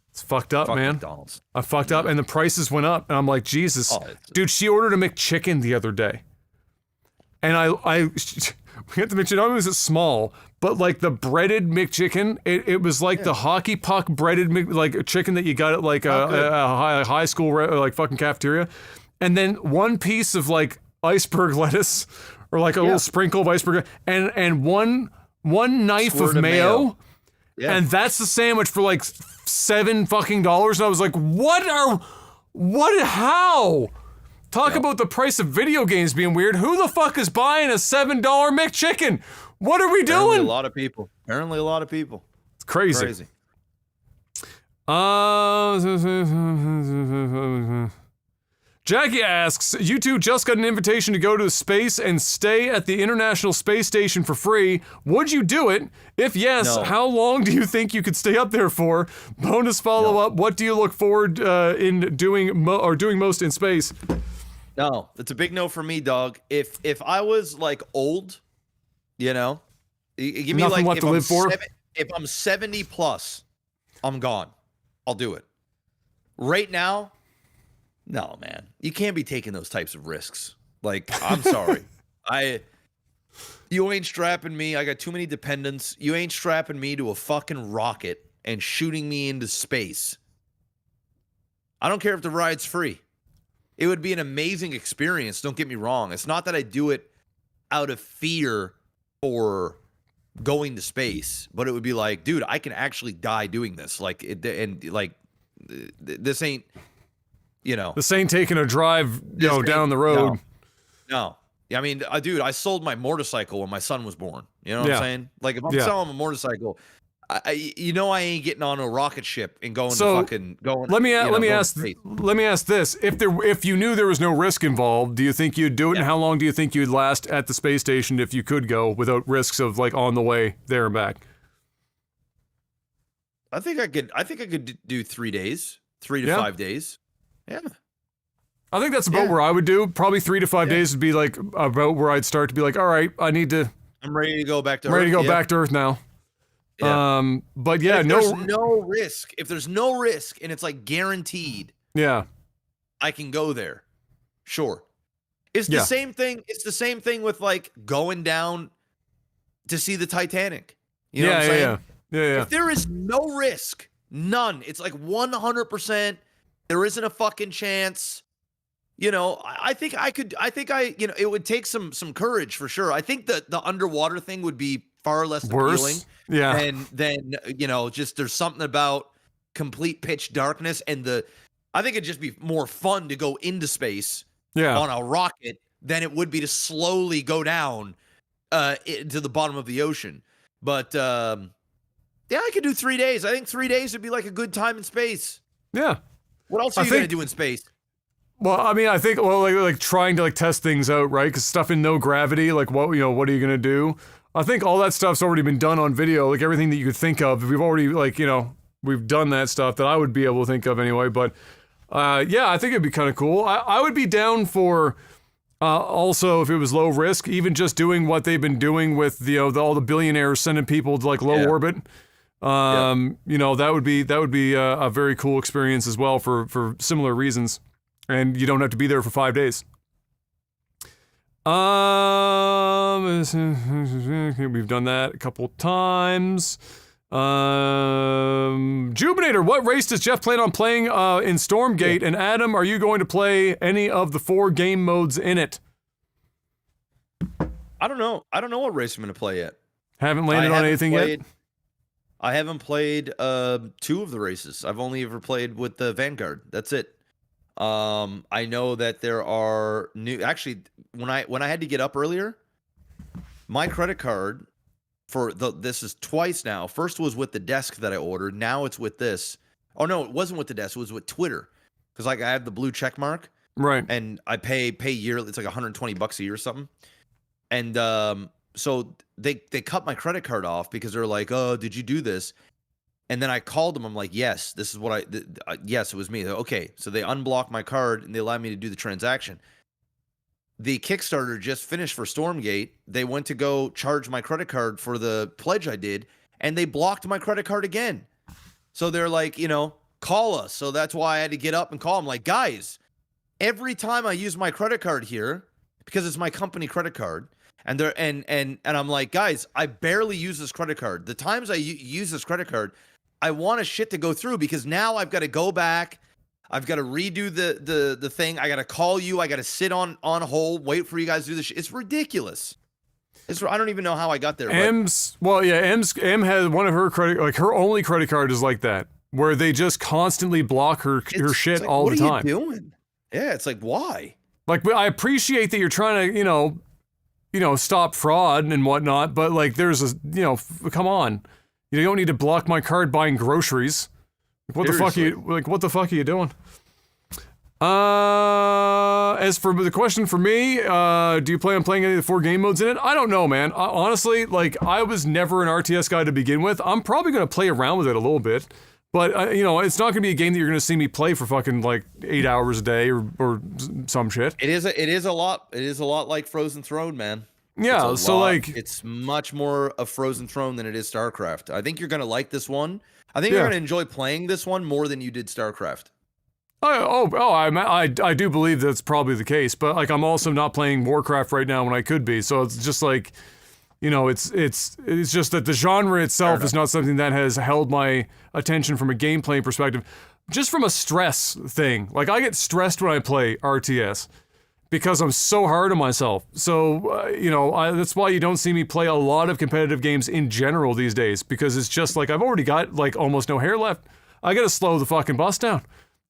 It's fucked up, man. McDonald's. I fucked up, and the prices went up, and I'm like, Jesus. Dude, she ordered a McChicken the other day. And we had the McChicken, not only was it small, but like the breaded McChicken, it was like the hockey puck breaded like chicken that you got at like a high school like fucking cafeteria. And then one piece of like iceberg lettuce, or like a little sprinkle of iceberg, and one knife of mayo, and that's the sandwich for like $7 fucking. And I was like, how? Talk about the price of video games being weird. Who the fuck is buying a $7 McChicken? What are we doing? Apparently a lot of people. It's crazy. Jackie asks, you two just got an invitation to go to space and stay at the International Space Station for free. Would you do it? If yes, how long do you think you could stay up there for? Bonus follow-up, what do you look forward in doing most in space? No, it's a big no for me, dog. If I was like old, give me nothing left to live for. If I'm 70 plus, I'm gone. I'll do it. Right now, no, man. You can't be taking those types of risks. Like, I'm sorry. You ain't strapping me. I got too many dependents. You ain't strapping me to a fucking rocket and shooting me into space. I don't care if the ride's free. It would be an amazing experience. Don't get me wrong. It's not that I do it out of fear for going to space, but it would be like, dude, I can actually die doing this. Like, this ain't, This ain't taking a drive, down the road. No. I mean, dude, I sold my motorcycle when my son was born. You know what I'm saying? Like, if I'm selling a motorcycle, I ain't getting on a rocket ship and going to fucking going. Let me ask this: if you knew there was no risk involved, do you think you'd do it? And how long do you think you'd last at the space station if you could go without risks of like on the way there and back? I think I could do 3 days, 3 to 5 days. Yeah. I think that's about where I would do. Probably 3 to 5 days would be like about where I'd start to be like, all right, I'm ready to go back to Earth. I'm ready to go back to Earth now. Yeah. But yeah, there's no risk. If there's no risk and it's like guaranteed, I can go there. Sure. It's the same thing. It's the same thing with like going down to see the Titanic. You know what I'm saying? Yeah. If there is no risk, none. It's like 100%. There isn't a fucking chance. I think it would take some courage for sure. I think that the underwater thing would be far less appealing. Yeah. And then, just there's something about complete pitch darkness I think it'd just be more fun to go into space on a rocket than it would be to slowly go down to the bottom of the ocean. But I could do 3 days. I think 3 days would be like a good time in space. Yeah. What else are you going to do in space? Well, I mean, I think like trying to like test things out, right? Because stuff in no gravity, like what are you gonna do? I think all that stuff's already been done on video, like everything that you could think of. We've already we've done that stuff that I would be able to think of anyway. But I think it'd be kind of cool. I would be down for also if it was low risk, even just doing what they've been doing with all the billionaires sending people to like low orbit. That would be a very cool experience as well for similar reasons. And you don't have to be there for 5 days. We've done that a couple times. Jubinator, what race does Jeff plan on playing in Stormgate? And Adam, are you going to play any of the 4 game modes in it? I don't know. I don't know what race I'm going to play yet. Haven't landed on anything yet? I haven't played 2 of the races. I've only ever played with the Vanguard. That's it. I know that there are actually when I had to get up earlier, my credit card this is twice now. First was with the desk that I ordered. Now it's with this. Oh no, it wasn't with the desk. It was with Twitter. Cause like I have the blue check mark. Right. And I pay yearly. It's like $120 a year or something. And, so they cut my credit card off because they're like, oh, did you do this? And then I called them. I'm like, yes, this is what yes, it was me. Okay. So they unblocked my card and they allowed me to do the transaction. The Kickstarter just finished for Stormgate. They went to go charge my credit card for the pledge I did, and they blocked my credit card again. So they're like, call us. So that's why I had to get up and call them. Like, guys, every time I use my credit card here, because it's my company credit card, and they're and I'm like, guys, I barely use this credit card. The times I use this credit card, I want a shit to go through because now I've got to go back. I've got to redo the thing. I got to call you. I got to sit on hold, wait for you guys to do this shit. It's ridiculous. I don't even know how I got there. M has one of her her only credit card is like that, where they just constantly block her shit like, all the time. What are you doing? Yeah, it's like, why? Like, I appreciate that you're trying to, stop fraud and whatnot, but like, there's come on. You don't need to block my card buying groceries. What the fuck are you doing? As for the question for me, do you plan on playing any of the 4 game modes in it? I don't know, man. Honestly, like, I was never an RTS guy to begin with. I'm probably going to play around with it a little bit, but it's not going to be a game that you're going to see me play for fucking like 8 hours a day or some shit. It is a lot like Frozen Throne, man. Yeah, so like it's much more of Frozen Throne than it is StarCraft. I think you're going to like this one. I think you're going to enjoy playing this one more than you did StarCraft. I do believe that's probably the case, but like I'm also not playing Warcraft right now when I could be. So it's just like, it's just that the genre itself is not something that has held my attention from a gameplay perspective. Just from a stress thing. Like I get stressed when I play RTS because I'm so hard on myself. So, that's why you don't see me play a lot of competitive games in general these days, because it's just like I've already got like almost no hair left. I gotta slow the fucking bus down.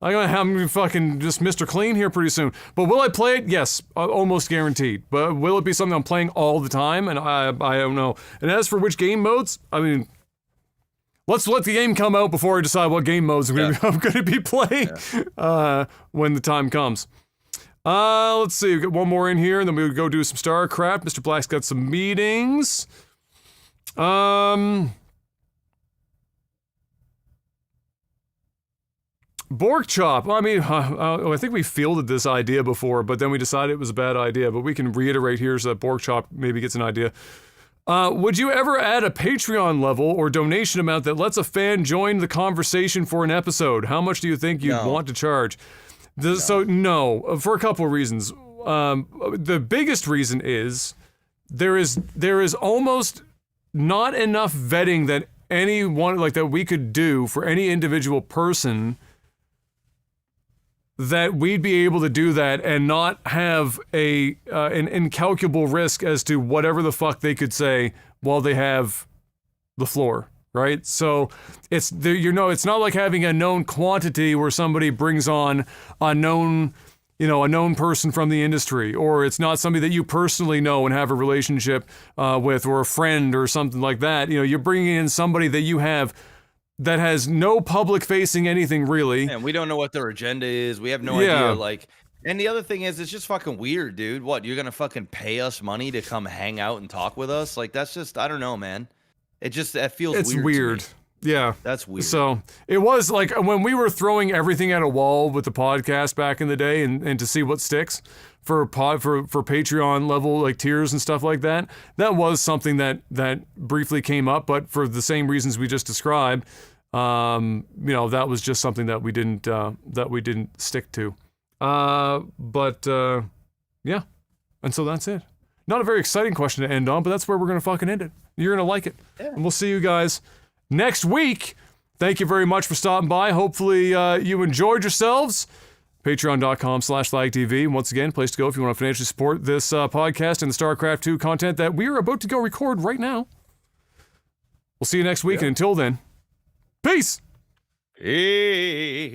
I'm fucking just Mr. Clean here pretty soon. But will I play it? Yes, almost guaranteed. But will it be something I'm playing all the time? And I don't know. And as for which game modes, I mean, let's let the game come out before I decide what game modes I'm gonna be playing when the time comes. Let's see, we've got one more in here, and then we'll go do some StarCraft. Mr. Black's got some meetings. Bork Chop. I mean, I think we fielded this idea before, but then we decided it was a bad idea. But we can reiterate here so that Bork Chop maybe gets an idea. Would you ever add a Patreon level or donation amount that lets a fan join the conversation for an episode? How much do you think you'd want to charge? So, no, for a couple of reasons. The biggest reason is there is almost not enough vetting that anyone, like, that we could do for any individual person that we'd be able to do that and not have an incalculable risk as to whatever the fuck they could say while they have the floor, right? So it's not like having a known quantity where somebody brings on a known person from the industry, or it's not somebody that you personally know and have a relationship with, or a friend or something like that. You're bringing in somebody that you have that has no public facing anything really. And we don't know what their agenda is. We have no idea. Like, and the other thing is, it's just fucking weird, dude. What, you're gonna fucking pay us money to come hang out and talk with us? Like, that's just, I don't know, man. That feels it's weird. To me. Yeah, that's weird. So it was like when we were throwing everything at a wall with the podcast back in the day, and to see what sticks for Patreon level like tiers and stuff like that. That was something that briefly came up, but for the same reasons we just described, that was just something that we didn't stick to. Yeah, and so that's it. Not a very exciting question to end on, but that's where we're gonna fucking end it. You're gonna like it, and we'll see you guys next week. Thank you very much for stopping by. Hopefully you enjoyed yourselves. Patreon.com/LagTV. Once again, place to go if you want to financially support this podcast and the StarCraft 2 content that we are about to go record right now. We'll see you next week, and until then, peace! Hey.